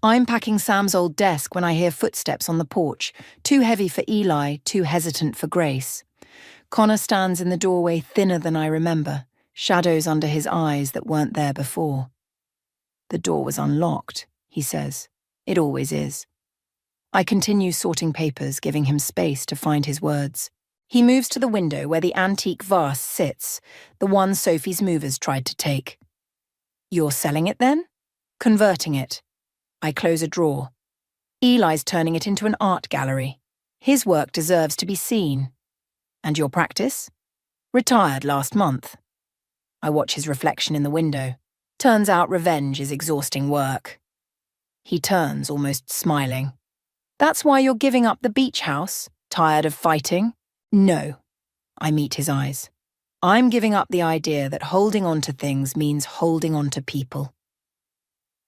I'm packing Sam's old desk when I hear footsteps on the porch, too heavy for Eli, too hesitant for Grace. Connor stands in the doorway thinner than I remember, shadows under his eyes that weren't there before. The door was unlocked, he says. It always is. I continue sorting papers, giving him space to find his words. He moves to the window where the antique vase sits, the one Sophie's movers tried to take. You're selling it then? Converting it. I close a drawer. Eli's turning it into an art gallery. His work deserves to be seen. And your practice? Retired last month. I watch his reflection in the window. Turns out revenge is exhausting work. He turns, almost smiling. That's why you're giving up the beach house? Tired of fighting? No. I meet his eyes. I'm giving up the idea that holding on to things means holding on to people.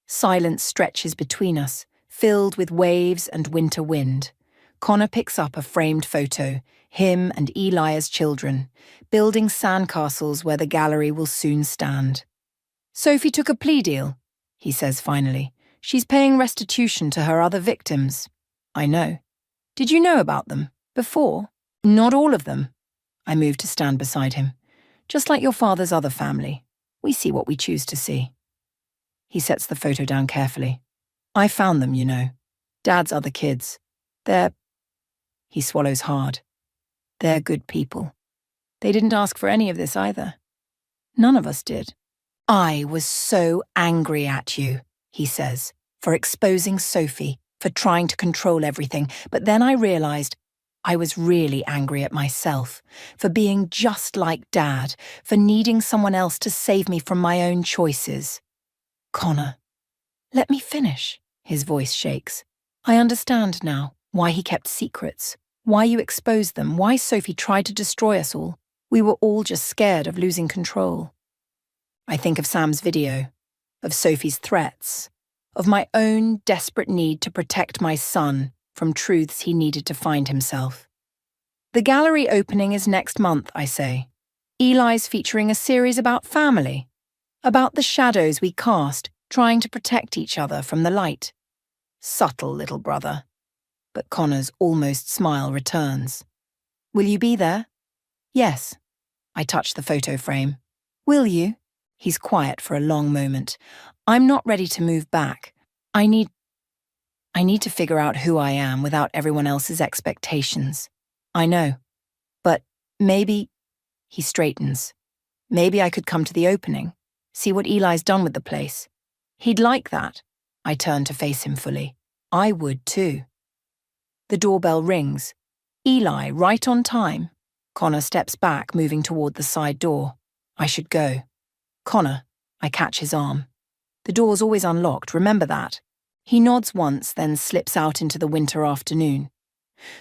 Silence stretches between us, filled with waves and winter wind. Connor picks up a framed photo, him and Eli as children, building sandcastles where the gallery will soon stand. Sophie took a plea deal, he says finally. She's paying restitution to her other victims. I know. Did you know about them? Before? Not all of them. I move to stand beside him. Just like your father's other family. We see what we choose to see. He sets the photo down carefully. I found them, you know. Dad's other kids. He swallows hard. They're good people. They didn't ask for any of this either. None of us did. I was so angry at you, he says, for exposing Sophie, for trying to control everything. But then I realized I was really angry at myself, for being just like Dad, for needing someone else to save me from my own choices. Connor, let me finish. His voice shakes. I understand now why he kept secrets, why you exposed them, why Sophie tried to destroy us all. We were all just scared of losing control. I think of Sam's video, of Sophie's threats, of my own desperate need to protect my son from truths he needed to find himself. The gallery opening is next month, I say. Eli's featuring a series about family, about the shadows we cast, trying to protect each other from the light. Subtle little brother. But Connor's almost smile returns. Will you be there? Yes. I touch the photo frame. Will you? He's quiet for a long moment. I'm not ready to move back. I need to figure out who I am without everyone else's expectations. I know. But maybe... He straightens. Maybe I could come to the opening, see what Eli's done with the place. He'd like that. I turn to face him fully. I would too. The doorbell rings. Eli, right on time. Connor steps back, moving toward the side door. I should go. Connor, I catch his arm. The door's always unlocked, remember that. He nods once, then slips out into the winter afternoon.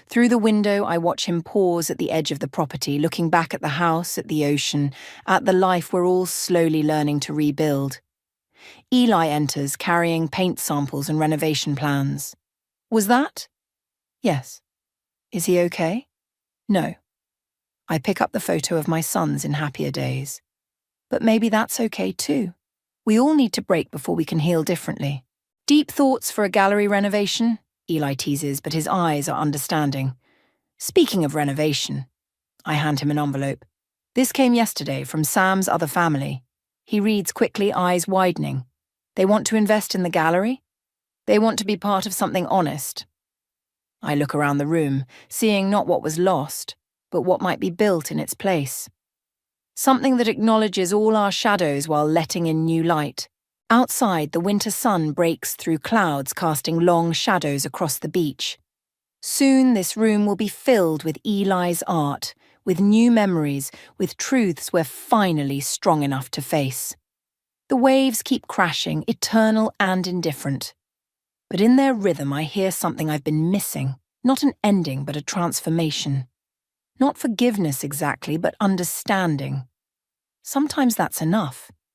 Through the window, I watch him pause at the edge of the property, looking back at the house, at the ocean, at the life we're all slowly learning to rebuild. Eli enters, carrying paint samples and renovation plans. Was that? Yes. Is he okay? No. I pick up the photo of my sons in happier days. But maybe that's okay too. We all need to break before we can heal differently. Deep thoughts for a gallery renovation? Eli teases, but his eyes are understanding. Speaking of renovation, I hand him an envelope. This came yesterday from Sam's other family. He reads quickly, eyes widening. They want to invest in the gallery? They want to be part of something honest. I look around the room, seeing not what was lost, but what might be built in its place. Something that acknowledges all our shadows while letting in new light. Outside, the winter sun breaks through clouds, casting long shadows across the beach. Soon this room will be filled with Eli's art, with new memories, with truths we're finally strong enough to face. The waves keep crashing, eternal and indifferent. But in their rhythm I hear something I've been missing, not an ending but a transformation. Not forgiveness exactly, but understanding. Sometimes that's enough.